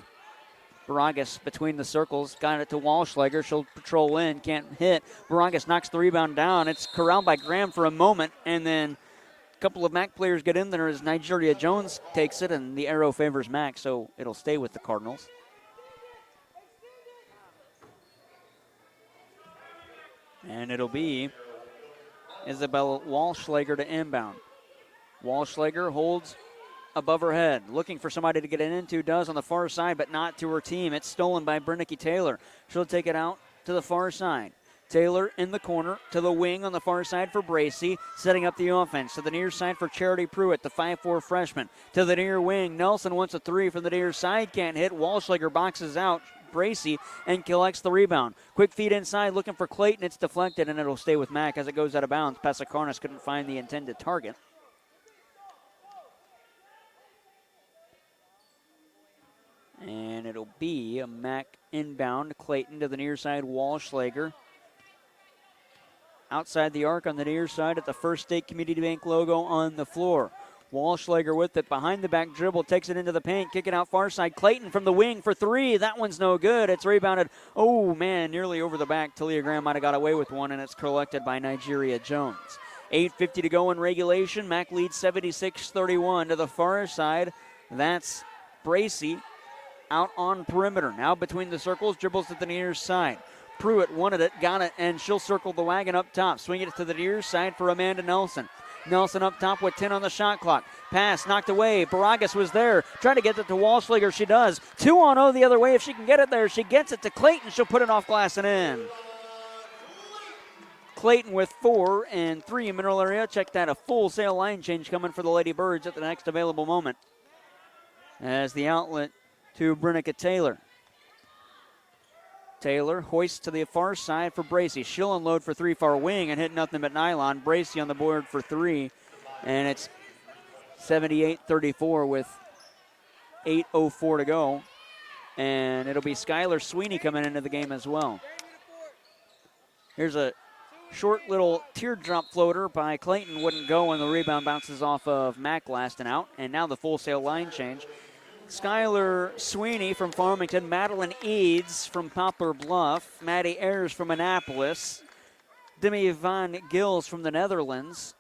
Baragas between the circles, got it to Walschlager. She'll patrol in, can't hit. Baragas knocks the rebound down. It's corralled by Graham for a moment, and then a couple of MAC players get in there as Nigeria Jones takes it, and the arrow favors MAC, so it'll stay with the Cardinals. And it'll be Isabel Walschlager to inbound. Walschlager holds above her head, looking for somebody to get it into, does on the far side, but not to her team. It's stolen by Bernicky Taylor. She'll take it out to the far side. Taylor in the corner to the wing on the far side for Bracy, setting up the offense. To the near side for Charity Pruitt, the 5'4 freshman. To the near wing, Nelson wants a three from the near side, can't hit. Walschlager boxes out, Bracy and collects the rebound. Quick feed inside, looking for Clayton. It's deflected, and it'll stay with Mack as it goes out of bounds. Pesakarnas couldn't find the intended target. And it'll be a Mack inbound. Clayton to the near side, Walschlager. Outside the arc on the near side at the First State Community Bank logo on the floor. Walschlager with it, behind the back dribble, takes it into the paint, kick it out far side. Clayton from the wing for three. That one's no good. It's rebounded. Oh, man, nearly over the back. Talia Graham might have got away with one, and it's collected by Nigeria Jones. 8:50 to go in regulation. Mack leads 76-31 to the far side. That's Bracy out on perimeter. Now between the circles, dribbles to the near side. Pruitt wanted it, got it, and she'll circle the wagon up top. Swing it to the near side for Amanda Nelson. Nelson up top with 10 on the shot clock. Pass knocked away. Baragas was there. Trying to get it to Walschlager. She does. 2-on-0 the other way. If she can get it there, she gets it to Clayton. She'll put it off glass and in. Clayton with 4 and 3 in middle area. Check that. A full sail line change coming for the Lady Birds at the next available moment. As the outlet to Brennica Taylor. Taylor hoists to the far side for Bracy. She'll unload for three far wing and hit nothing but nylon. Bracy on the board for three. And it's 78-34 with 8:04 to go. And it'll be Skylar Sweeney coming into the game as well. Here's a short little teardrop floater by Clayton. Wouldn't go, and the rebound bounces off of Mack last and out. And now the full sail line change. Skylar Sweeney from Farmington, Madeline Eads from Poplar Bluff, Maddie Ayers from Annapolis, Demi Van Gils from the Netherlands,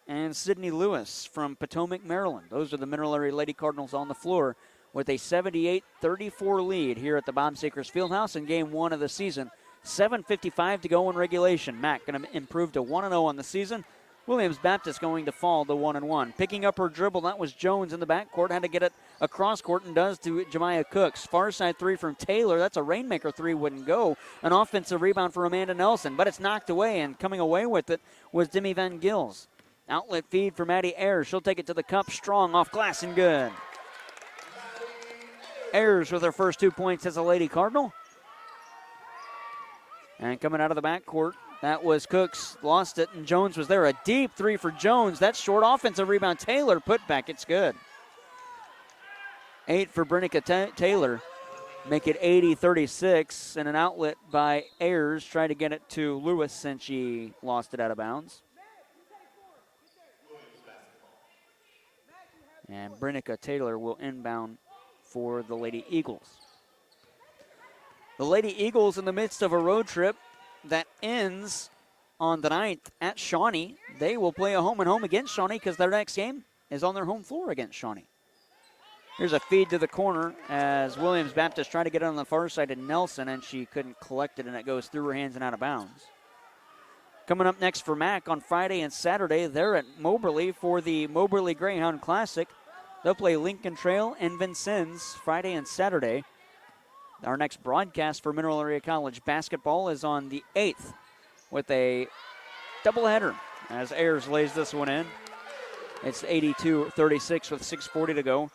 and Sydney Lewis from Potomac, Maryland. Those are the Mineral Area Lady Cardinals on the floor with a 78-34 lead here at the Bob Sakers Fieldhouse in Game 1 of the season. 7:55 to go in regulation. Mack going to improve to 1-0 on the season. Williams Baptist going to fall to 1-1. Picking up her dribble, that was Jones in the backcourt. Had to get it across court and does to Jemiah Cooks. Far side three from Taylor. That's a rainmaker three, wouldn't go. An offensive rebound for Amanda Nelson, but it's knocked away, and coming away with it was Demi Van Gils. Outlet feed for Maddie Ayers. She'll take it to the cup strong off glass and good. Ayers with her first 2 points as a Lady Cardinal. And coming out of the backcourt, that was Cooks, lost it, and Jones was there. A deep three for Jones. That's short. Offensive rebound. Taylor put back. It's good. 8 for Brennica Taylor. Make it 80-36. And an outlet by Ayers. Try to get it to Lewis, and she lost it out of bounds. And Brennica Taylor will inbound for the Lady Eagles. The Lady Eagles in the midst of a road trip that ends on the 9th at Shawnee. They will play a home-and-home against Shawnee because their next game is on their home floor against Shawnee. Here's a feed to the corner as Williams Baptist tried to get it on the far side to Nelson, and she couldn't collect it, and it goes through her hands and out of bounds. Coming up next for Mack on Friday and Saturday, they're at Moberly for the Moberly Greyhound Classic. They'll play Lincoln Trail and Vincennes Friday and Saturday. Our next broadcast for Mineral Area College basketball is on the 8th with a doubleheader as Ayers lays this one in. It's 82-36 with 6:40 to go.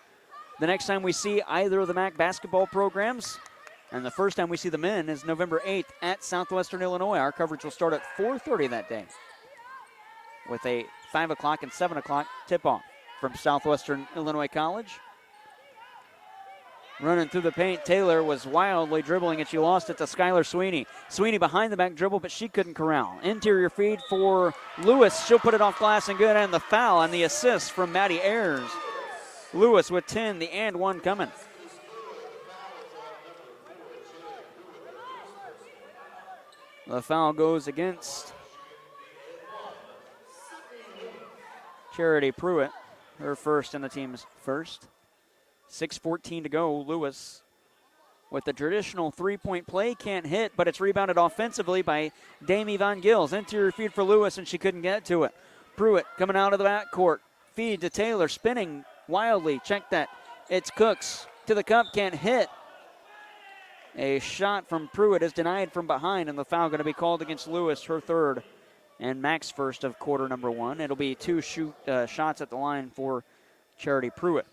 The next time we see either of the MAC basketball programs, and the first time we see the men, is November 8th at Southwestern Illinois. Our coverage will start at 4:30 that day with a 5 o'clock and 7 o'clock tip-off from Southwestern Illinois College. Running through the paint, Taylor was wildly dribbling, and she lost it to Skylar Sweeney. Sweeney behind the back dribble, but she couldn't corral. Interior feed for Lewis. She'll put it off glass and good, and the foul and the assist from Maddie Ayers. Lewis with 10, the and one coming. The foul goes against Charity Pruitt, her first and the team's first. 6:14 to go. Lewis with the traditional three-point play, can't hit, but it's rebounded offensively by Damie Van Gils. Interior feed for Lewis, and she couldn't get to it. Pruitt coming out of the backcourt. Feed to Taylor, spinning wildly. Check that. It's Cooks to the cup, can't hit. A shot from Pruitt is denied from behind, and the foul going to be called against Lewis, her third, and Mack's first of quarter number one. It'll be two shots at the line for Charity Pruitt.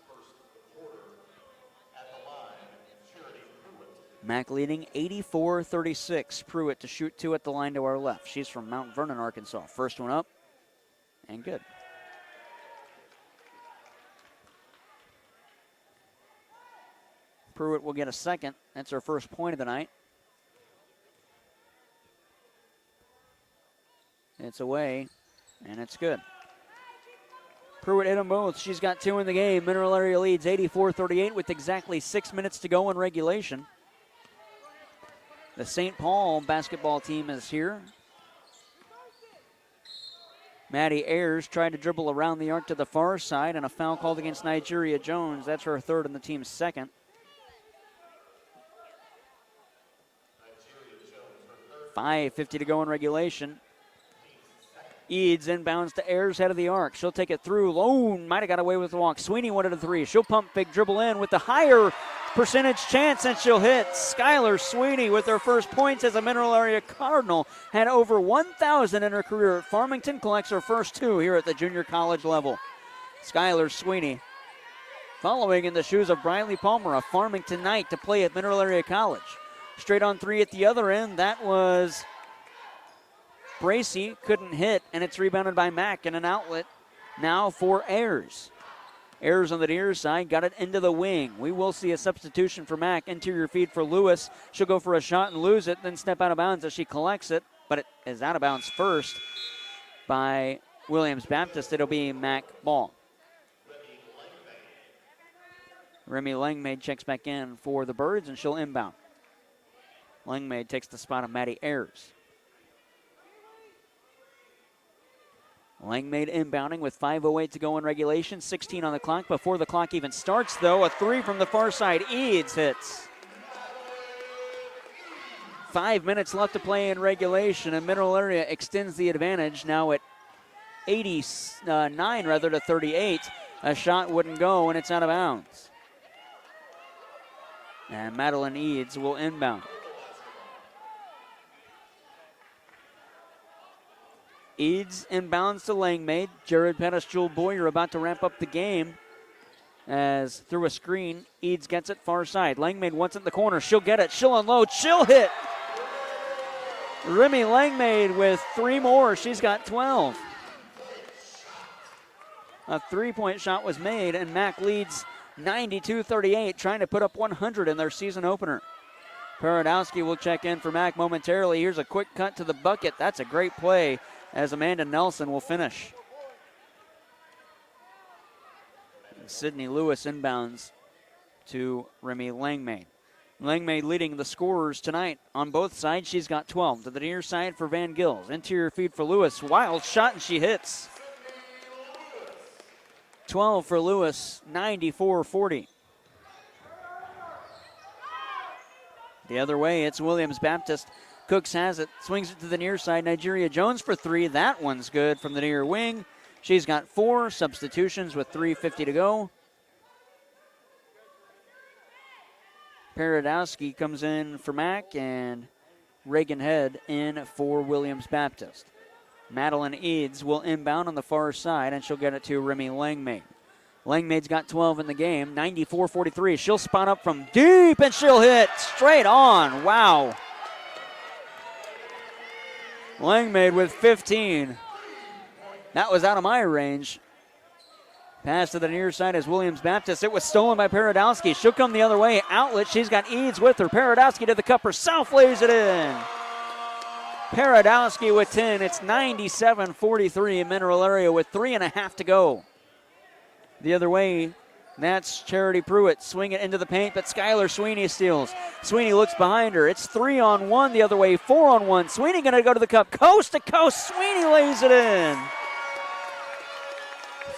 Mac leading 84-36. Pruitt to shoot 2 at the line to our left. She's from Mount Vernon, Arkansas. First one up, and good. Pruitt will get a second. That's her first point of the night. It's away, and it's good. Pruitt hit them both. She's got 2 in the game. Mineral Area leads 84-38 with exactly 6 minutes to go in regulation. The St. Paul basketball team is here. Maddie Ayers tried to dribble around the arc to the far side, and a foul called against Nigeria Jones. That's her third and the team's second. 5:50 to go in regulation. Eads inbounds to Ayers, head of the arc. She'll take it through. Lone might have got away with the walk. Sweeney wanted a 3. She'll pump fake, dribble in with the higher percentage chance, and she'll hit. Skylar Sweeney with her first points as a Mineral Area Cardinal. Had over 1,000 in her career at Farmington. Collects her first 2 here at the junior college level. Skylar Sweeney following in the shoes of Briley Palmer, a Farmington Knight, to play at Mineral Area College. Straight on 3 at the other end. That was Bracy, couldn't hit, and it's rebounded by Mack and an outlet now for Ayers. Ayers on the near side, got it into the wing. We will see a substitution for Mack. Interior feed for Lewis. She'll go for a shot and lose it, then step out of bounds as she collects it, but it is out of bounds first by Williams Baptist. It'll be Mack ball. Remy Langmaid checks back in for the Birds, and she'll inbound. Langmaid takes the spot of Maddie Ayers. Langmaid inbounding with 5:08 to go in regulation. 16 on the clock before the clock even starts, though. A 3 from the far side. Eads hits. 5 minutes left to play in regulation, and Mineral Area extends the advantage now at 89 to 38. A shot wouldn't go, and it's out of bounds. And Madeline Eads will inbound. Eads inbounds to Langmaid. Jared Pettis, Jewel Boyer about to ramp up the game as through a screen, Eads gets it far side. Langmaid wants it in the corner. She'll get it. She'll unload. She'll hit. Remy Langmaid with 3 more. She's got 12. A 3-point shot was made, and Mack leads 92-38, trying to put up 100 in their season opener. Paradowski will check in for Mack momentarily. Here's a quick cut to the bucket. That's a great play as Amanda Nelson will finish. And Sydney Lewis inbounds to Remy Langmaid. Langmaid leading the scorers tonight on both sides. She's got 12. To the near side for Van Gils. Interior feed for Lewis. Wild shot, and she hits. 12 for Lewis, 94-40. The other way, it's Williams Baptist. Cooks has it, swings it to the near side. Nigeria Jones for 3. That one's good from the near wing. She's got 4 substitutions with 3:50 to go. Paradowski comes in for Mack, and Reagan Head in for Williams Baptist. Madeline Eads will inbound on the far side, and she'll get it to Remy Langmaid. Langmaid's got 12 in the game, 94-43. She'll spot up from deep, and she'll hit straight on. Wow. Langmaid with 15. That was out of my range. Pass to the near side is Williams Baptist. It was stolen by Paradowski. She'll come the other way. Outlet. She's got Eads with her. Paradowski to the cup herself. Lays it in. Paradowski with 10. It's 97-43 in Mineral Area with 3.5 to go. The other way, that's Charity Pruitt. Swing it into the paint, but Skylar Sweeney steals. Sweeney looks behind her. It's 3-on-1 the other way, 4-on-1. Sweeney going to go to the cup, coast to coast. Sweeney lays it in.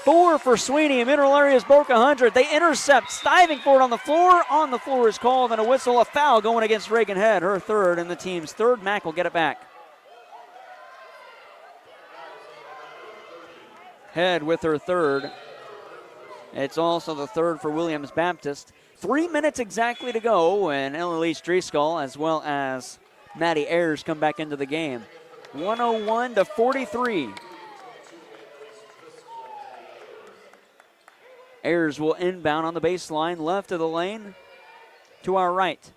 4 for Sweeney, and Mineral Area's broke 100. They intercept, diving for it on the floor. On the floor is called, and a whistle, a foul going against Reagan Head, her third and the team's third. Mack will get it back. Head with her third. It's also the third for Williams Baptist. 3 minutes exactly to go, and Elise Driscoll as well as Maddie Ayers come back into the game. 101-43. Ayers will inbound on the baseline, left of the lane to our right.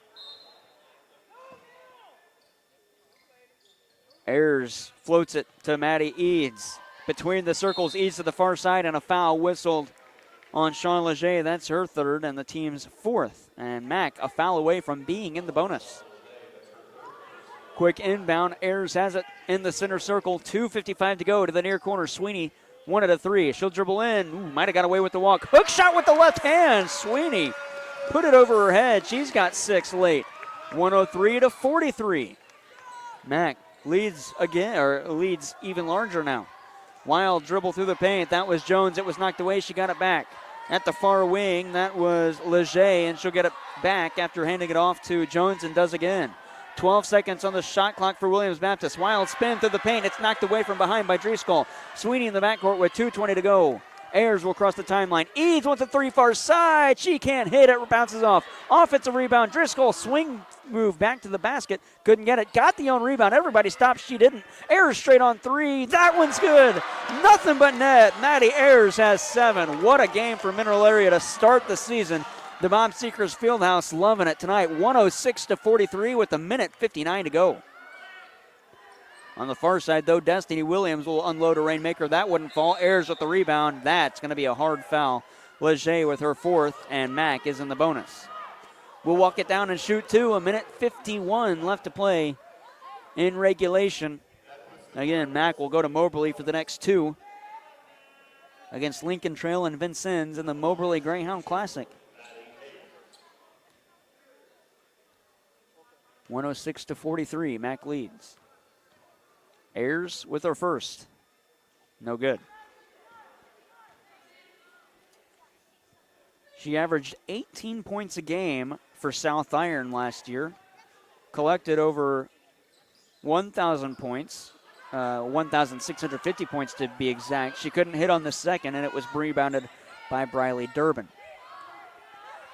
Ayers floats it to Maddie Eads. Between the circles, Eads to the far side, and a foul whistled on Sean Leger. That's her third and the team's fourth. And Mack a foul away from being in the bonus. Quick inbound. Ayers has it in the center circle. 2:55 to go to the near corner. Sweeney, 1 out of 3. She'll dribble in. Ooh, might have got away with the walk. Hook shot with the left hand. Sweeney put it over her head. She's got 6 late. 103 to 43. Mack leads again, or leads even larger now. Wild dribble through the paint. That was Jones. It was knocked away. She got it back. At the far wing, that was Leger, and she'll get it back after handing it off to Jones and does again. 12 seconds on the shot clock for Williams Baptist. Wild spin through the paint. It's knocked away from behind by Driscoll. Sweeney in the backcourt with 2:20 to go. Ayers will cross the timeline. Eads wants a 3 far side. She can't hit it. Bounces off. Offensive rebound. Driscoll swing move back to the basket. Couldn't get it. Got the own rebound. Everybody stopped. She didn't. Ayers straight on 3. That one's good. Nothing but net. Maddie Ayers has 7. What a game for Mineral Area to start the season. The Bob Seekers Fieldhouse loving it tonight. 106 to 43 with 1:59 to go. On the far side, though, Destiny Williams will unload a Rainmaker. That wouldn't fall. Ayers with the rebound. That's going to be a hard foul. Leger with her 4th, and Mack is in the bonus. We'll walk it down and shoot 2. 1:51 left to play in regulation. Again, Mack will go to Moberly for the next 2 against Lincoln Trail and Vincennes in the Moberly Greyhound Classic. 106 to 43. Mack leads. Ayers with her first. No good. She averaged 18 points a game for South Iron last year. Collected over 1,000 points. 1,650 points to be exact. She couldn't hit on the second, and it was rebounded by Briley Durbin.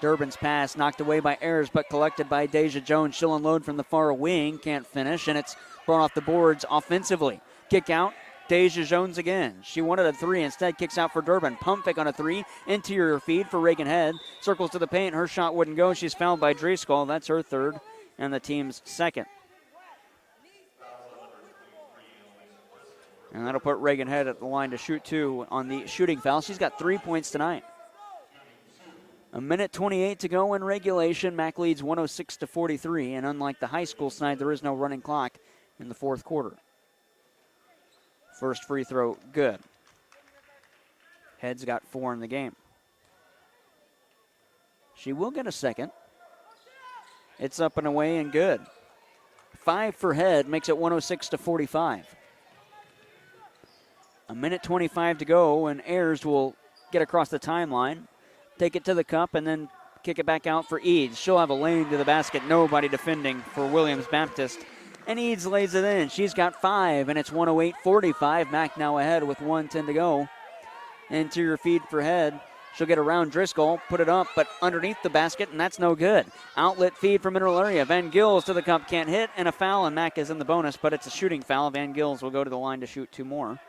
Durbin's pass knocked away by Ayers, but collected by Deja Jones. She'll unload from the far wing. Can't finish, and it's brought off the boards offensively. Kick out. Deja Jones again. She wanted a 3. Instead, kicks out for Durbin. Pump fake on a 3. Interior feed for Reagan Head. Circles to the paint. Her shot wouldn't go. She's fouled by Driscoll. That's her 3rd and the team's 2nd. And that'll put Reagan Head at the line to shoot 2 on the shooting foul. She's got 3 points tonight. 1:28 to go in regulation. Mack leads 106 to 43. And unlike the high school side, there is no running clock in the 4th quarter. First free throw, good. Head's got 4 in the game. She will get a second. It's up and away and good. 5 for Head makes it 106 to 45. 1:25 to go, and Ayers will get across the timeline, take it to the cup, and then kick it back out for Eads. She'll have a lane to the basket. Nobody defending for Williams Baptist. And Eads lays it in. She's got 5, and it's 108-45. Mack now ahead with 1:10 to go. Interior feed for Head. She'll get around Driscoll, put it up, but underneath the basket, and that's no good. Outlet feed for Mineral Area. Van Gils to the cup, can't hit, and a foul, and Mack is in the bonus, but it's a shooting foul. Van Gils will go to the line to shoot 2 more.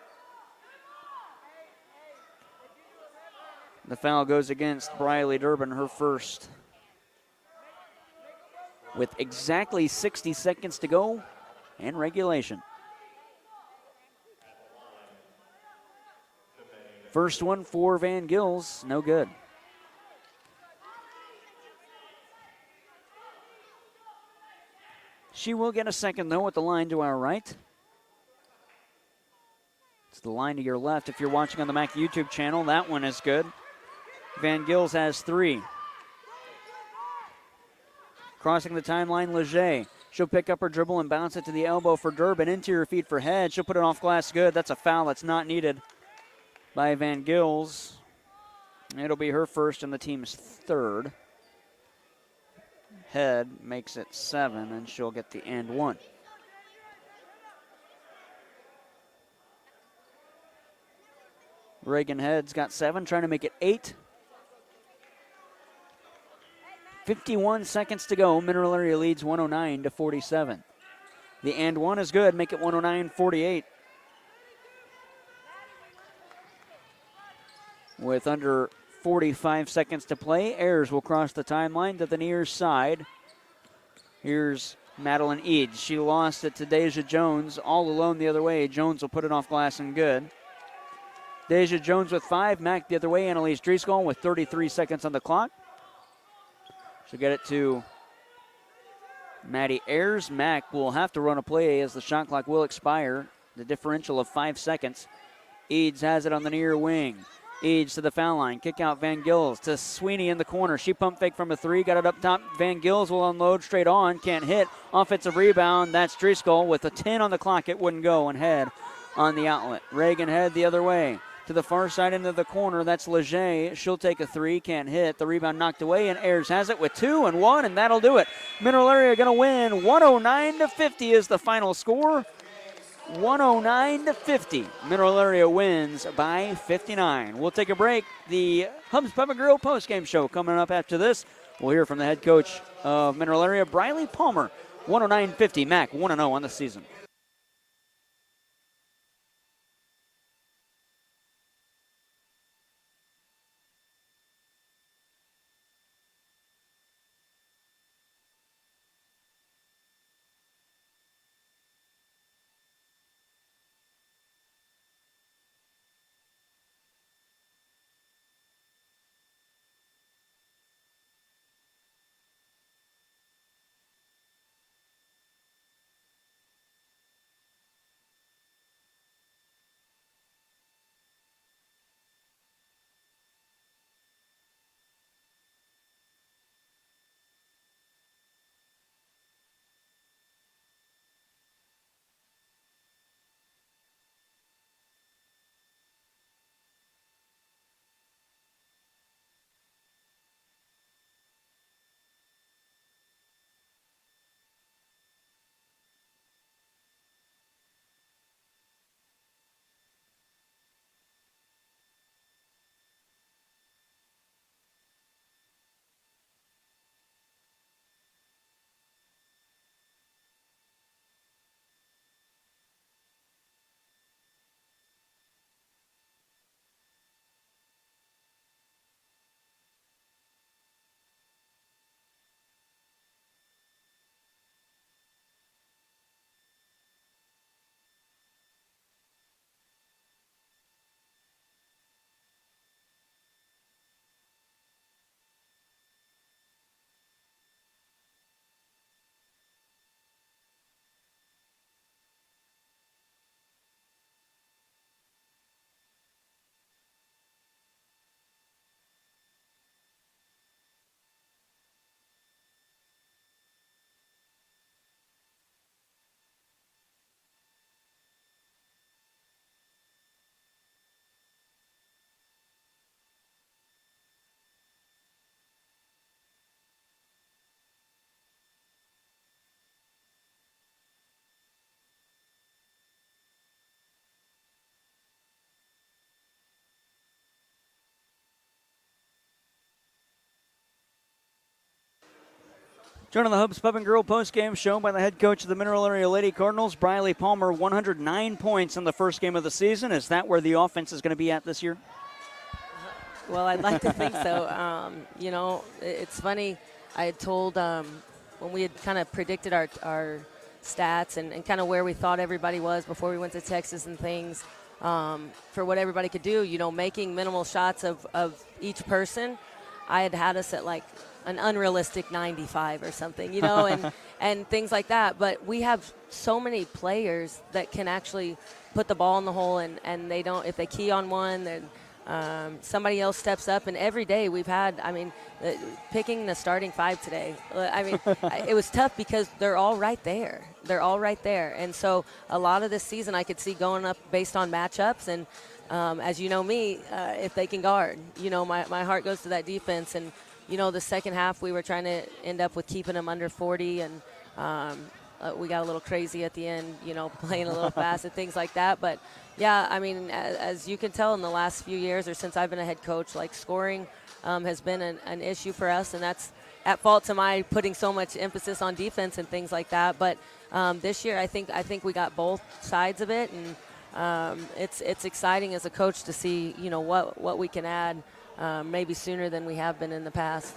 The foul goes against Briley Durbin, her 1st. With exactly 60 seconds to go in regulation. First one for Van Gils, no good. She will get a second, though, at the line to our right. It's the line to your left. If you're watching on the Mac YouTube channel, that one is good. Van Gils has 3. Crossing the timeline, Leger. She'll pick up her dribble and bounce it to the elbow for Durbin. Interior feed for Head. She'll put it off glass good. That's a foul that's not needed by Van Gils. It'll be her 1st and the team's 3rd. Head makes it 7, and she'll get the and 1. Reagan Head's got 7, trying to make it 8. 51 seconds to go. Mineral Area leads 109 to 47. The and 1 is good. Make it 109-48. With under 45 seconds to play, Ayers will cross the timeline to the near side. Here's Madeline Eads. She lost it to Deja Jones all alone the other way. Jones will put it off glass and good. Deja Jones with 5. Mack the other way. Annalise Driscoll with 33 seconds on the clock. She'll get it to Maddie Ayers. Mack will have to run a play as the shot clock will expire. The differential of 5 seconds. Eads has it on the near wing. Eads to the foul line. Kick out Van Gills to Sweeney in the corner. She pump fake from a 3. Got it up top. Van Gills will unload straight on. Can't hit. Offensive rebound. That's Driscoll with a 10 on the clock. It wouldn't go and head on the outlet. Reagan head the other way. To the far side into the corner, that's Leger. She'll take a 3, can't hit. The rebound knocked away, and Ayers has it with 2 and 1, and that'll do it. Mineral Area going to win. 109-50 is the final score. 109-50. Mineral Area wins by 59. We'll take a break. The Hubs Pub and Grill postgame show coming up after this. We'll hear from the head coach of Mineral Area, Briley Palmer. 109-50. Mac 1-0 on the season. Joining the Hubs Pub and Grill postgame show by the head coach of the Mineral Area Lady Cardinals, Briley Palmer, 109 points in the first game of the season. Is that where the offense is going to be at this year? Well, I'd like to think so. You know, it's funny. I had told when we had kind of predicted our stats and kind of where we thought everybody was before we went to Texas and things, for what everybody could do, you know, making minimal shots of each person, I had us at like an unrealistic 95 or something, you know, and things like that. But we have so many players that can actually put the ball in the hole, and they don't, if they key on one, then somebody else steps up. And every day we've had, I mean, picking the starting 5 today, I mean, it was tough because they're all right there. They're all right there. And so a lot of this season I could see going up based on matchups. And as you know me, if they can guard, you know, my heart goes to that defense. And, you know, the second half we were trying to end up with keeping them under 40, and we got a little crazy at the end, you know, playing a little fast and things like that. But, yeah, I mean, as you can tell in the last few years or since I've been a head coach, like scoring has been an issue for us, and that's at fault to my putting so much emphasis on defense and things like that. But this year I think we got both sides of it, and it's exciting as a coach to see, you know, what we can add maybe sooner than we have been in the past.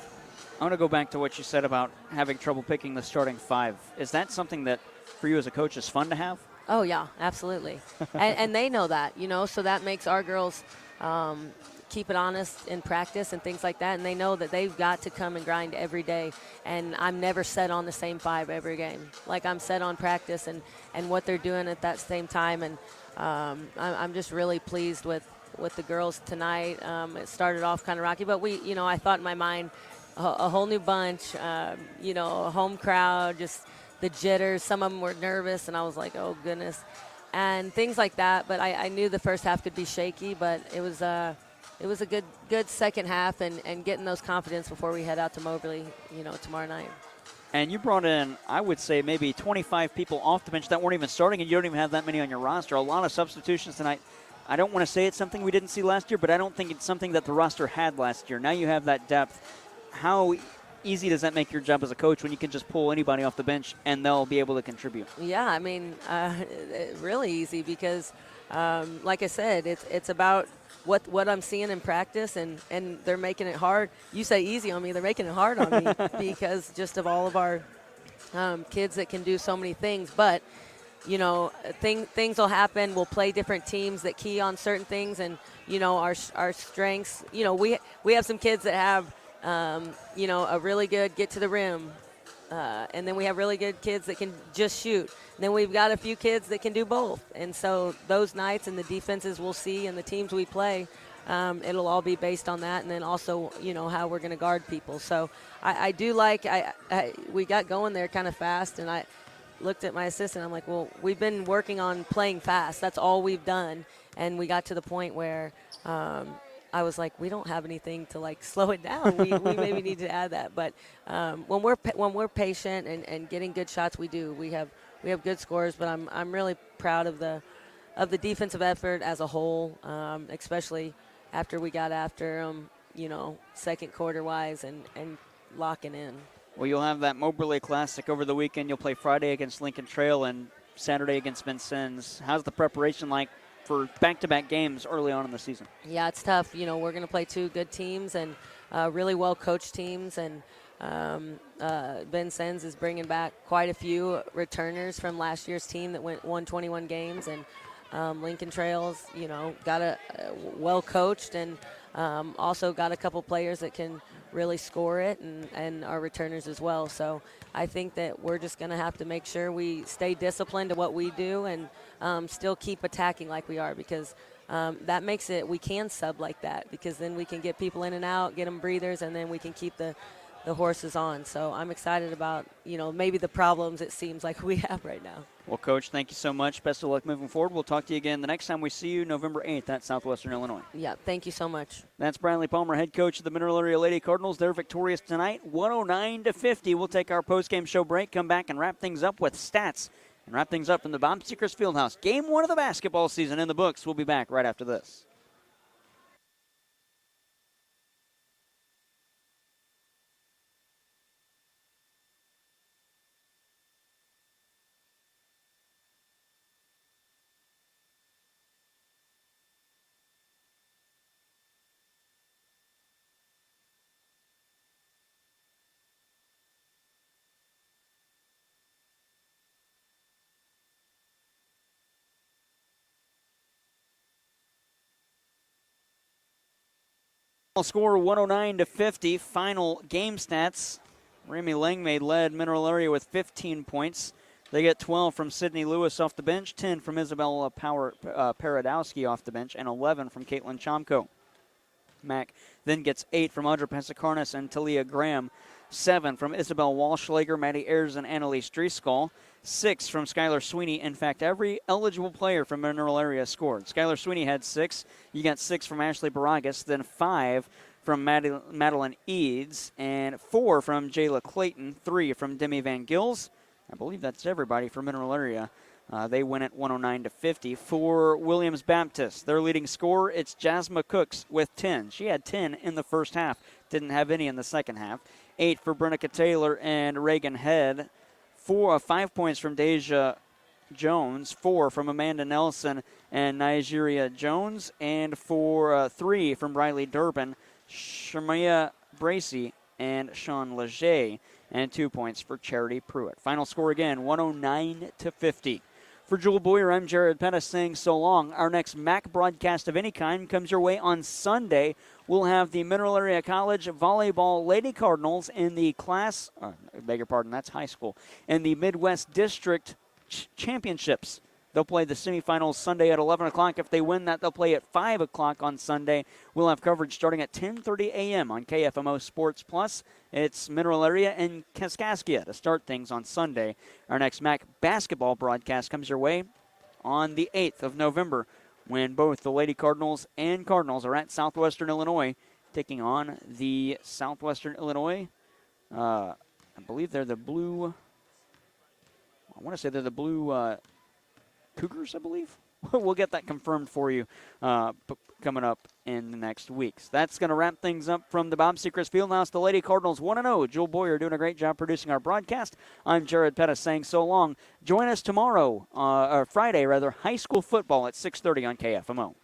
I want to go back to what you said about having trouble picking the starting five. Is that something that, for you as a coach, is fun to have? Oh, yeah, absolutely. and they know that, so that makes our girls keep it honest in practice and things like that. And they know that they've got to come and grind every day. And I'm never set on the same five every game. Like, I'm set on practice and what they're doing at that same time. And I'm just really pleased with the girls tonight. It started off kind of rocky, but I thought in my mind, a whole new bunch, a home crowd, just the jitters. Some of them were nervous, and I was like, oh, goodness. And things like that. But I knew the first half could be shaky, but it was a good second half and getting those confidence before we head out to Moberly, tomorrow night. And you brought in, I would say, maybe 25 people off the bench that weren't even starting, and you don't even have that many on your roster. A lot of substitutions tonight. I don't want to say it's something we didn't see last year, but I don't think it's something that the roster had last year. Now you have that depth. How easy does that make your job as a coach when you can just pull anybody off the bench and they'll be able to contribute? Yeah, I mean, really easy because, like I said, it's about what I'm seeing in practice, and they're making it hard. You say easy on me, they're making it hard on me because just of all of our kids that can do so many things. But, things will happen. We'll play different teams that key on certain things, and, our strengths. We have some kids that have a really good get to the rim. And then we have really good kids that can just shoot. And then we've got a few kids that can do both. And so those nights and the defenses we'll see and the teams we play, it'll all be based on that. And then also, how we're going to guard people. So I do like we got going there kind of fast. And I looked at my assistant. I'm like, well, we've been working on playing fast. That's all we've done. And we got to the point where I was like, we don't have anything to slow it down. We maybe need to add that. But when we're patient and getting good shots, we do. We have good scores. But I'm really proud of the defensive effort as a whole, especially after we got after them, second quarter wise and locking in. Well, you'll have that Moberly Classic over the weekend. You'll play Friday against Lincoln Trail and Saturday against Vincennes. How's the preparation like for back-to-back games early on in the season? Yeah, it's tough. We're going to play two good teams and really well-coached teams. And Vincennes is bringing back quite a few returners from last year's team that won 21 games. And Lincoln Trails, got a well-coached and also got a couple players that can really score it and our returners as well. So I think that we're just going to have to make sure we stay disciplined to what we do and still keep attacking like we are, because that makes it, we can sub like that, because then we can get people in and out, get them breathers, and then we can keep the horses on. So I'm excited about, maybe the problems it seems like we have right now. Well, Coach, thank you so much. Best of luck moving forward. We'll talk to you again the next time we see you, November 8th at Southwestern Illinois. Yeah, thank you so much. That's Bradley Palmer, head coach of the Mineral Area Lady Cardinals. They're victorious tonight, 109-50. We'll take our post-game show break, come back and wrap things up with stats, and wrap things up in the Bob Seekers Fieldhouse. Game 1 of the basketball season in the books. We'll be back right after this. Score 109-50. Final game stats. Remy Langmaid led Mineral Area with 15 points. They get 12 from Sydney Lewis off the bench, 10 from Isabella Paradowski off the bench, and 11 from Caitlin Chomko. Mack then gets 8 from Audra Pensacarnas and Talia Graham, 7 from Isabel Walschlager, Maddie Ayers, and Annalise Driscoll, 6 from Skylar Sweeney. In fact, every eligible player from Mineral Area scored. Skylar Sweeney had 6. You got 6 from Ashley Baragas, then 5 from Madeline Eads, and 4 from Jayla Clayton, 3 from Demi Van Gils. I believe that's everybody for Mineral Area. They win at 109-50. For Williams Baptist, their leading scorer, it's Jasmine Cooks with 10. She had 10 in the first half. Didn't have any in the second half. 8 for Brenica Taylor and Reagan Head. 5 points from Deja Jones. 4 from Amanda Nelson and Nigeria Jones. And 3 from Riley Durbin. Shamia Bracey and Sean Leger, and 2 points for Charity Pruitt. Final score again, 109-50. For Jewel Boyer, I'm Jared Pettis saying so long. Our next MAC broadcast of any kind comes your way on Sunday. We'll have the Mineral Area College Volleyball Lady Cardinals in the class, beg your pardon, that's high school, in the Midwest District Championships. They'll play the semifinals Sunday at 11 o'clock. If they win that, they'll play at 5 o'clock on Sunday. We'll have coverage starting at 10:30 a.m. on KFMO Sports Plus. It's Mineral Area and Kaskaskia to start things on Sunday. Our next MAC basketball broadcast comes your way on the 8th of November when both the Lady Cardinals and Cardinals are at Southwestern Illinois taking on the Southwestern Illinois. I believe they're the blue. I want to say they're the blue Cougars, I believe. We'll get that confirmed for you coming up in the next weeks. That's going to wrap things up from the Bob Sechrist Fieldhouse. The Lady Cardinals 1-0. Jewel Boyer doing a great job producing our broadcast. I'm Jared Pettis saying so long. Join us tomorrow, or Friday rather, high school football at 6:30 on KFMO.